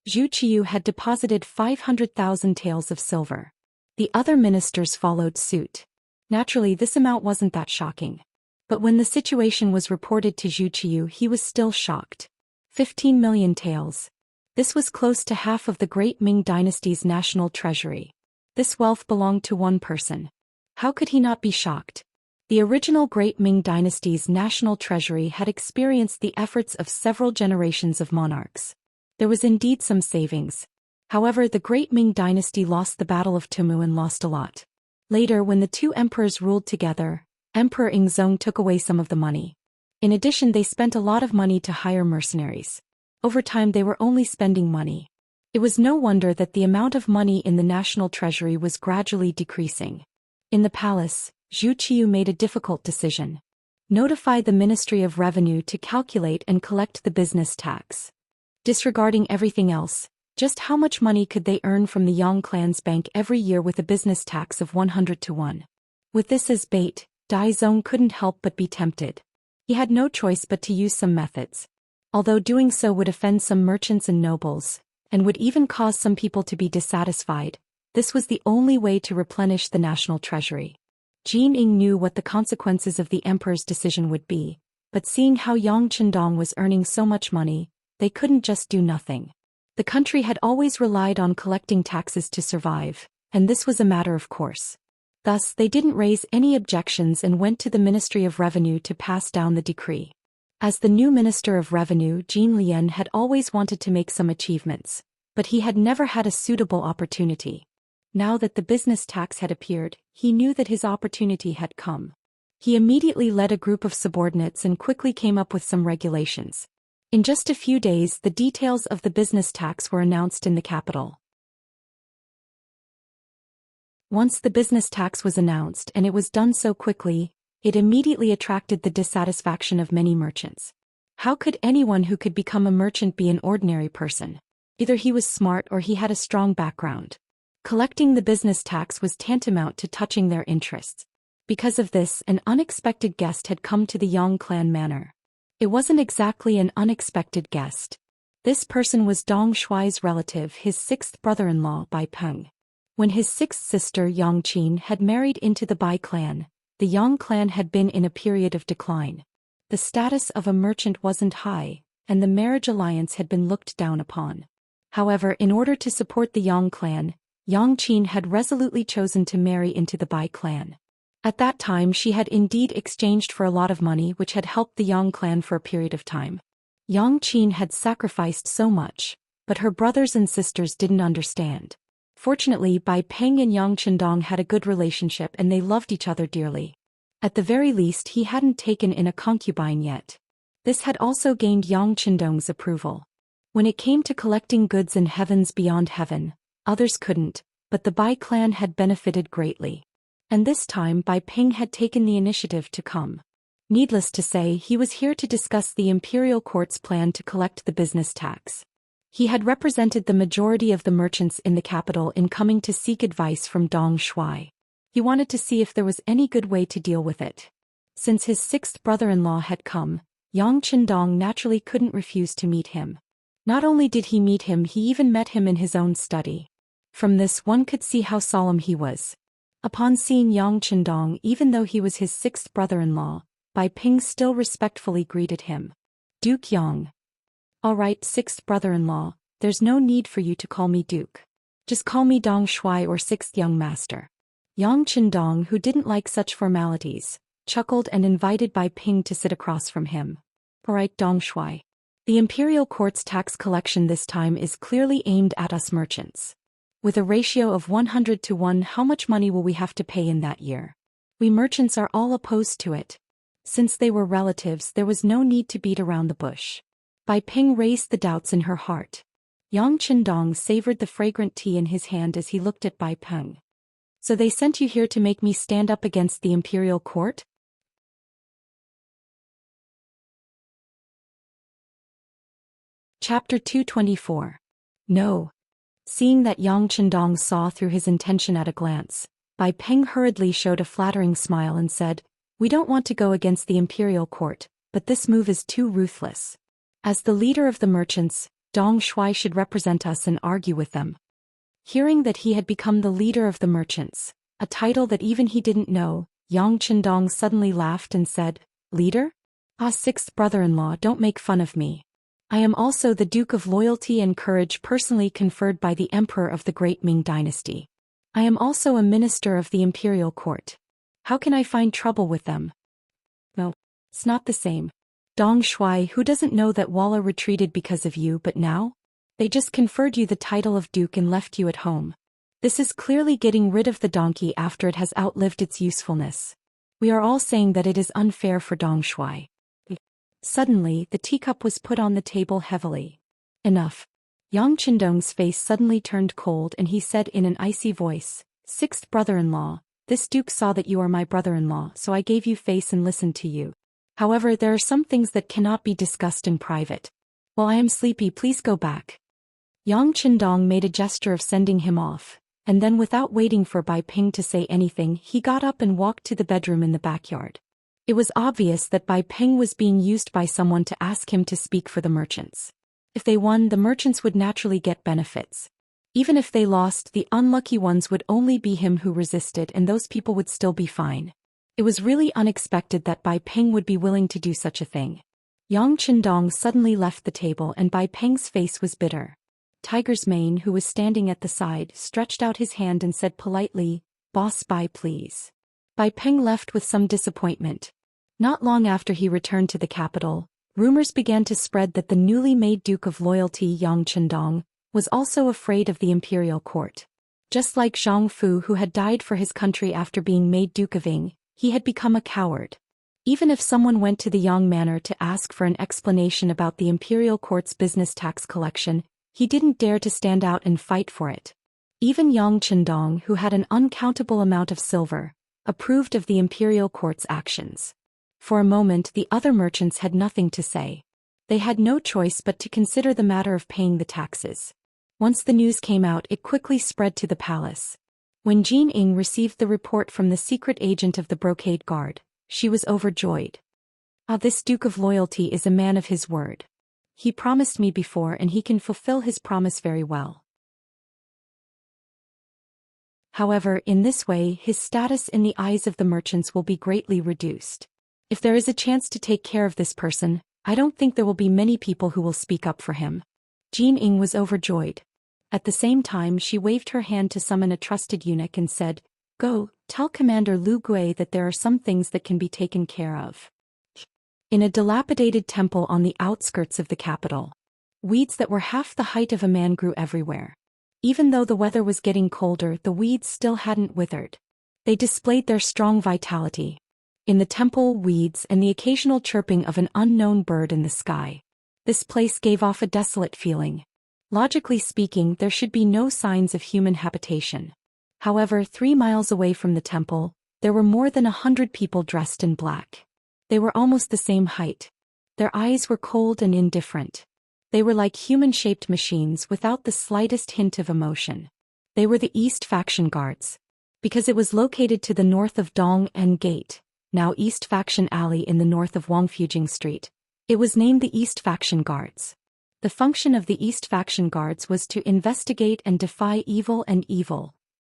Zhou Xian had deposited 500,000 taels of silver. The other ministers followed suit. Naturally, this amount wasn't that shocking. But when the situation was reported to Zhou Xian, he was still shocked. 15 million taels. This was close to half of the Great Ming Dynasty's national treasury. This wealth belonged to one person. How could he not be shocked? The original Great Ming Dynasty's national treasury had experienced the efforts of several generations of monarchs. There was indeed some savings. However, the Great Ming Dynasty lost the Battle of Tumu and lost a lot. Later, when the two emperors ruled together, Emperor Ingzong took away some of the money. In addition, they spent a lot of money to hire mercenaries. Over time, they were only spending money. It was no wonder that the amount of money in the national treasury was gradually decreasing. In the palace, Zhou Qiu made a difficult decision. Notify the Ministry of Revenue to calculate and collect the business tax. Disregarding everything else, just how much money could they earn from the Yang clan's bank every year with a business tax of 100 to 1? With this as bait, Dai Zong couldn't help but be tempted. He had no choice but to use some methods. Although doing so would offend some merchants and nobles, and would even cause some people to be dissatisfied, this was the only way to replenish the national treasury. Jin Ying knew what the consequences of the emperor's decision would be, but seeing how Yang Chendong was earning so much money, they couldn't just do nothing. The country had always relied on collecting taxes to survive, and this was a matter of course. Thus, they didn't raise any objections and went to the Ministry of Revenue to pass down the decree. As the new Minister of Revenue, Jin Lian had always wanted to make some achievements, but he had never had a suitable opportunity. Now that the business tax had appeared, he knew that his opportunity had come. He immediately led a group of subordinates and quickly came up with some regulations. In just a few days, the details of the business tax were announced in the capital. Once the business tax was announced and it was done so quickly, it immediately attracted the dissatisfaction of many merchants. How could anyone who could become a merchant be an ordinary person? Either he was smart or he had a strong background. Collecting the business tax was tantamount to touching their interests. Because of this, an unexpected guest had come to the Yang clan manor. It wasn't exactly an unexpected guest. This person was Dong Shuai's relative, his sixth brother-in-law, Bai Peng. When his sixth sister, Yang Qin, had married into the Bai clan, the Yang clan had been in a period of decline. The status of a merchant wasn't high, and the marriage alliance had been looked down upon. However, in order to support the Yang clan, Yang Qin had resolutely chosen to marry into the Bai clan. At that time she had indeed exchanged for a lot of money which had helped the Yang clan for a period of time. Yang Qin had sacrificed so much, but her brothers and sisters didn't understand. Fortunately, Bai Peng and Yang Chendong had a good relationship and they loved each other dearly. At the very least, he hadn't taken in a concubine yet. This had also gained Yang Chendong's approval. When it came to collecting goods in heavens beyond heaven, others couldn't, but the Bai clan had benefited greatly. And this time Bai Peng had taken the initiative to come. Needless to say, he was here to discuss the imperial court's plan to collect the business tax. He had represented the majority of the merchants in the capital in coming to seek advice from Dong Shuai. He wanted to see if there was any good way to deal with it. Since his sixth brother-in-law had come, Yang Chendong naturally couldn't refuse to meet him. Not only did he meet him, he even met him in his own study. From this one could see how solemn he was. Upon seeing Yang Chendong, even though he was his sixth brother-in-law, Bai Peng still respectfully greeted him. Duke Yang. All right, sixth brother-in-law, there's no need for you to call me Duke. Just call me Dong Shuai or sixth young master. Yang Chendong, who didn't like such formalities, chuckled and invited Bai Peng to sit across from him. All right, Dong Shuai. The imperial court's tax collection this time is clearly aimed at us merchants. With a ratio of 100 to 1, how much money will we have to pay in that year? We merchants are all opposed to it. Since they were relatives, there was no need to beat around the bush. Bai Peng raised the doubts in her heart. Yang Qindong savored the fragrant tea in his hand as he looked at Bai Peng. So they sent you here to make me stand up against the imperial court? Chapter 224. No. Seeing that Yang Qindong saw through his intention at a glance, Bai Peng hurriedly showed a flattering smile and said, "We don't want to go against the imperial court, but this move is too ruthless. As the leader of the merchants, Dong Shuai should represent us and argue with them." Hearing that he had become the leader of the merchants, a title that even he didn't know, Yang Qindong suddenly laughed and said, "Leader? Ah, sixth brother-in-law, don't make fun of me. I am also the Duke of Loyalty and Courage personally conferred by the Emperor of the Great Ming Dynasty. I am also a minister of the imperial court. How can I find trouble with them?" "No, it's not the same. Dong Shuai, who doesn't know that Walla retreated because of you, but now? They just conferred you the title of Duke and left you at home. This is clearly getting rid of the donkey after it has outlived its usefulness. We are all saying that it is unfair for Dong Shuai." Suddenly, the teacup was put on the table heavily. "Enough." Yang Qindong's face suddenly turned cold and he said in an icy voice, "Sixth brother-in-law, this duke saw that you are my brother-in-law, so I gave you face and listened to you. However, there are some things that cannot be discussed in private. Well, I am sleepy, please go back." Yang Qindong made a gesture of sending him off, and then without waiting for Bai Peng to say anything, he got up and walked to the bedroom in the backyard. It was obvious that Bai Peng was being used by someone to ask him to speak for the merchants. If they won, the merchants would naturally get benefits. Even if they lost, the unlucky ones would only be him who resisted, and those people would still be fine. It was really unexpected that Bai Peng would be willing to do such a thing. Yang Qindong suddenly left the table and Bai Peng's face was bitter. Tiger's Mane, who was standing at the side, stretched out his hand and said politely, "Boss Bai, please." Bai Peng left with some disappointment. Not long after he returned to the capital, rumors began to spread that the newly made Duke of Loyalty Yang Qindong was also afraid of the imperial court. Just like Zhang Fu, who had died for his country after being made Duke of Ying, he had become a coward. Even if someone went to the Yang Manor to ask for an explanation about the imperial court's business tax collection, he didn't dare to stand out and fight for it. Even Yang Qindong, who had an uncountable amount of silver, approved of the imperial court's actions. For a moment, the other merchants had nothing to say. They had no choice but to consider the matter of paying the taxes. Once the news came out, it quickly spread to the palace. When Jin Ying received the report from the secret agent of the Brocade Guard, she was overjoyed. "Ah, this Duke of Loyalty is a man of his word. He promised me before and he can fulfill his promise very well." However, in this way, his status in the eyes of the merchants will be greatly reduced. If there is a chance to take care of this person, I don't think there will be many people who will speak up for him. Jin Ying was overjoyed. At the same time, she waved her hand to summon a trusted eunuch and said, "Go, tell Commander Lu Gui that there are some things that can be taken care of." In a dilapidated temple on the outskirts of the capital, weeds that were half the height of a man grew everywhere. Even though the weather was getting colder, the weeds still hadn't withered. They displayed their strong vitality. In the temple, weeds and the occasional chirping of an unknown bird in the sky. This place gave off a desolate feeling. Logically speaking, there should be no signs of human habitation. However, 3 miles away from the temple, there were more than 100 people dressed in black. They were almost the same height. Their eyes were cold and indifferent. They were like human-shaped machines without the slightest hint of emotion. They were the East Faction Guards. Because it was located to the north of Dong En Gate, now East Faction Alley in the north of Wangfujing Street, it was named the East Faction Guards. The function of the East Faction Guards was to investigate and defy evil,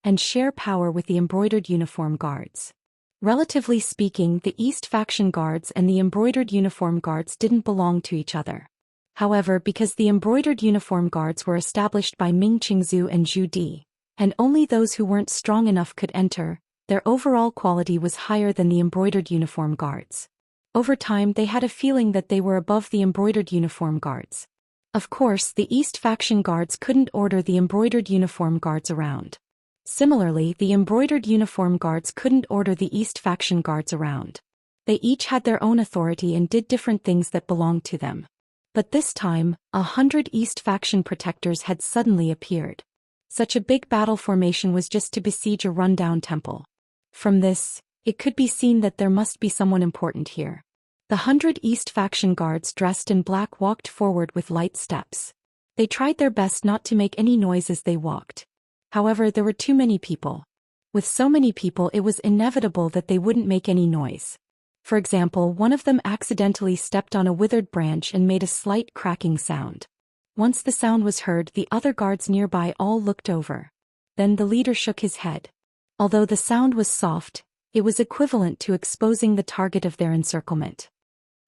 and share power with the Embroidered Uniform Guards. Relatively speaking, the East Faction Guards and the Embroidered Uniform Guards didn't belong to each other. However, because the Embroidered Uniform Guards were established by Ming Qingzu and Zhu Di, and only those who weren't strong enough could enter, their overall quality was higher than the Embroidered Uniform Guards. Over time, they had a feeling that they were above the Embroidered Uniform Guards. Of course, the East Faction Guards couldn't order the Embroidered Uniform Guards around. Similarly, the Embroidered Uniform Guards couldn't order the East Faction Guards around. They each had their own authority and did different things that belonged to them. But this time, 100 East faction protectors had suddenly appeared. Such a big battle formation was just to besiege a rundown temple. From this, it could be seen that there must be someone important here. The 100 East faction guards dressed in black walked forward with light steps. They tried their best not to make any noise as they walked. However, there were too many people. With so many people, it was inevitable that they wouldn't make any noise. For example, one of them accidentally stepped on a withered branch and made a slight cracking sound. Once the sound was heard, the other guards nearby all looked over. Then the leader shook his head. Although the sound was soft, it was equivalent to exposing the target of their encirclement.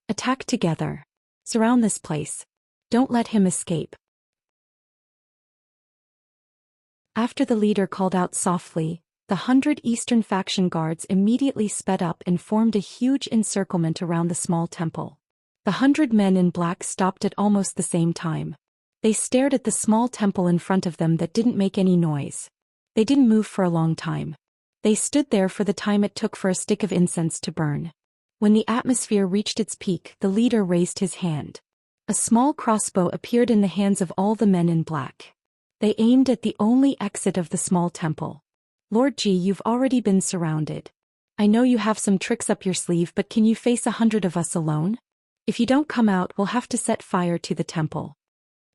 Attack together. Surround this place. Don't let him escape. After the leader called out softly, the 100 Eastern faction guards immediately sped up and formed a huge encirclement around the small temple. The 100 men in black stopped at almost the same time. They stared at the small temple in front of them that didn't make any noise. They didn't move for a long time. They stood there for the time it took for a stick of incense to burn. When the atmosphere reached its peak, the leader raised his hand. A small crossbow appeared in the hands of all the men in black. They aimed at the only exit of the small temple. Lord Ji, you've already been surrounded. I know you have some tricks up your sleeve, but can you face 100 of us alone? If you don't come out, we'll have to set fire to the temple.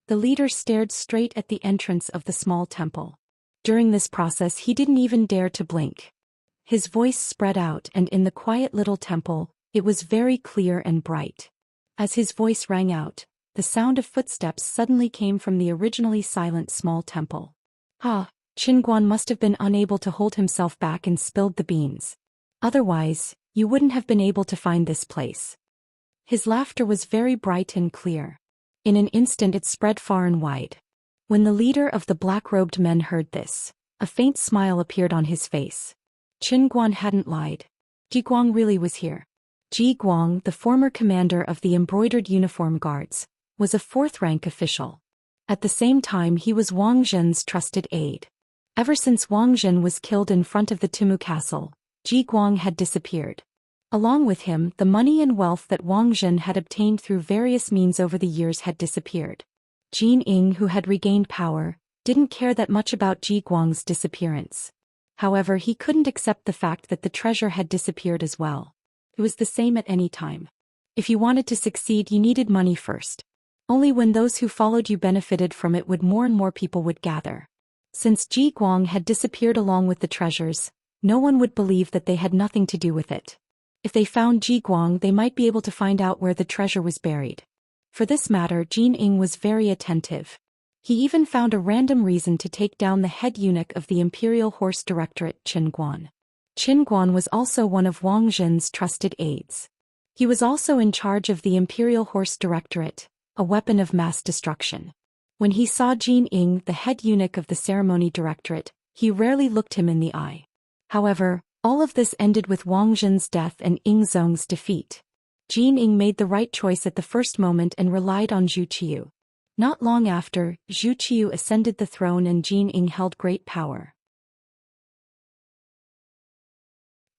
The leader stared straight at the entrance of the small temple. During this process, he didn't even dare to blink. His voice spread out, and in the quiet little temple, it was very clear and bright. As his voice rang out, the sound of footsteps suddenly came from the originally silent small temple. Qin Guan must have been unable to hold himself back and spilled the beans. Otherwise, you wouldn't have been able to find this place. His laughter was very bright and clear. In an instant it spread far and wide. When the leader of the black-robed men heard this, a faint smile appeared on his face. Qin Guan hadn't lied. Ji Guang really was here. Ji Guang, the former commander of the embroidered uniform guards, was a fourth-rank official. At the same time, he was Wang Zhen's trusted aide. Ever since Wang Zhen was killed in front of the Timu castle, Ji Guang had disappeared. Along with him, the money and wealth that Wang Zhen had obtained through various means over the years had disappeared. Jin Ying, who had regained power, didn't care that much about Ji Guang's disappearance. However, he couldn't accept the fact that the treasure had disappeared as well. It was the same at any time. If you wanted to succeed, you needed money first. Only when those who followed you benefited from it would more and more people would gather. Since Ji Guang had disappeared along with the treasures, no one would believe that they had nothing to do with it. If they found Ji Guang, they might be able to find out where the treasure was buried. For this matter, Jin Ying was very attentive. He even found a random reason to take down the head eunuch of the Imperial Horse Directorate, Qin Guan. Qin Guan was also one of Wang Zhen's trusted aides. He was also in charge of the Imperial Horse Directorate, a weapon of mass destruction. When he saw Jin Ying, the head eunuch of the Ceremony Directorate, he rarely looked him in the eye. However, all of this ended with Wang Zhen's death and Ying Zong's defeat. Jin Ying made the right choice at the first moment and relied on Zhu Qiu. Not long after, Zhu Qiu ascended the throne and Jin Ying held great power.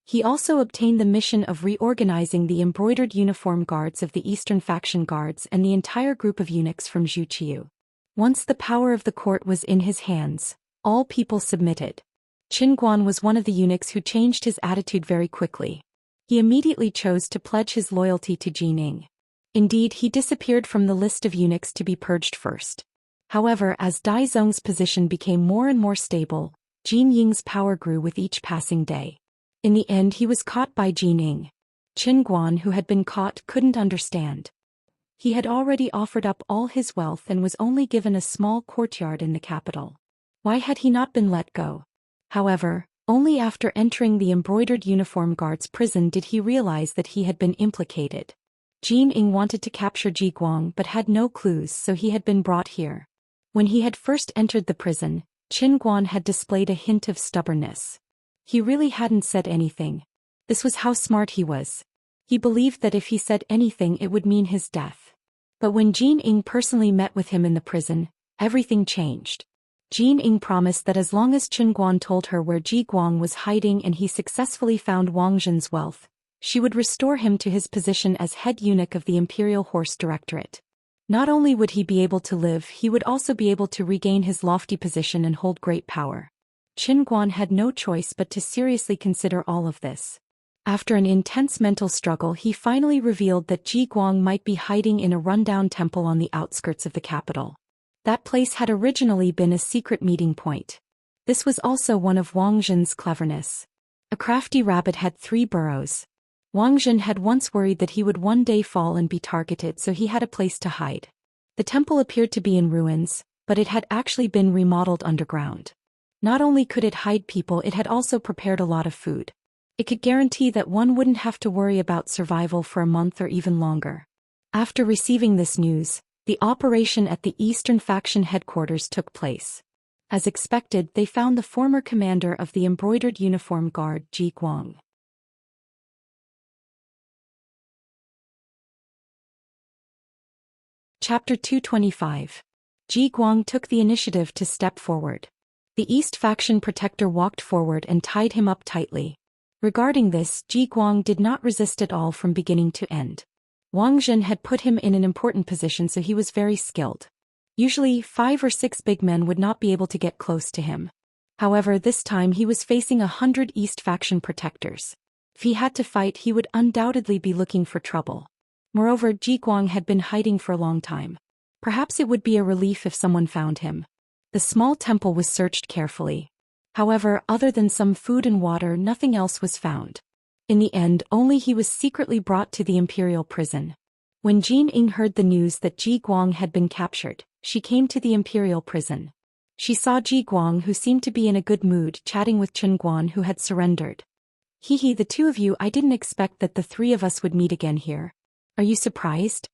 He also obtained the mission of reorganizing the embroidered uniform guards of the Eastern faction guards and the entire group of eunuchs from Zhu Qiu. Once the power of the court was in his hands, all people submitted. Qin Guan was one of the eunuchs who changed his attitude very quickly. He immediately chose to pledge his loyalty to Jin Ying. Indeed, he disappeared from the list of eunuchs to be purged first. However, as Dai Zong's position became more and more stable, Jin Ying's power grew with each passing day. In the end, he was caught by Jin Ying. Qin Guan, who had been caught, couldn't understand. He had already offered up all his wealth and was only given a small courtyard in the capital. Why had he not been let go? However, only after entering the embroidered uniform guard's prison did he realize that he had been implicated. Jin Ying wanted to capture Ji Guang but had no clues, so he had been brought here. When he had first entered the prison, Qin Guan had displayed a hint of stubbornness. He really hadn't said anything. This was how smart he was. He believed that if he said anything it would mean his death. But when Jin Ying personally met with him in the prison, everything changed. Jin Ying promised that as long as Qin Guan told her where Ji Guang was hiding and he successfully found Wang Zhen's wealth, she would restore him to his position as head eunuch of the Imperial Horse Directorate. Not only would he be able to live, he would also be able to regain his lofty position and hold great power. Qin Guan had no choice but to seriously consider all of this. After an intense mental struggle, he finally revealed that Ji Guang might be hiding in a rundown temple on the outskirts of the capital. That place had originally been a secret meeting point. This was also one of Wang Zhen's cleverness. A crafty rabbit had 3 burrows. Wang Zhen had once worried that he would one day fall and be targeted, so he had a place to hide. The temple appeared to be in ruins, but it had actually been remodeled underground. Not only could it hide people, it had also prepared a lot of food. It could guarantee that one wouldn't have to worry about survival for a month or even longer. After receiving this news, the operation at the Eastern Faction headquarters took place. As expected, they found the former commander of the embroidered uniform guard, Ji Guang. Chapter 225. Ji Guang took the initiative to step forward. The East Faction protector walked forward and tied him up tightly. Regarding this, Ji Guang did not resist at all from beginning to end. Wang Zhen had put him in an important position, so he was very skilled. Usually, 5 or 6 big men would not be able to get close to him. However, this time he was facing 100 East Faction protectors. If he had to fight, he would undoubtedly be looking for trouble. Moreover, Ji Guang had been hiding for a long time. Perhaps it would be a relief if someone found him. The small temple was searched carefully. However, other than some food and water, nothing else was found. In the end, only he was secretly brought to the imperial prison. When Jin Ying heard the news that Ji Guang had been captured, she came to the imperial prison. She saw Ji Guang, who seemed to be in a good mood, chatting with Chen Guan, who had surrendered. "Hehe, the 2 of you, I didn't expect that the 3 of us would meet again here. Are you surprised?"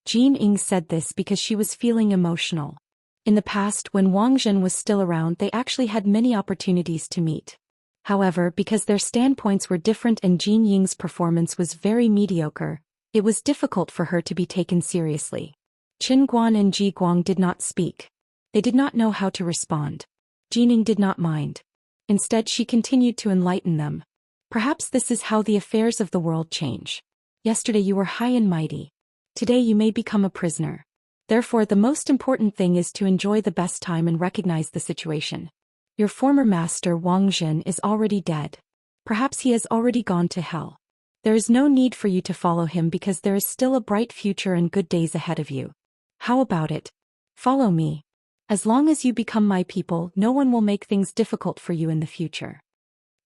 Jin Ying said this because she was feeling emotional. In the past, when Wang Zhen was still around, they actually had many opportunities to meet. However, because their standpoints were different and Jin Ying's performance was very mediocre, it was difficult for her to be taken seriously. Chen Guan and Ji Guang did not speak. They did not know how to respond. Jin Ying did not mind. Instead, she continued to enlighten them. "Perhaps this is how the affairs of the world change. Yesterday you were high and mighty. Today you may become a prisoner. Therefore, the most important thing is to enjoy the best time and recognize the situation. Your former master, Wang Zhen, is already dead. Perhaps he has already gone to hell. There is no need for you to follow him because there is still a bright future and good days ahead of you. How about it? Follow me. As long as you become my people, no one will make things difficult for you in the future."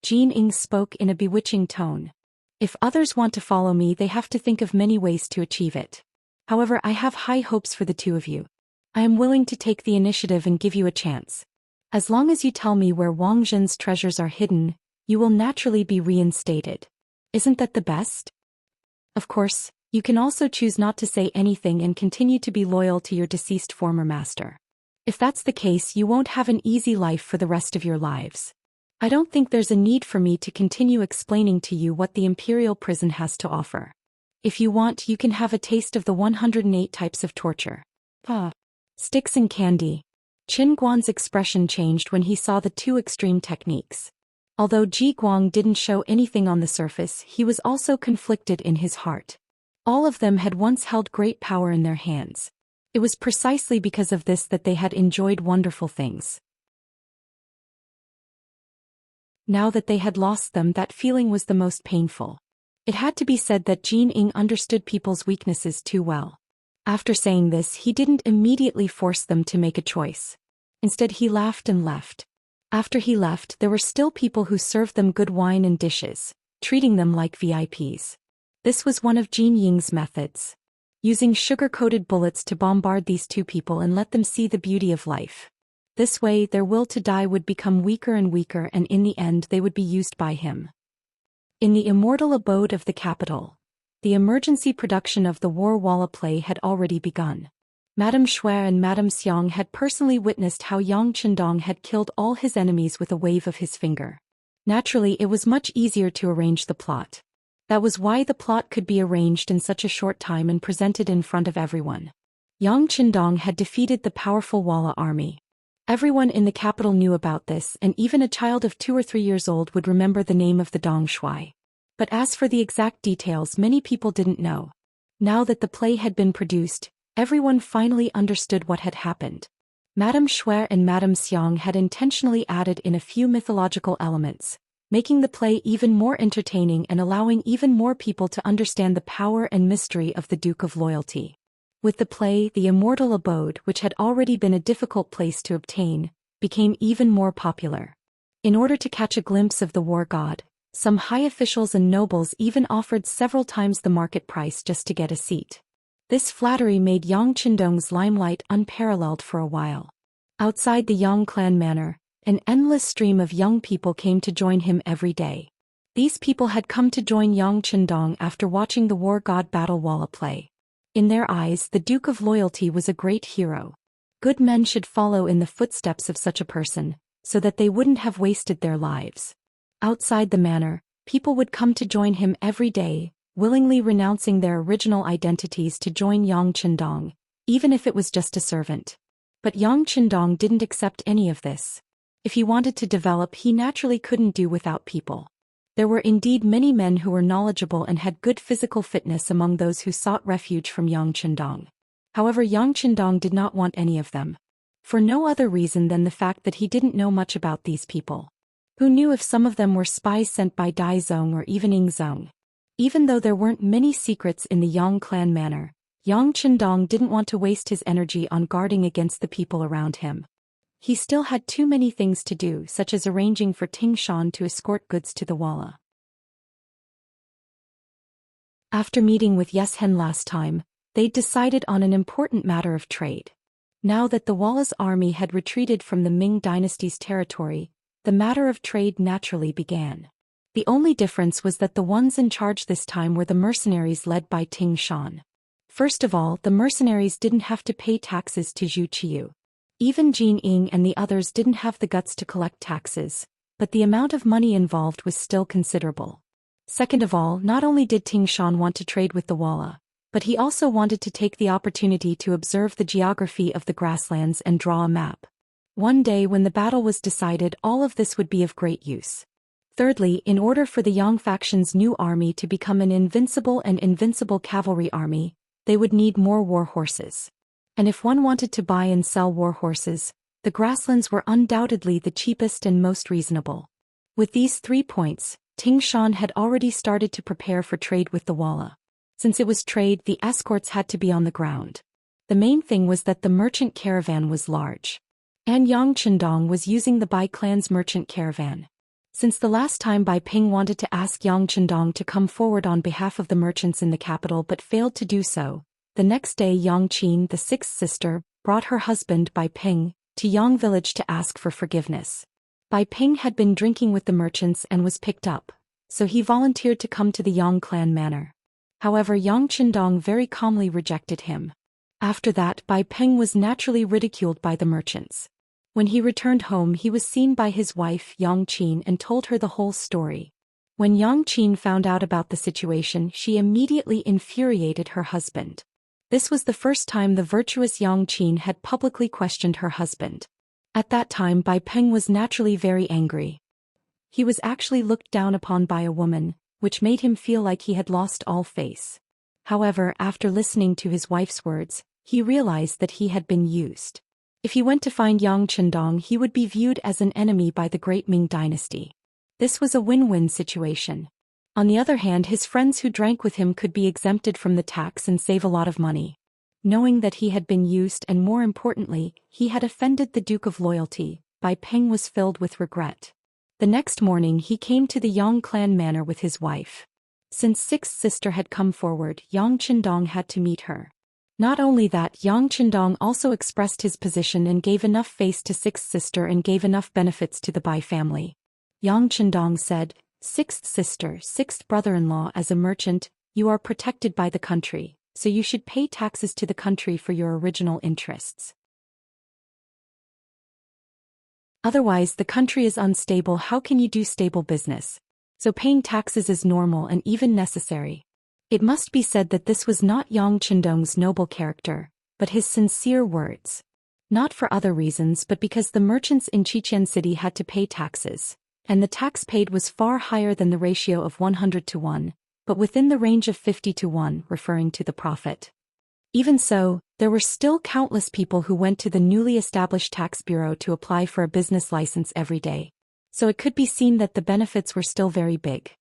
Jin Ying spoke in a bewitching tone. "If others want to follow me, they have to think of many ways to achieve it. However, I have high hopes for the 2 of you. I am willing to take the initiative and give you a chance. As long as you tell me where Wang Zhen's treasures are hidden, you will naturally be reinstated. Isn't that the best? Of course, you can also choose not to say anything and continue to be loyal to your deceased former master. If that's the case, you won't have an easy life for the rest of your lives. I don't think there's a need for me to continue explaining to you what the imperial prison has to offer. If you want, you can have a taste of the 108 types of torture. Sticks and candy." Chen Guan's expression changed when he saw the 2 extreme techniques. Although Ji Guang didn't show anything on the surface, he was also conflicted in his heart. All of them had once held great power in their hands. It was precisely because of this that they had enjoyed wonderful things. Now that they had lost them, that feeling was the most painful. It had to be said that Jin Ying understood people's weaknesses too well. After saying this, he didn't immediately force them to make a choice. Instead, he laughed and left. After he left, there were still people who served them good wine and dishes, treating them like VIPs. This was one of Jin Ying's methods. Using sugar-coated bullets to bombard these 2 people and let them see the beauty of life. This way, their will to die would become weaker and weaker, and in the end they would be used by him. In the immortal abode of the capital, the emergency production of the War Walla play had already begun. Madame Shui and Madame Xiang had personally witnessed how Yang Chendong had killed all his enemies with a wave of his finger. Naturally, it was much easier to arrange the plot. That was why the plot could be arranged in such a short time and presented in front of everyone. Yang Chendong had defeated the powerful Walla army. Everyone in the capital knew about this, and even a child of 2 or 3 years old would remember the name of the Dong Shui. But as for the exact details, many people didn't know. Now that the play had been produced, Everyone finally understood what had happened. Madame Shui and Madame Xiang had intentionally added in a few mythological elements, making the play even more entertaining and allowing even more people to understand the power and mystery of the Duke of Loyalty. With the play, the Immortal abode, which had already been a difficult place to obtain, became even more popular. In order to catch a glimpse of the war god, some high officials and nobles even offered several times the market price just to get a seat. This flattery made Yang Qindong's limelight unparalleled for a while. Outside the Yang clan manor, an endless stream of young people came to join him every day. These people had come to join Yang Qindong after watching the war god battle Walla play. In their eyes, the Duke of Loyalty was a great hero. Good men should follow in the footsteps of such a person, so that they wouldn't have wasted their lives. Outside the manor, people would come to join him every day, willingly renouncing their original identities to join Yang Qindong, even if it was just a servant. But Yang Qindong didn't accept any of this. If he wanted to develop, he naturally couldn't do without people. There were indeed many men who were knowledgeable and had good physical fitness among those who sought refuge from Yang Qindong. However, Yang Qindong did not want any of them. For no other reason than the fact that he didn't know much about these people. Who knew if some of them were spies sent by Dai Zong or even Ying Zong? Even though there weren't many secrets in the Yang clan manor, Yang Qindong didn't want to waste his energy on guarding against the people around him. He still had too many things to do, such as arranging for Ting Shan to escort goods to the Walla. After meeting with Yes Hen last time, they'd decided on an important matter of trade. Now that the Walla's army had retreated from the Ming dynasty's territory, the matter of trade naturally began. The only difference was that the ones in charge this time were the mercenaries led by Ting Shan. First of all, the mercenaries didn't have to pay taxes to Zhu Xian. Even Jin Ying and the others didn't have the guts to collect taxes, but the amount of money involved was still considerable. Second of all, not only did Ting Shan want to trade with the Walla, but he also wanted to take the opportunity to observe the geography of the grasslands and draw a map. One day when the battle was decided, all of this would be of great use. Thirdly, in order for the Yang faction's new army to become an invincible cavalry army, they would need more war horses. And if one wanted to buy and sell war horses, the grasslands were undoubtedly the cheapest and most reasonable. With these 3 points, Ting Shan had already started to prepare for trade with the Walla. Since it was trade, the escorts had to be on the ground. The main thing was that the merchant caravan was large. And Yang Qindong was using the Bai clan's merchant caravan. Since the last time Bai Ping wanted to ask Yang Qindong to come forward on behalf of the merchants in the capital but failed to do so, the next day Yang Qin, the sixth sister, brought her husband Bai Ping to Yang village to ask for forgiveness. Bai Ping had been drinking with the merchants and was picked up, so he volunteered to come to the Yang clan manor. However, Yang Qindong very calmly rejected him. After that, Bai Ping was naturally ridiculed by the merchants. When he returned home, he was seen by his wife Yang Qin and told her the whole story. When Yang Qin found out about the situation, she immediately infuriated her husband. This was the first time the virtuous Yang Qin had publicly questioned her husband. At that time, Bai Peng was naturally very angry. He was actually looked down upon by a woman, which made him feel like he had lost all face. However, after listening to his wife's words, he realized that he had been used. If he went to find Yang Qindong, he would be viewed as an enemy by the great Ming dynasty. This was a win-win situation. On the other hand, his friends who drank with him could be exempted from the tax and save a lot of money. Knowing that he had been used and, more importantly, he had offended the Duke of Loyalty, Bai Peng was filled with regret. The next morning he came to the Yang clan manor with his wife. Since sixth sister had come forward, Yang Qindong had to meet her. Not only that, Yang Qindong also expressed his position and gave enough face to sixth sister and gave enough benefits to the Bai family. Yang Qindong said, "Sixth sister, sixth brother-in-law, as a merchant, you are protected by the country, so you should pay taxes to the country for your original interests. Otherwise the country is unstable. How can you do stable business? So paying taxes is normal and even necessary." It must be said that this was not Yang Qindong's noble character, but his sincere words. Not for other reasons but because the merchants in Xichen City had to pay taxes, and the tax paid was far higher than the ratio of 100 to 1, but within the range of 50 to 1, referring to the profit. Even so, There were still countless people who went to the newly established tax bureau to apply for a business license every day. So it could be seen that the benefits were still very big.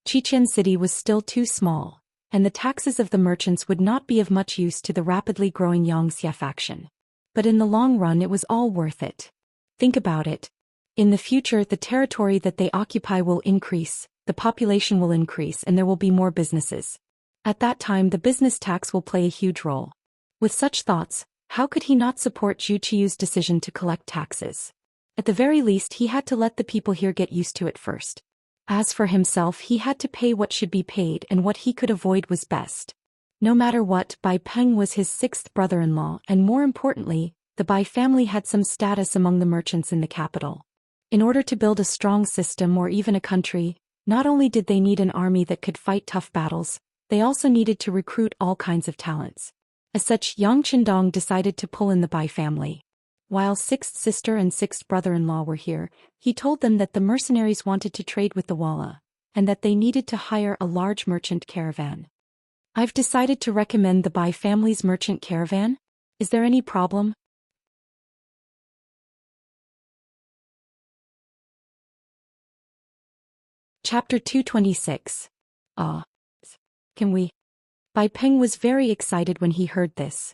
Xichen City was still too small, and the taxes of the merchants would not be of much use to the rapidly growing Xianxia faction. But in the long run it was all worth it. Think about it. In the future the territory that they occupy will increase, the population will increase, and there will be more businesses. At that time the business tax will play a huge role. With such thoughts, how could he not support Zhu Qiu's decision to collect taxes? At the very least he had to let the people here get used to it first. As for himself, he had to pay what should be paid, and what he could avoid was best. No matter what, Bai Peng was his sixth brother-in-law, and more importantly, the Bai family had some status among the merchants in the capital. In order to build a strong system or even a country, not only did they need an army that could fight tough battles, they also needed to recruit all kinds of talents. As such, Yang Qindong decided to pull in the Bai family. While sixth sister and sixth brother-in-law were here, he told them that the mercenaries wanted to trade with the Walla, and that they needed to hire a large merchant caravan. I've decided to recommend the Bai family's merchant caravan. Is there any problem? Chapter 226. Can we? Bai Peng was very excited when he heard this.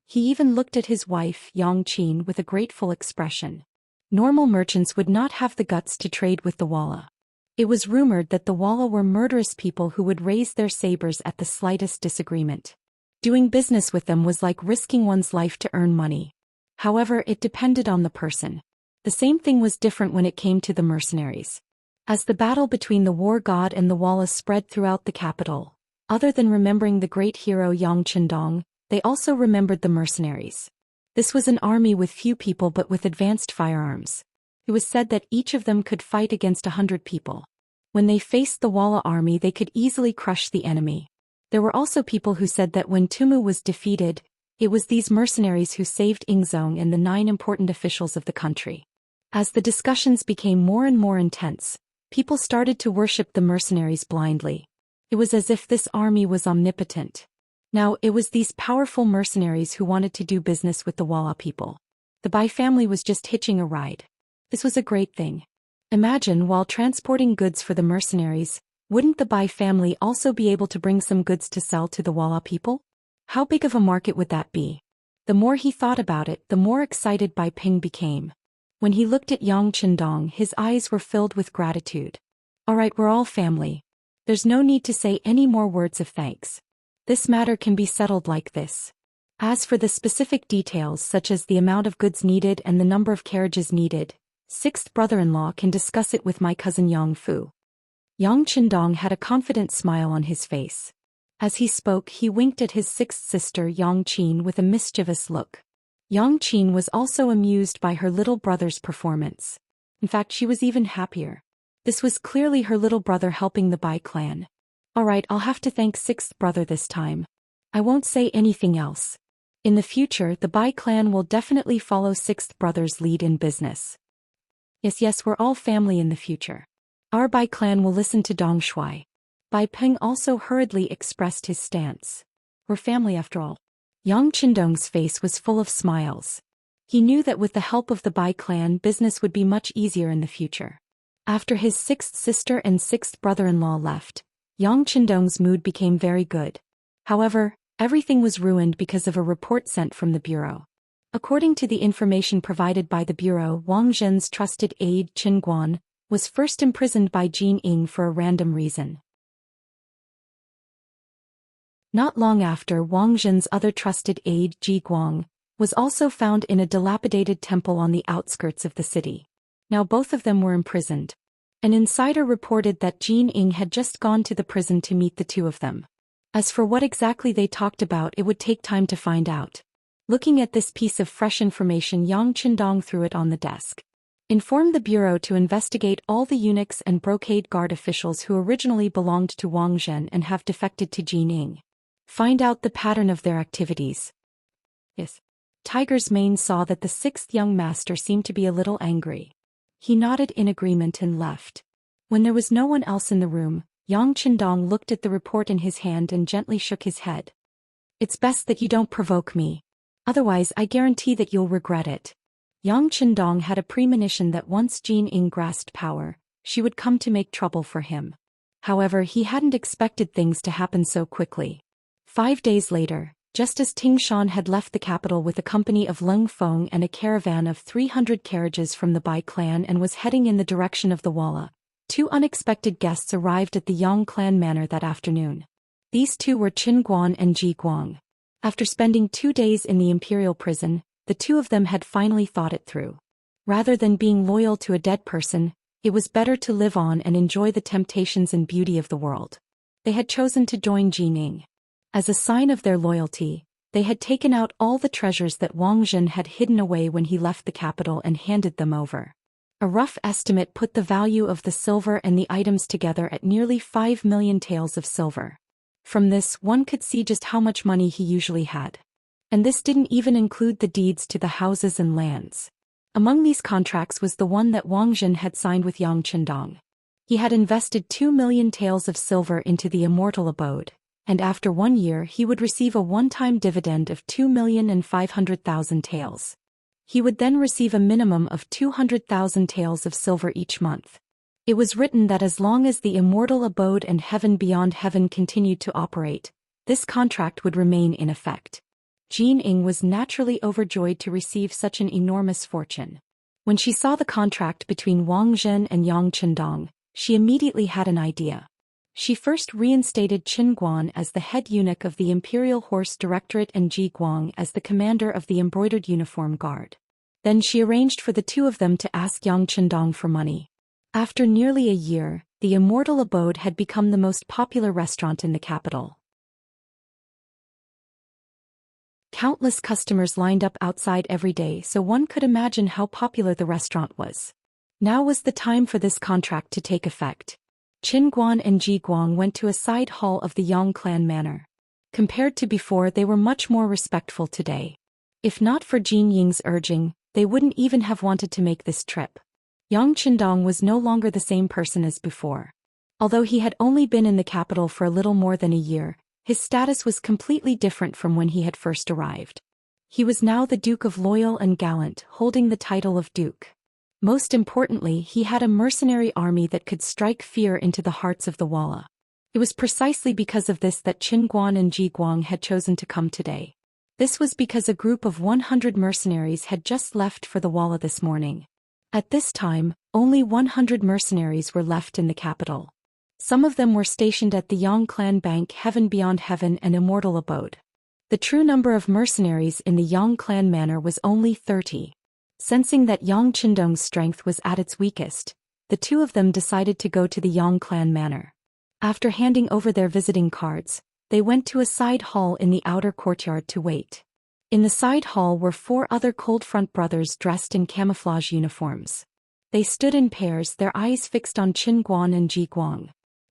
He even looked at his wife, Yang Qin, with a grateful expression. Normal merchants would not have the guts to trade with the Walla. It was rumored that the Walla were murderous people who would raise their sabers at the slightest disagreement. Doing business with them was like risking one's life to earn money. However, it depended on the person. The same thing was different when it came to the mercenaries. As the battle between the war god and the Walla spread throughout the capital, other than remembering the great hero Yang Qindong, they also remembered the mercenaries. This was an army with few people but with advanced firearms. It was said that each of them could fight against 100 people. When they faced the Walla army they could easily crush the enemy. There were also people who said that when Tumu was defeated, it was these mercenaries who saved Ingzong and the 9 important officials of the country. As the discussions became more and more intense, people started to worship the mercenaries blindly. It was as if this army was omnipotent. Now, it was these powerful mercenaries who wanted to do business with the Walla people. The Bai family was just hitching a ride. This was a great thing. Imagine, while transporting goods for the mercenaries, wouldn't the Bai family also be able to bring some goods to sell to the Walla people? How big of a market would that be? The more he thought about it, the more excited Bai Peng became. When he looked at Yang Qindong, his eyes were filled with gratitude. Alright, we're all family. There's no need to say any more words of thanks. This matter can be settled like this. As for the specific details such as the amount of goods needed and the number of carriages needed, sixth brother-in-law can discuss it with my cousin Yang Fu. Yang Qindong had a confident smile on his face. As he spoke, he winked at his sixth sister Yang Qin with a mischievous look. Yang Qin was also amused by her little brother's performance. In fact, she was even happier. This was clearly her little brother helping the Bai clan. Alright, I'll have to thank sixth brother this time. I won't say anything else. In the future, the Bai clan will definitely follow sixth brother's lead in business. Yes, we're all family in the future. Our Bai clan will listen to Dong Shui. Bai Peng also hurriedly expressed his stance. We're family after all. Yang Qindong's face was full of smiles. He knew that with the help of the Bai clan business would be much easier in the future. After his sixth sister and sixth brother-in-law left, Yang Qindong's mood became very good. However, everything was ruined because of a report sent from the bureau. According to the information provided by the bureau, Wang Zhen's trusted aide Qin Guan was first imprisoned by Jin Ying for a random reason. Not long after, Wang Zhen's other trusted aide Ji Guang was also found in a dilapidated temple on the outskirts of the city. Now both of them were imprisoned. An insider reported that Jin Ying had just gone to the prison to meet the two of them. As for what exactly they talked about, it would take time to find out. Looking at this piece of fresh information, Yang Qindong threw it on the desk. Inform the bureau to investigate all the eunuchs and brocade guard officials who originally belonged to Wang Zhen and have defected to Jin Ying. Find out the pattern of their activities. Yes. Tiger's Mane saw that the sixth young master seemed to be a little angry. He nodded in agreement and left. When there was no one else in the room, Yang Qindong looked at the report in his hand and gently shook his head. It's best that you don't provoke me. Otherwise I guarantee that you'll regret it. Yang Qindong had a premonition that once Jin Ying grasped power, she would come to make trouble for him. However, he hadn't expected things to happen so quickly. 5 days later, just as Ting Shan had left the capital with a company of Leng Feng and a caravan of 300 carriages from the Bai clan and was heading in the direction of the Walla, 2 unexpected guests arrived at the Yang clan manor that afternoon. These 2 were Qin Guan and Ji Guang. After spending 2 days in the imperial prison, the 2 of them had finally thought it through. Rather than being loyal to a dead person, it was better to live on and enjoy the temptations and beauty of the world. They had chosen to join Jin Ying. As a sign of their loyalty, they had taken out all the treasures that Wang Zhen had hidden away when he left the capital and handed them over. A rough estimate put the value of the silver and the items together at nearly 5 million taels of silver. From this, one could see just how much money he usually had. And this didn't even include the deeds to the houses and lands. Among these contracts was the one that Wang Zhen had signed with Yang Qindong. He had invested 2 million taels of silver into the Immortal abode, and after 1 year he would receive a one-time dividend of 2,500,000 taels. He would then receive a minimum of 200,000 taels of silver each month. It was written that as long as the Immortal abode and Heaven Beyond Heaven continued to operate, this contract would remain in effect. Jin Ying was naturally overjoyed to receive such an enormous fortune. When she saw the contract between Wang Zhen and Yang Qindong, she immediately had an idea. She first reinstated Qin Guan as the head eunuch of the Imperial Horse Directorate and Ji Guang as the commander of the Embroidered Uniform Guard. Then she arranged for the 2 of them to ask Yang Qindong for money. After nearly a year, the Immortal abode had become the most popular restaurant in the capital. Countless customers lined up outside every day, so one could imagine how popular the restaurant was. Now was the time for this contract to take effect. Qin Guan and Ji Guang went to a side hall of the Yang clan manor. Compared to before, they were much more respectful today. If not for Jin Ying's urging, they wouldn't even have wanted to make this trip. Yang Qindong was no longer the same person as before. Although he had only been in the capital for a little more than a year, his status was completely different from when he had first arrived. He was now the Duke of Loyal and Gallant, holding the title of Duke. Most importantly, he had a mercenary army that could strike fear into the hearts of the Walla. It was precisely because of this that Qin Guan and Ji Guang had chosen to come today. This was because a group of 100 mercenaries had just left for the Walla this morning. At this time, only 100 mercenaries were left in the capital. Some of them were stationed at the Yang Clan Bank, Heaven Beyond Heaven and Immortal Abode. The true number of mercenaries in the Yang Clan manor was only 30. Sensing that Yang Qindong's strength was at its weakest, the 2 of them decided to go to the Yang Clan manor. After handing over their visiting cards, they went to a side hall in the outer courtyard to wait. In the side hall were 4 other Cold Front brothers dressed in camouflage uniforms. They stood in pairs, their eyes fixed on Qin Guan and Ji Guang.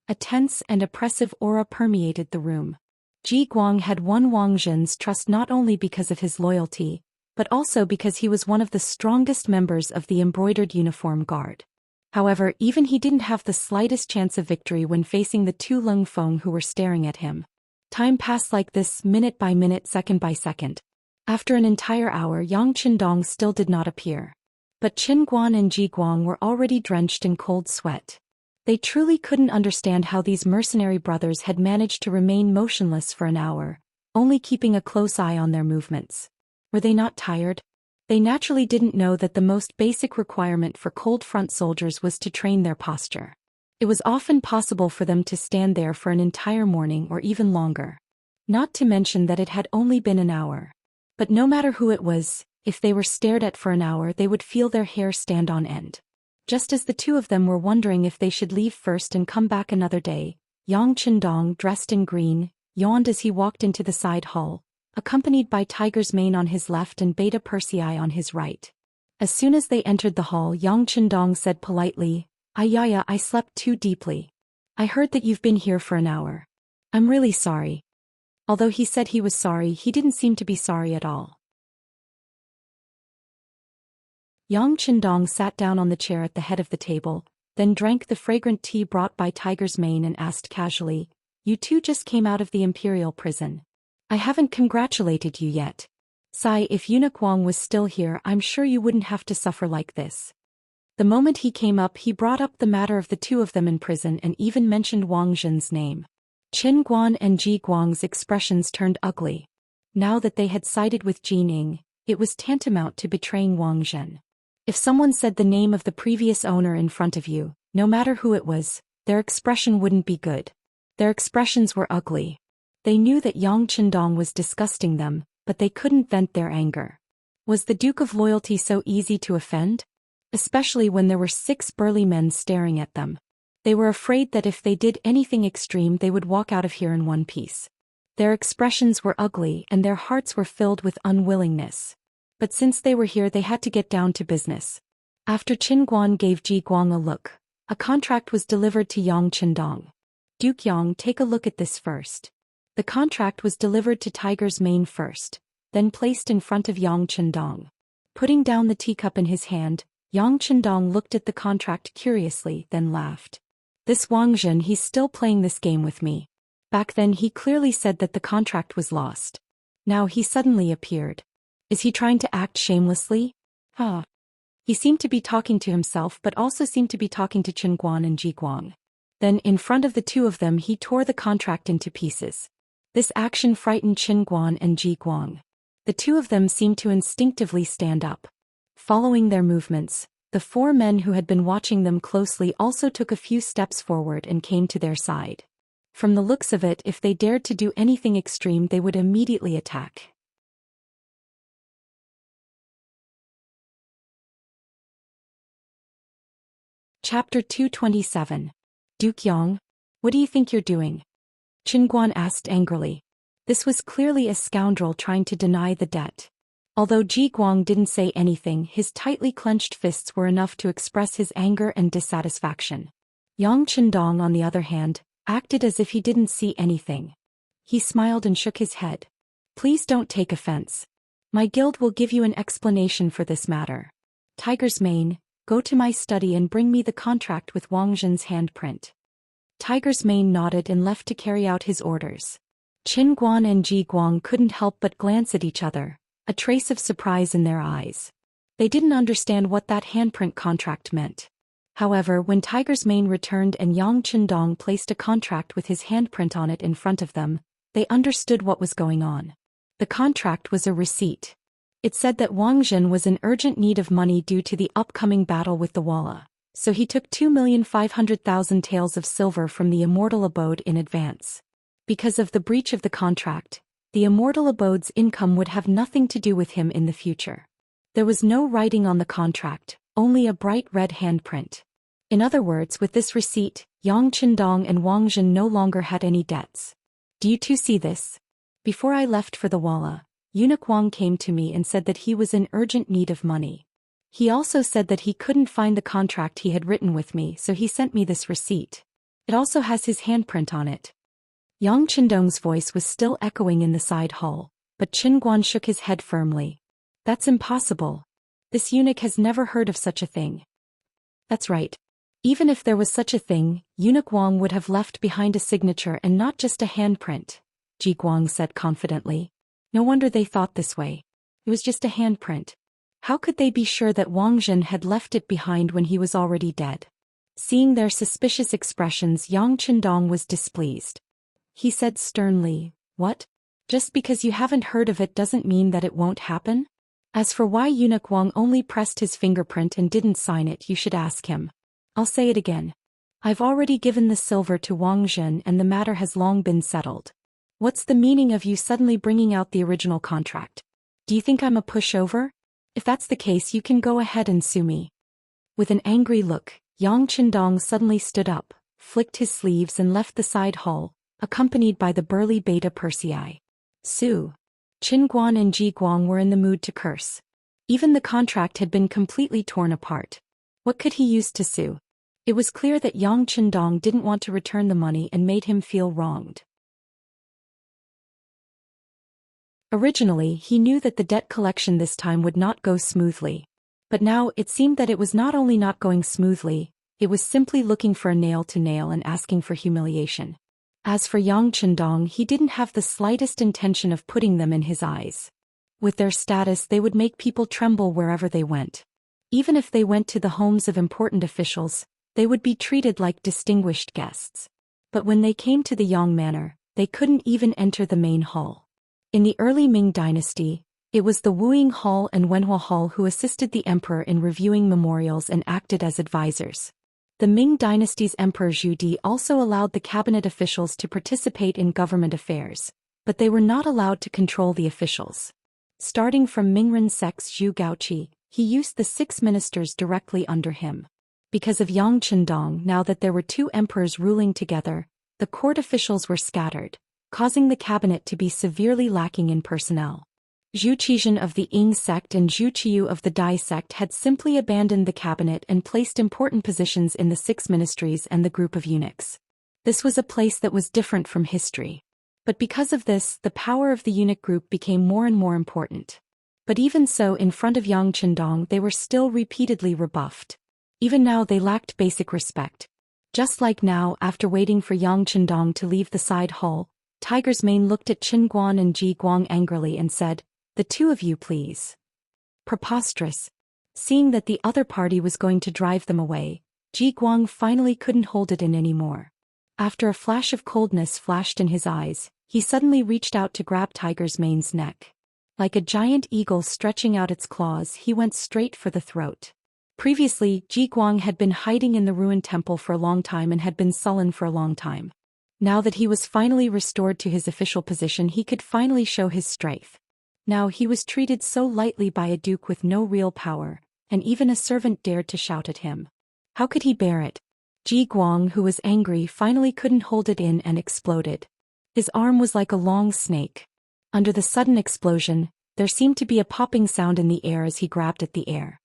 A tense and oppressive aura permeated the room. Ji Guang had won Wang Zhen's trust not only because of his loyalty, but also because he was one of the strongest members of the Embroidered Uniform Guard. However, even he didn't have the slightest chance of victory when facing the 2 Leng Feng who were staring at him. Time passed like this, minute by minute, second by second. After an entire hour, Yang Qindong still did not appear. But Qin Guan and Ji Guang were already drenched in cold sweat. They truly couldn't understand how these mercenary brothers had managed to remain motionless for an hour, only keeping a close eye on their movements. Were they not tired? They naturally didn't know that the most basic requirement for cold front soldiers was to train their posture. It was often possible for them to stand there for an entire morning or even longer. Not to mention that it had only been an hour. But no matter who it was, if they were stared at for an hour, they would feel their hair stand on end. Just as the 2 of them were wondering if they should leave first and come back another day, Yang Qindong, dressed in green, yawned as he walked into the side hall, accompanied by Tiger's Mane on his left and Beta Persei on his right. As soon as they entered the hall, Yang Qindong said politely, "Ayaya, I slept too deeply. I heard that you've been here for an hour. I'm really sorry." Although he said he was sorry, he didn't seem to be sorry at all. Yang Qindong sat down on the chair at the head of the table, then drank the fragrant tea brought by Tiger's Mane and asked casually, "You 2 just came out of the imperial prison. I haven't congratulated you yet. Sigh, if Eunuch Wang was still here, I'm sure you wouldn't have to suffer like this. The moment he came up, he brought up the matter of the two of them in prison and even mentioned Wang Zhen's name. Qin Guan and Ji Guang's expressions turned ugly. Now that they had sided with Ji Ning, it was tantamount to betraying Wang Zhen. If someone said the name of the previous owner in front of you, no matter who it was, their expression wouldn't be good. Their expressions were ugly. They knew that Yang Qindong was disgusting them, but they couldn't vent their anger. Was the Duke of Loyalty so easy to offend? Especially when there were 6 burly men staring at them. They were afraid that if they did anything extreme they would walk out of here in one piece. Their expressions were ugly and their hearts were filled with unwillingness. But since they were here they had to get down to business. After Qin Guan gave Ji Guang a look, a contract was delivered to Yang Qindong. Duke Yang, take a look at this first. The contract was delivered to Tiger's Mane first, then placed in front of Yang Qindong. Putting down the teacup in his hand, Yang Qindong looked at the contract curiously, then laughed. This Wang Zhen, he's still playing this game with me. Back then he clearly said that the contract was lost. Now he suddenly appeared. Is he trying to act shamelessly? He seemed to be talking to himself but also seemed to be talking to Qin Guan and Ji Guang. Then in front of the two of them he tore the contract into pieces. This action frightened Qin Guan and Ji Guang. The two of them seemed to instinctively stand up. Following their movements, the 4 men who had been watching them closely also took a few steps forward and came to their side. From the looks of it, if they dared to do anything extreme they would immediately attack. Chapter 227. Duke Yang, what do you think you're doing? Qin Guan asked angrily. This was clearly a scoundrel trying to deny the debt. Although Ji Guang didn't say anything, his tightly clenched fists were enough to express his anger and dissatisfaction. Yang Qindong, on the other hand, acted as if he didn't see anything. He smiled and shook his head. Please don't take offense. My guild will give you an explanation for this matter. Tiger's Mane, go to my study and bring me the contract with Wang Zhen's handprint. Tiger's Mane nodded and left to carry out his orders. Qin Guan and Ji Guang couldn't help but glance at each other, a trace of surprise in their eyes. They didn't understand what that handprint contract meant. However, when Tiger's Mane returned and Yang Qindong placed a contract with his handprint on it in front of them, they understood what was going on. The contract was a receipt. It said that Wang Zhen was in urgent need of money due to the upcoming battle with the Walla, so he took 2,500,000 taels of silver from the Immortal abode in advance. Because of the breach of the contract, the Immortal abode's income would have nothing to do with him in the future. There was no writing on the contract, only a bright red handprint. In other words, with this receipt, Yang Qindong and Wang Zhen no longer had any debts. Do you two see this? Before I left for the Walla, Eunuch Wang came to me and said that he was in urgent need of money. He also said that he couldn't find the contract he had written with me, so he sent me this receipt. It also has his handprint on it. Yang Qindong's voice was still echoing in the side hall, but Qin Guan shook his head firmly. That's impossible. This eunuch has never heard of such a thing. That's right. Even if there was such a thing, Eunuch Wang would have left behind a signature and not just a handprint, Ji Guang said confidently. No wonder they thought this way. It was just a handprint. How could they be sure that Wang Zhen had left it behind when he was already dead? Seeing their suspicious expressions, Yang Qindong was displeased. He said sternly, "What? Just because you haven't heard of it doesn't mean that it won't happen? As for why Eunuch Wang only pressed his fingerprint and didn't sign it, you should ask him. I'll say it again. I've already given the silver to Wang Zhen and the matter has long been settled. What's the meaning of you suddenly bringing out the original contract? Do you think I'm a pushover? If that's the case, you can go ahead and sue me." With an angry look, Yang Qindong suddenly stood up, flicked his sleeves and left the side hall, accompanied by the burly Beta Persei. Sue. Qin Guan and Ji Guang were in the mood to curse. Even the contract had been completely torn apart. What could he use to sue? It was clear that Yang Qindong didn't want to return the money and made him feel wronged. Originally, he knew that the debt collection this time would not go smoothly. But now it seemed that it was not only not going smoothly, it was simply looking for a nail to nail and asking for humiliation. As for Yang Qindong, he didn't have the slightest intention of putting them in his eyes. With their status, they would make people tremble wherever they went. Even if they went to the homes of important officials, they would be treated like distinguished guests. But when they came to the Yang Manor, they couldn't even enter the main hall. In the early Ming dynasty, it was the Wuying Hall and Wenhua Hall who assisted the emperor in reviewing memorials and acted as advisors. The Ming dynasty's Emperor Zhu Di also allowed the cabinet officials to participate in government affairs, but they were not allowed to control the officials. Starting from Mingren Sec's Zhu Gaoqi, he used the 6 ministers directly under him. Because of Yang Qindong, now that there were 2 emperors ruling together, the court officials were scattered, causing the cabinet to be severely lacking in personnel. Zhu Qixian of the Ying sect and Zhu Qiyu of the Dai sect had simply abandoned the cabinet and placed important positions in the 6 ministries and the group of eunuchs. This was a place that was different from history. But because of this, the power of the eunuch group became more and more important. But even so, in front of Yang Qindong, they were still repeatedly rebuffed. Even now they lacked basic respect. Just like now, after waiting for Yang Qindong to leave the side hall, Tiger's Mane looked at Qin Guan and Ji Guang angrily and said, "The 2 of you, please." Preposterous. Seeing that the other party was going to drive them away, Ji Guang finally couldn't hold it in anymore. After a flash of coldness flashed in his eyes, he suddenly reached out to grab Tiger's Mane's neck. Like a giant eagle stretching out its claws, he went straight for the throat. Previously, Ji Guang had been hiding in the ruined temple for a long time and had been sullen for a long time. Now that he was finally restored to his official position, he could finally show his strength. Now he was treated so lightly by a duke with no real power, and even a servant dared to shout at him. How could he bear it? Ji Guang, who was angry, finally couldn't hold it in and exploded. His arm was like a long snake. Under the sudden explosion, there seemed to be a popping sound in the air as he grabbed at the air.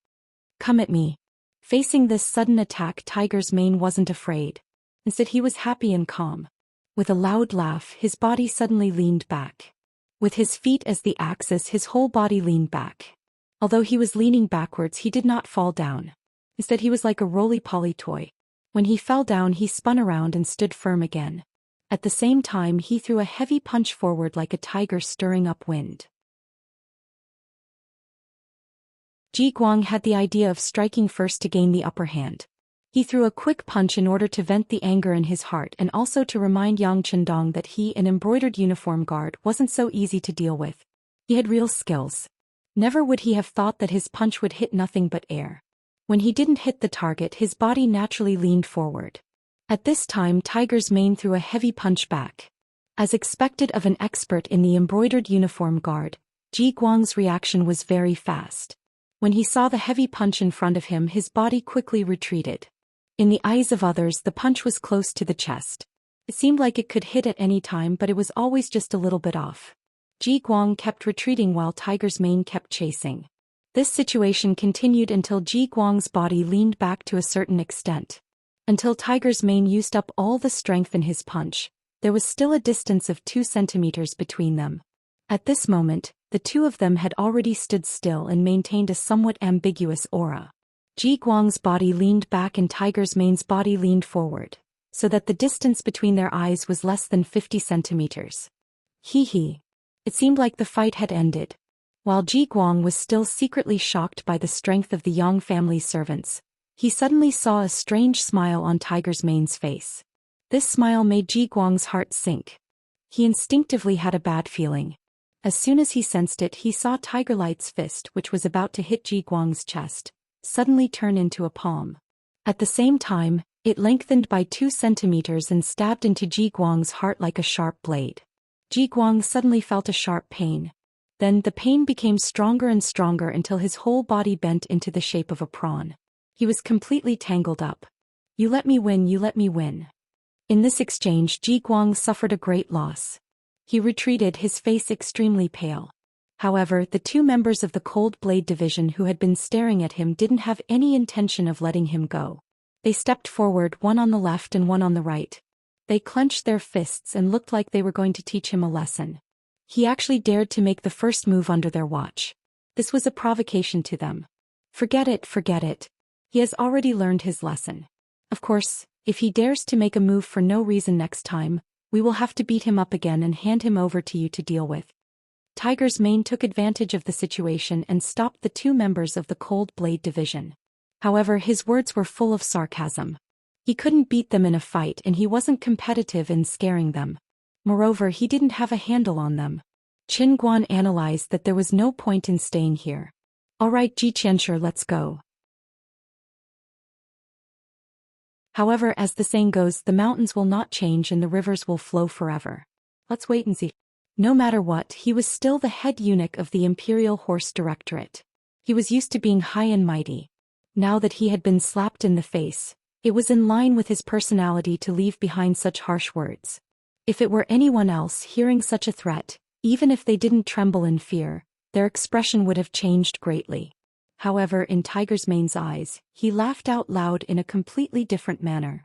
"Come at me." Facing this sudden attack, Tiger's Mane wasn't afraid. Instead, he was happy and calm. With a loud laugh, his body suddenly leaned back. With his feet as the axis, his whole body leaned back. Although he was leaning backwards, he did not fall down. Instead, he was like a roly-poly toy. When he fell down, he spun around and stood firm again. At the same time, he threw a heavy punch forward like a tiger stirring up wind. Ji Guang had the idea of striking first to gain the upper hand. He threw a quick punch in order to vent the anger in his heart and also to remind Yang Qindong that he, an embroidered uniform guard, wasn't so easy to deal with. He had real skills. Never would he have thought that his punch would hit nothing but air. When he didn't hit the target, his body naturally leaned forward. At this time, Tiger's Mane threw a heavy punch back. As expected of an expert in the embroidered uniform guard, Ji Guang's reaction was very fast. When he saw the heavy punch in front of him, his body quickly retreated. In the eyes of others, the punch was close to the chest. It seemed like it could hit at any time, but it was always just a little bit off. Ji Guang kept retreating while Tiger's Mane kept chasing. This situation continued until Ji Guang's body leaned back to a certain extent. Until Tiger's Mane used up all the strength in his punch, there was still a distance of 2 centimeters between them. At this moment, the 2 of them had already stood still and maintained a somewhat ambiguous aura. Ji Guang's body leaned back and Tiger's Mane's body leaned forward, so that the distance between their eyes was less than 50 centimeters. Hee. It seemed like the fight had ended. While Ji Guang was still secretly shocked by the strength of the Yang family's servants, he suddenly saw a strange smile on Tiger's Mane's face. This smile made Ji Guang's heart sink. He instinctively had a bad feeling. As soon as he sensed it, he saw Tiger Light's fist, which was about to hit Ji Guang's chest, suddenly turn into a palm. At the same time, it lengthened by 2 centimeters and stabbed into Ji Guang's heart like a sharp blade. Ji Guang suddenly felt a sharp pain. Then the pain became stronger and stronger until his whole body bent into the shape of a prawn. He was completely tangled up. "You let me win, you let me win." In this exchange, Ji Guang suffered a great loss. He retreated, his face extremely pale. However, the 2 members of the Cold Blade Division who had been staring at him didn't have any intention of letting him go. They stepped forward, one on the left and one on the right. They clenched their fists and looked like they were going to teach him a lesson. He actually dared to make the first move under their watch. This was a provocation to them. Forget it. He has already learned his lesson. Of course, if he dares to make a move for no reason next time, we will have to beat him up again and hand him over to you to deal with. Tiger's Mane took advantage of the situation and stopped the two members of the Cold Blade Division. However, his words were full of sarcasm. He couldn't beat them in a fight and he wasn't competitive in scaring them. Moreover, he didn't have a handle on them. Qin Guan analyzed that there was no point in staying here. Alright Xianxia, let's go. However, as the saying goes, the mountains will not change and the rivers will flow forever. Let's wait and see. No matter what, he was still the head eunuch of the Imperial Horse Directorate. He was used to being high and mighty. Now that he had been slapped in the face, it was in line with his personality to leave behind such harsh words. If it were anyone else hearing such a threat, even if they didn't tremble in fear, their expression would have changed greatly. However, in Tiger's Mane's eyes, he laughed out loud in a completely different manner.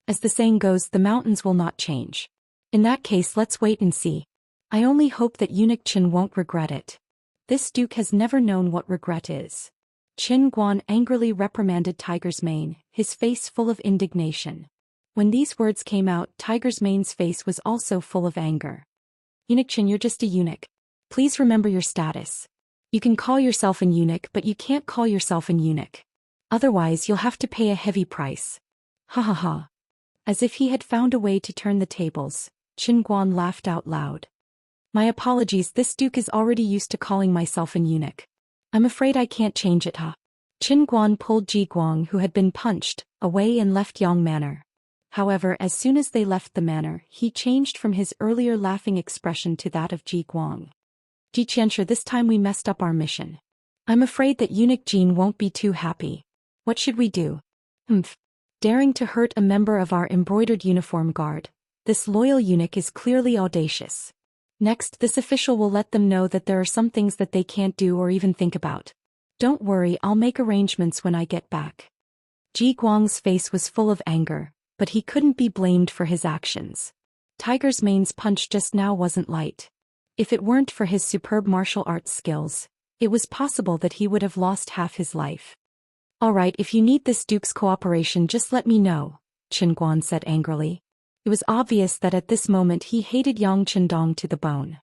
As the saying goes, the mountains will not change. In that case, let's wait and see. I only hope that Eunuch Qin won't regret it. This duke has never known what regret is. Qin Guan angrily reprimanded Tiger's Mane, his face full of indignation. When these words came out, Tiger's Mane's face was also full of anger. Eunuch Qin, you're just a eunuch. Please remember your status. You can call yourself an eunuch, but you can't call yourself an eunuch. Otherwise, you'll have to pay a heavy price. Ha ha ha. As if he had found a way to turn the tables, Qin Guan laughed out loud. My apologies, this duke is already used to calling myself an eunuch. I'm afraid I can't change it, huh? Qin Guan pulled Ji Guang, who had been punched, away and left Yang Manor. However, as soon as they left the manor, he changed from his earlier laughing expression to that of Ji Guang. Xianxia, this time we messed up our mission. I'm afraid that Eunuch Jin won't be too happy. What should we do? Daring to hurt a member of our embroidered uniform guard. This loyal eunuch is clearly audacious. Next, this official will let them know that there are some things that they can't do or even think about. Don't worry, I'll make arrangements when I get back. Ji Guang's face was full of anger, but he couldn't be blamed for his actions. Tiger's Mane's punch just now wasn't light. If it weren't for his superb martial arts skills, it was possible that he would have lost half his life. Alright, if you need this duke's cooperation, just let me know, Qin Guan said angrily. It was obvious that at this moment he hated Yang Qindong to the bone.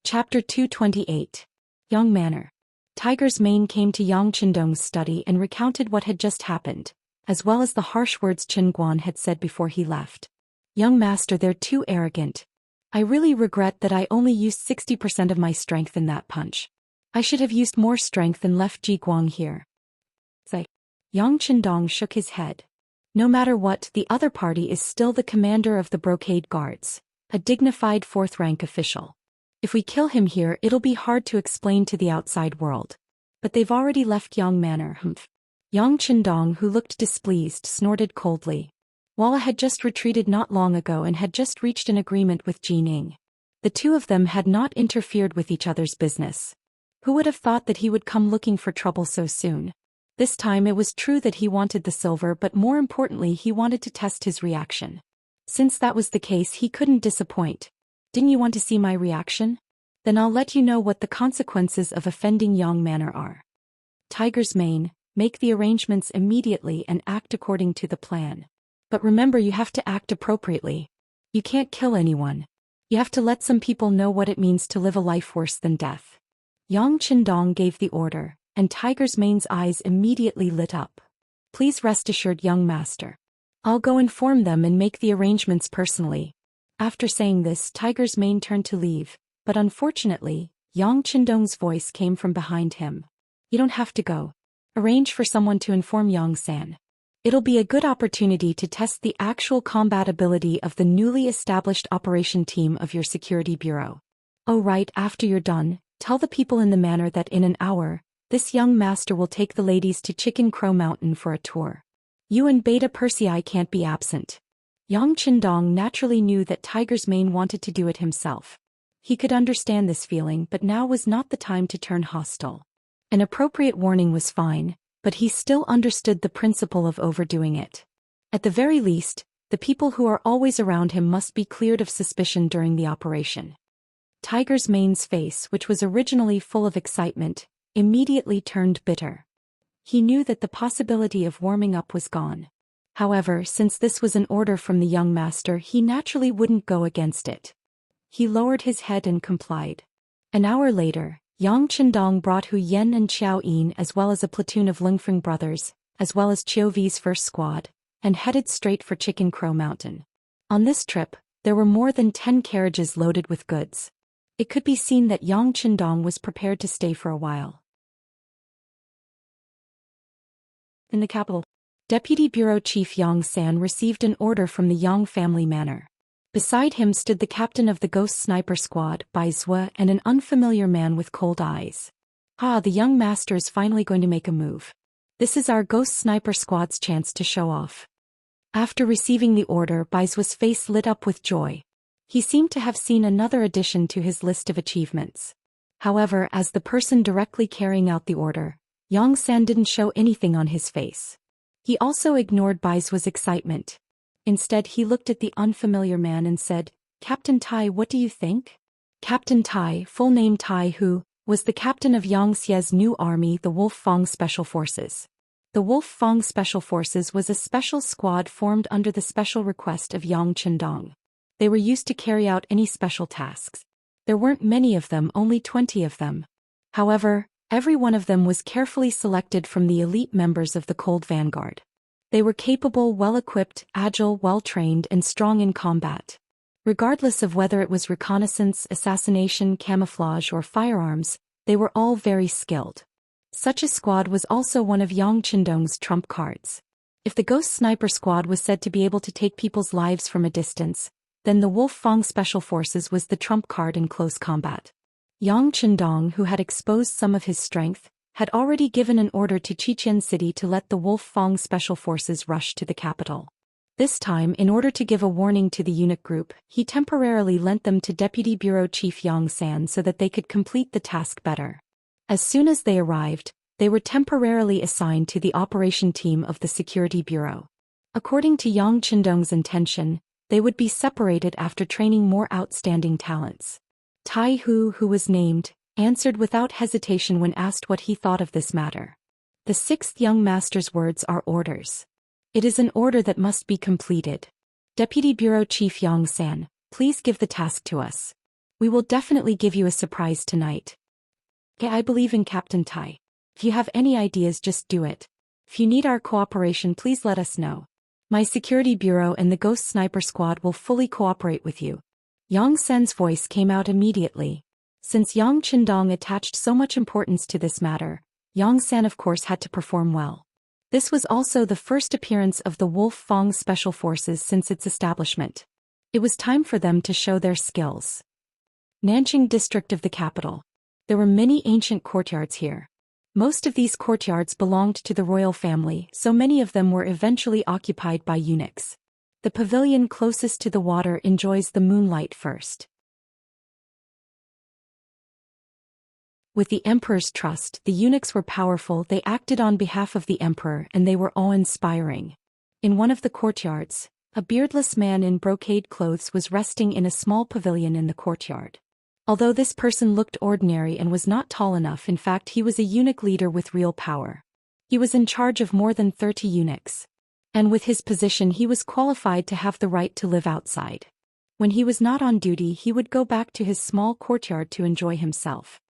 Chapter 228. Yang Manor. Tiger's Mane came to Yang Qindong's study and recounted what had just happened, as well as the harsh words Qin Guan had said before he left. Young master, they're too arrogant. I really regret that I only used 60% of my strength in that punch. I should have used more strength and left Ji Guang here. Yang Qindong shook his head. No matter what, the other party is still the commander of the Brocade Guards, a dignified fourth-rank official. If we kill him here, it'll be hard to explain to the outside world. But they've already left Yang Manor. Yang Qindong, who looked displeased, snorted coldly. Walla had just retreated not long ago and had just reached an agreement with Jining. The two of them had not interfered with each other's business. Who would have thought that he would come looking for trouble so soon? This time it was true that he wanted the silver, but more importantly he wanted to test his reaction. Since that was the case, he couldn't disappoint. Didn't you want to see my reaction? Then I'll let you know what the consequences of offending Yang Manor are. Tiger's Mane, make the arrangements immediately and act according to the plan. But remember, you have to act appropriately. You can't kill anyone. You have to let some people know what it means to live a life worse than death. Yang Qindong gave the order, and Tiger's Mane's eyes immediately lit up. Please rest assured, young master. I'll go inform them and make the arrangements personally. After saying this, Tiger's Mane turned to leave, but unfortunately, Yang Qindong's voice came from behind him. You don't have to go. Arrange for someone to inform Yang-san. It'll be a good opportunity to test the actual combat ability of the newly established operation team of your security bureau. Oh right, after you're done, tell the people in the manor that in an hour, this young master will take the ladies to Chicken Crow Mountain for a tour. You and Beta Persei can't be absent. Yang Qindong naturally knew that Tiger's Mane wanted to do it himself. He could understand this feeling, but now was not the time to turn hostile. An appropriate warning was fine, but he still understood the principle of overdoing it. At the very least, the people who are always around him must be cleared of suspicion during the operation. Tiger's Mane's face, which was originally full of excitement, immediately turned bitter. He knew that the possibility of warming up was gone. However, since this was an order from the young master, he naturally wouldn't go against it. He lowered his head and complied. An hour later, Yang Chendong brought Hu Yen and Xiao Yin as well as a platoon of Lingfeng brothers, as well as Qiu Vi's first squad, and headed straight for Chicken Crow Mountain. On this trip, there were more than 10 carriages loaded with goods. It could be seen that Yang Chendong was prepared to stay for a while. In the capital, Deputy Bureau Chief Yang San received an order from the Yang family manor. Beside him stood the captain of the Ghost Sniper Squad, Bai Zue, and an unfamiliar man with cold eyes. Ah, the young master is finally going to make a move. This is our Ghost Sniper Squad's chance to show off. After receiving the order, Bai Zue's face lit up with joy. He seemed to have seen another addition to his list of achievements. However, as the person directly carrying out the order, Yang San didn't show anything on his face. He also ignored Bai Zue's excitement. Instead, he looked at the unfamiliar man and said, "Captain Tai, what do you think?" Captain Tai, full name Tai Hu, was the captain of Xianxia's new army, the Wolf Fang Special Forces. The Wolf Fang Special Forces was a special squad formed under the special request of Yang Chendong. They were used to carry out any special tasks. There weren't many of them, only 20 of them. However, every one of them was carefully selected from the elite members of the Cold Vanguard. They were capable, well-equipped, agile, well-trained, and strong in combat. Regardless of whether it was reconnaissance, assassination, camouflage, or firearms, they were all very skilled. Such a squad was also one of Yang Chendong's trump cards. If the Ghost Sniper Squad was said to be able to take people's lives from a distance, then the Wolf Fang Special Forces was the trump card in close combat. Yang Chendong, who had exposed some of his strength, had already given an order to Qiqian City to let the Wolf Fang Special Forces rush to the capital. This time, in order to give a warning to the eunuch group, he temporarily lent them to Deputy Bureau Chief Yang San so that they could complete the task better. As soon as they arrived, they were temporarily assigned to the operation team of the Security Bureau. According to Yang Chendong's intention, they would be separated after training more outstanding talents. Tai Hu, who was named, answered without hesitation when asked what he thought of this matter. The sixth young master's words are orders. It is an order that must be completed. Deputy Bureau Chief Yang San, please give the task to us. We will definitely give you a surprise tonight. Okay, I believe in Captain Tai. If you have any ideas, just do it. If you need our cooperation, please let us know. My security bureau and the Ghost Sniper Squad will fully cooperate with you. Yang San's voice came out immediately. Since Yang Chendong attached so much importance to this matter, Yang San of course had to perform well. This was also the first appearance of the Wolf Fang Special Forces since its establishment. It was time for them to show their skills. Nanjing district of the capital. There were many ancient courtyards here. Most of these courtyards belonged to the royal family, so many of them were eventually occupied by eunuchs. The pavilion closest to the water enjoys the moonlight first. With the emperor's trust, the eunuchs were powerful, they acted on behalf of the emperor, and they were awe-inspiring. In one of the courtyards, a beardless man in brocade clothes was resting in a small pavilion in the courtyard. Although this person looked ordinary and was not tall enough, in fact he was a eunuch leader with real power. He was in charge of more than 30 eunuchs. And with his position he was qualified to have the right to live outside. When he was not on duty he would go back to his small courtyard to enjoy himself.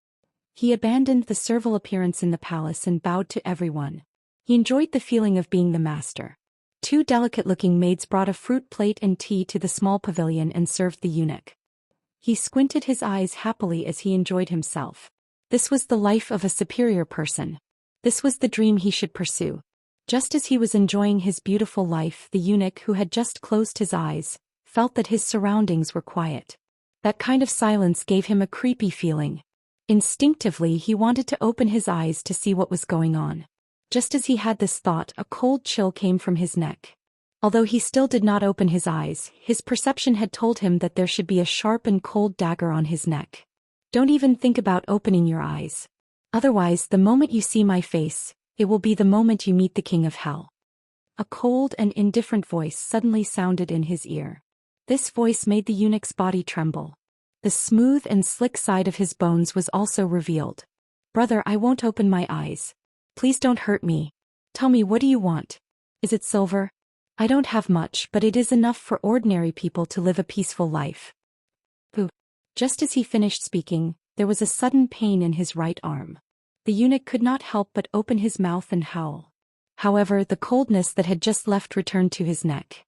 He abandoned the servile appearance in the palace and bowed to everyone. He enjoyed the feeling of being the master. Two delicate-looking maids brought a fruit plate and tea to the small pavilion and served the eunuch. He squinted his eyes happily as he enjoyed himself. This was the life of a superior person. This was the dream he should pursue. Just as he was enjoying his beautiful life, the eunuch, who had just closed his eyes, felt that his surroundings were quiet. That kind of silence gave him a creepy feeling. Instinctively he wanted to open his eyes to see what was going on. Just as he had this thought, a cold chill came from his neck. Although he still did not open his eyes, his perception had told him that there should be a sharp and cold dagger on his neck. Don't even think about opening your eyes. Otherwise, the moment you see my face, it will be the moment you meet the King of Hell. A cold and indifferent voice suddenly sounded in his ear. This voice made the eunuch's body tremble. The smooth and slick side of his bones was also revealed. Brother, I won't open my eyes. Please don't hurt me. Tell me, what do you want? Is it silver? I don't have much, but it is enough for ordinary people to live a peaceful life. Ooh. Just as he finished speaking, there was a sudden pain in his right arm. The eunuch could not help but open his mouth and howl. However, the coldness that had just left returned to his neck.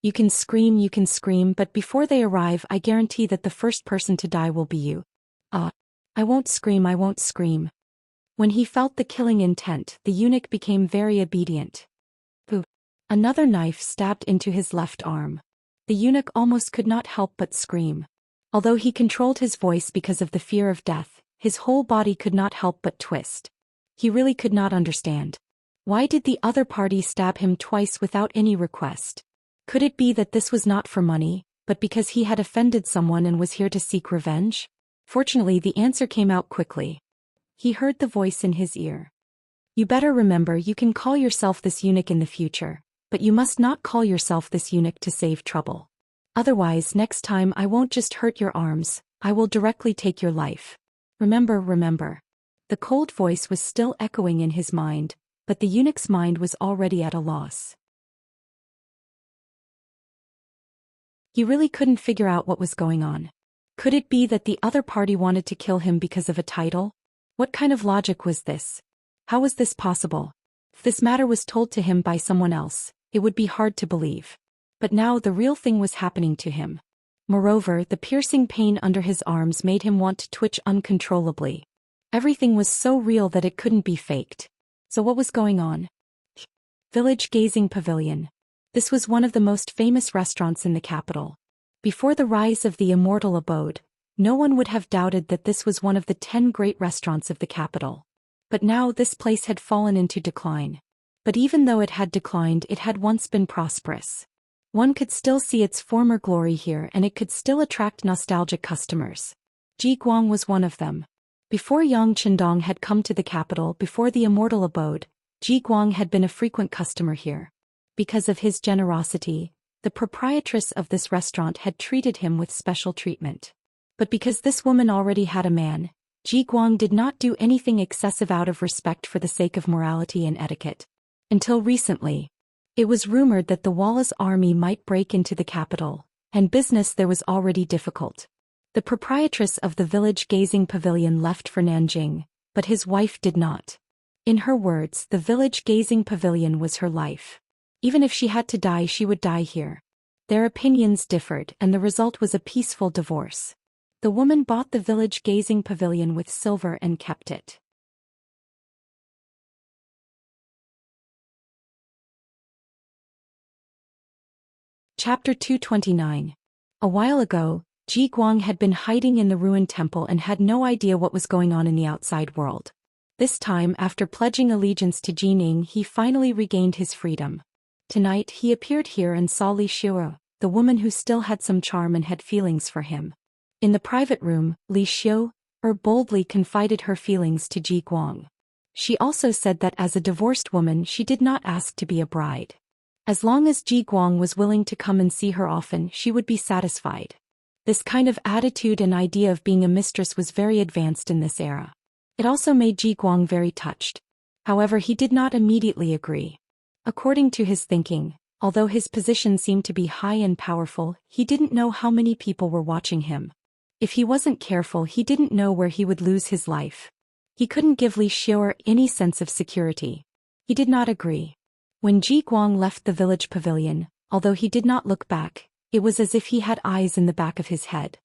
You can scream, but before they arrive I guarantee that the first person to die will be you. I won't scream. When he felt the killing intent, the eunuch became very obedient. Ooh. Another knife stabbed into his left arm. The eunuch almost could not help but scream. Although he controlled his voice because of the fear of death, his whole body could not help but twist. He really could not understand. Why did the other party stab him twice without any request? Could it be that this was not for money, but because he had offended someone and was here to seek revenge? Fortunately, the answer came out quickly. He heard the voice in his ear. You better remember, you can call yourself this eunuch in the future, but you must not call yourself this eunuch to save trouble. Otherwise, next time I won't just hurt your arms, I will directly take your life. Remember. The cold voice was still echoing in his mind, but the eunuch's mind was already at a loss. He really couldn't figure out what was going on. Could it be that the other party wanted to kill him because of a title? What kind of logic was this? How was this possible? If this matter was told to him by someone else, it would be hard to believe. But now the real thing was happening to him. Moreover, the piercing pain under his arms made him want to twitch uncontrollably. Everything was so real that it couldn't be faked. So what was going on? Village Gazing Pavilion. This was one of the most famous restaurants in the capital. Before the rise of the Immortal abode, no one would have doubted that this was one of the 10 great restaurants of the capital. But now this place had fallen into decline. But even though it had declined, it had once been prosperous. One could still see its former glory here, and it could still attract nostalgic customers. Ji Guang was one of them. Before Yang Qindong had come to the capital, before the Immortal abode, Ji Guang had been a frequent customer here. Because of his generosity, the proprietress of this restaurant had treated him with special treatment. But because this woman already had a man, Ji Guang did not do anything excessive out of respect for the sake of morality and etiquette. Until recently. It was rumored that the Wallace army might break into the capital, and business there was already difficult. The proprietress of the Village Gazing Pavilion left for Nanjing, but his wife did not. In her words, the Village Gazing Pavilion was her life. Even if she had to die, she would die here. Their opinions differed, and the result was a peaceful divorce. The woman bought the Village Gazing Pavilion with silver and kept it. Chapter 229. A while ago, Ji Guang had been hiding in the ruined temple and had no idea what was going on in the outside world. This time, after pledging allegiance to Jining, he finally regained his freedom. Tonight, he appeared here and saw Li Xiu, the woman who still had some charm and had feelings for him. In the private room, Li Xiu boldly confided her feelings to Ji Guang. She also said that as a divorced woman, she did not ask to be a bride. As long as Ji Guang was willing to come and see her often, she would be satisfied. This kind of attitude and idea of being a mistress was very advanced in this era. It also made Ji Guang very touched. However, he did not immediately agree. According to his thinking, although his position seemed to be high and powerful, he didn't know how many people were watching him. If he wasn't careful, he didn't know where he would lose his life. He couldn't give Li Xiu any sense of security. He did not agree. When Ji Guang left the village pavilion, although he did not look back, it was as if he had eyes in the back of his head.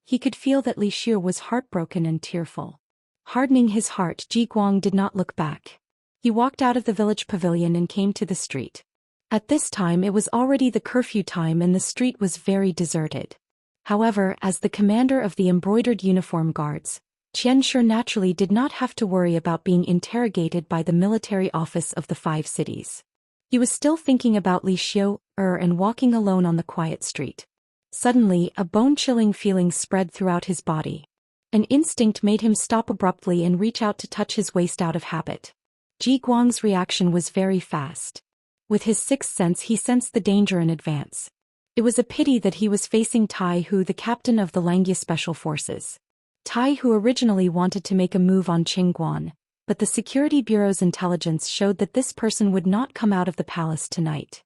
He could feel that Li Xiu was heartbroken and tearful. Hardening his heart, Ji Guang did not look back. He walked out of the village pavilion and came to the street. At this time it was already the curfew time and the street was very deserted. However, as the commander of the embroidered uniform guards, Xianxia naturally did not have to worry about being interrogated by the military office of the 5 cities. He was still thinking about Li Xiu and walking alone on the quiet street. Suddenly, a bone-chilling feeling spread throughout his body. An instinct made him stop abruptly and reach out to touch his waist out of habit. Ji Guang's reaction was very fast. With his sixth sense, he sensed the danger in advance. It was a pity that he was facing Tai Hu, the captain of the Langia Special Forces. Tai Hu originally wanted to make a move on Qingguan, but the Security Bureau's intelligence showed that this person would not come out of the palace tonight.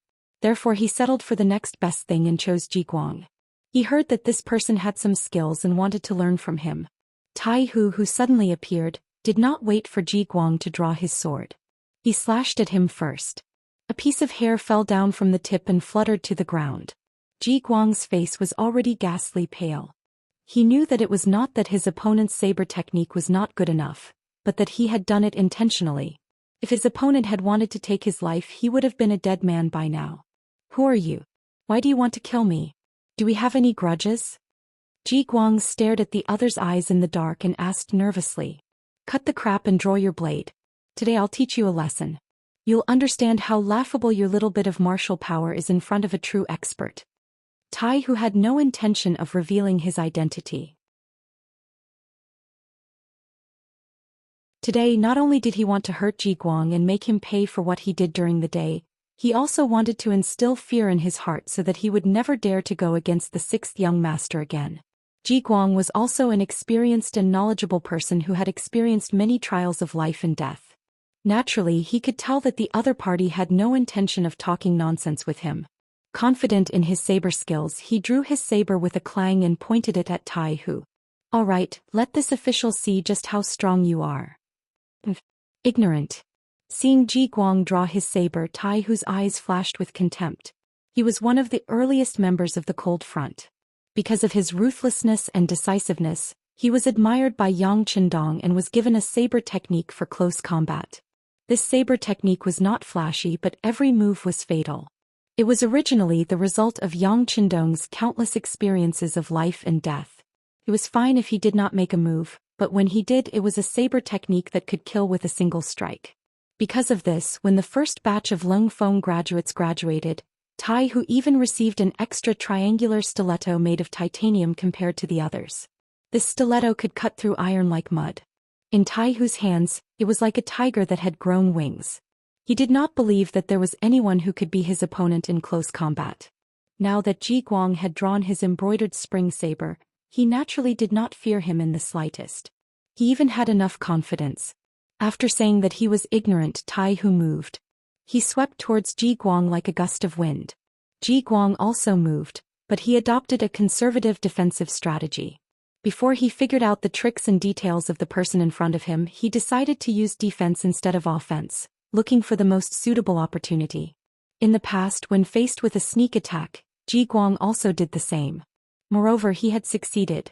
Therefore he settled for the next best thing and chose Ji Guang. He heard that this person had some skills and wanted to learn from him. Tai Hu, who suddenly appeared, did not wait for Ji Guang to draw his sword. He slashed at him first. A piece of hair fell down from the tip and fluttered to the ground. Ji Guang's face was already ghastly pale. He knew that it was not that his opponent's saber technique was not good enough, but that he had done it intentionally. If his opponent had wanted to take his life, he would have been a dead man by now. Who are you? Why do you want to kill me? Do we have any grudges? Ji Guang stared at the other's eyes in the dark and asked nervously. Cut the crap and draw your blade. Today I'll teach you a lesson. You'll understand how laughable your little bit of martial power is in front of a true expert. Tai Hu had no intention of revealing his identity. Today not only did he want to hurt Ji Guang and make him pay for what he did during the day, he also wanted to instill fear in his heart so that he would never dare to go against the sixth young master again. Ji Guang was also an experienced and knowledgeable person who had experienced many trials of life and death. Naturally, he could tell that the other party had no intention of talking nonsense with him. Confident in his saber skills, he drew his saber with a clang and pointed it at Tai Hu. All right, let this official see just how strong you are. Ignorant. Seeing Ji Guang draw his saber, Tai Hu's eyes flashed with contempt. He was one of the earliest members of the Cold Front. Because of his ruthlessness and decisiveness, he was admired by Yang Qindong and was given a saber technique for close combat. This saber technique was not flashy, but every move was fatal. It was originally the result of Yang Qindong's countless experiences of life and death. It was fine if he did not make a move, but when he did, it was a saber technique that could kill with a single strike. Because of this, when the first batch of Lung Feng graduates graduated, Tai Hu even received an extra triangular stiletto made of titanium compared to the others. This stiletto could cut through iron like mud. In Tai Hu's hands, it was like a tiger that had grown wings. He did not believe that there was anyone who could be his opponent in close combat. Now that Ji Guang had drawn his embroidered spring saber, he naturally did not fear him in the slightest. He even had enough confidence. After saying that he was ignorant, Tai Hu moved. He swept towards Ji Guang like a gust of wind. Ji Guang also moved, but he adopted a conservative defensive strategy. Before he figured out the tricks and details of the person in front of him, he decided to use defense instead of offense, looking for the most suitable opportunity. In the past, when faced with a sneak attack, Ji Guang also did the same. Moreover, he had succeeded.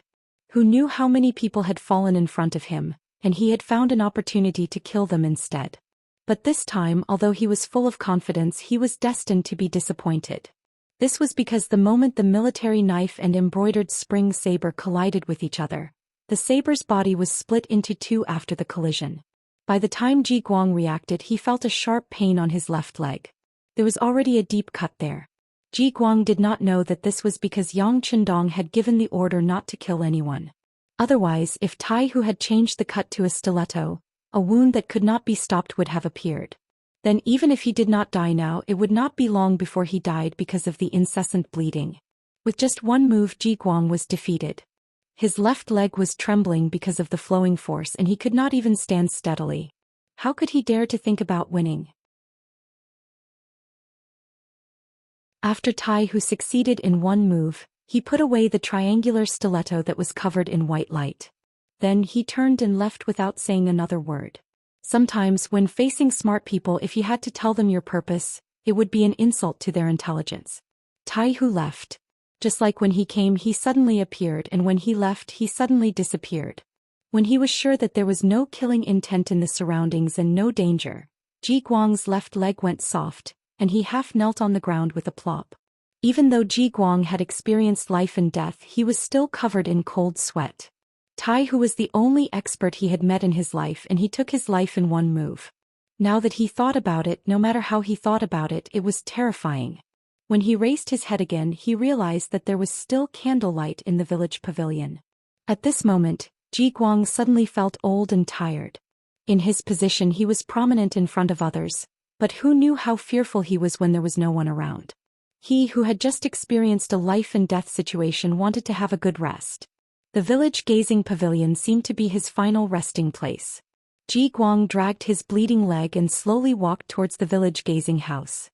Who knew how many people had fallen in front of him, and he had found an opportunity to kill them instead. But this time, although he was full of confidence, he was destined to be disappointed. This was because the moment the military knife and embroidered spring saber collided with each other, the saber's body was split into two after the collision. By the time Ji Guang reacted, he felt a sharp pain on his left leg. There was already a deep cut there. Ji Guang did not know that this was because Yang Qindong had given the order not to kill anyone. Otherwise, if Tai Hu had changed the cut to a stiletto, a wound that could not be stopped would have appeared. Then even if he did not die now, it would not be long before he died because of the incessant bleeding. With just one move, Ji Guang was defeated. His left leg was trembling because of the flowing force and he could not even stand steadily. How could he dare to think about winning? After Tai Hu succeeded in one move, he put away the triangular stiletto that was covered in white light. Then he turned and left without saying another word. Sometimes, when facing smart people, if you had to tell them your purpose, it would be an insult to their intelligence. Tai Hu left. Just like when he came, he suddenly appeared, and when he left, he suddenly disappeared. When he was sure that there was no killing intent in the surroundings and no danger, Ji Guang's left leg went soft, and he half knelt on the ground with a plop. Even though Ji Guang had experienced life and death, he was still covered in cold sweat. Tai Hu was the only expert he had met in his life, and he took his life in one move. Now that he thought about it, no matter how he thought about it, it was terrifying. When he raised his head again, he realized that there was still candlelight in the village pavilion. At this moment, Ji Guang suddenly felt old and tired. In his position, he was prominent in front of others, but who knew how fearful he was when there was no one around? He who had just experienced a life and death situation wanted to have a good rest. The village gazing pavilion seemed to be his final resting place. Ji Guang dragged his bleeding leg and slowly walked towards the village gazing house.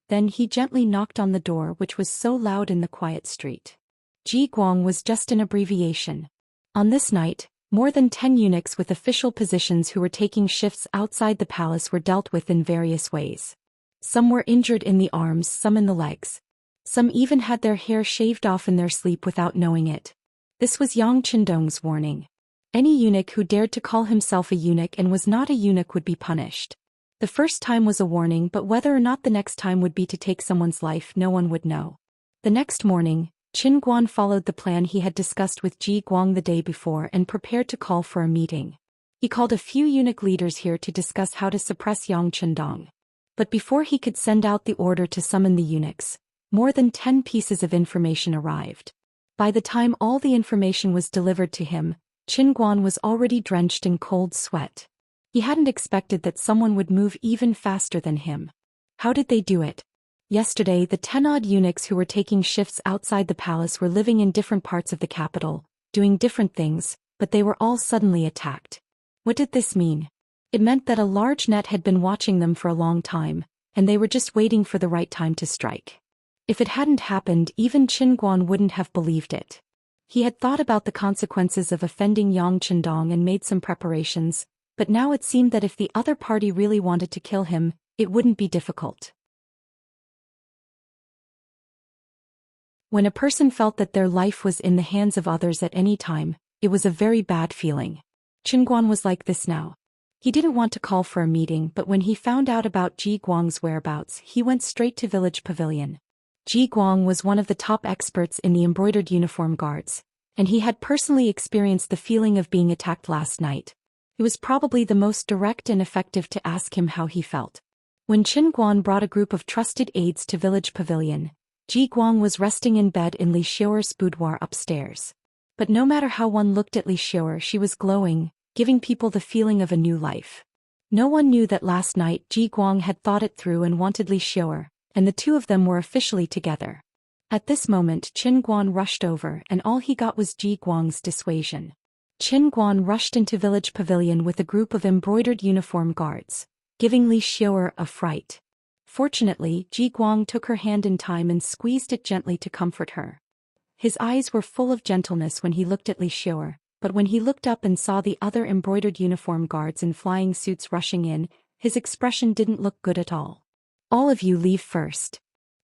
Then he gently knocked on the door, which was so loud in the quiet street. Ji Guang was just an abbreviation. On this night, more than 10 eunuchs with official positions who were taking shifts outside the palace were dealt with in various ways. Some were injured in the arms, some in the legs. Some even had their hair shaved off in their sleep without knowing it. This was Yang Qindong's warning. Any eunuch who dared to call himself a eunuch and was not a eunuch would be punished. The first time was a warning, but whether or not the next time would be to take someone's life, no one would know. The next morning, Qin Guan followed the plan he had discussed with Ji Guang the day before and prepared to call for a meeting. He called a few eunuch leaders here to discuss how to suppress Yang Qindong. But before he could send out the order to summon the eunuchs, more than 10 pieces of information arrived. By the time all the information was delivered to him, Qin Guan was already drenched in cold sweat. He hadn't expected that someone would move even faster than him. How did they do it? Yesterday, the 10-odd eunuchs who were taking shifts outside the palace were living in different parts of the capital, doing different things, but they were all suddenly attacked. What did this mean? It meant that a large net had been watching them for a long time, and they were just waiting for the right time to strike. If it hadn't happened, even Qin Guan wouldn't have believed it. He had thought about the consequences of offending Yang Qindong and made some preparations, but now it seemed that if the other party really wanted to kill him, it wouldn't be difficult. When a person felt that their life was in the hands of others at any time, it was a very bad feeling. Qin Guan was like this now. He didn't want to call for a meeting, but when he found out about Ji Guang's whereabouts, he went straight to village pavilion. Ji Guang was one of the top experts in the embroidered uniform guards, and he had personally experienced the feeling of being attacked last night. It was probably the most direct and effective to ask him how he felt. When Qin Guan brought a group of trusted aides to village pavilion, Ji Guang was resting in bed in Li Xiaoer's boudoir upstairs. But no matter how one looked at Li Xiaoer, she was glowing, giving people the feeling of a new life. No one knew that last night Ji Guang had thought it through and wanted Li Xiaoer, and the two of them were officially together. At this moment, Qin Guan rushed over, and all he got was Ji Guang's dissuasion. Qin Guan rushed into village pavilion with a group of embroidered uniform guards, giving Li Xiaoer a fright. Fortunately, Ji Guang took her hand in time and squeezed it gently to comfort her. His eyes were full of gentleness when he looked at Li Xiaoer, but when he looked up and saw the other embroidered uniform guards in flying suits rushing in, his expression didn't look good at all. All of you leave first.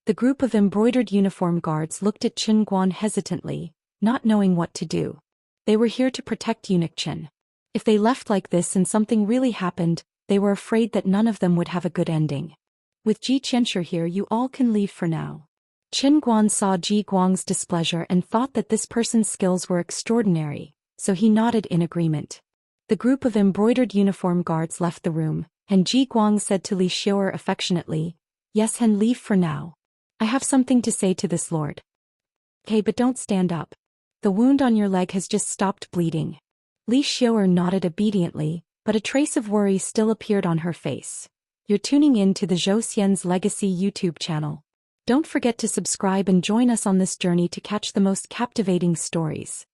The group of embroidered uniform guards looked at Qin Guan hesitantly, not knowing what to do. They were here to protect eunuch Qin. If they left like this and something really happened, they were afraid that none of them would have a good ending. With Ji Qianxia here, you all can leave for now. Qin Guan saw Ji Guang's displeasure and thought that this person's skills were extraordinary, so he nodded in agreement. The group of embroidered uniform guards left the room, and Ji Guang said to Li Xiaoer affectionately, "Yes, Hen, leave for now. I have something to say to this lord." "Okay, but don't stand up. The wound on your leg has just stopped bleeding." Li Xiaoer nodded obediently, but a trace of worry still appeared on her face. You're tuning in to the Zhou Xian's Legacy YouTube channel. Don't forget to subscribe and join us on this journey to catch the most captivating stories.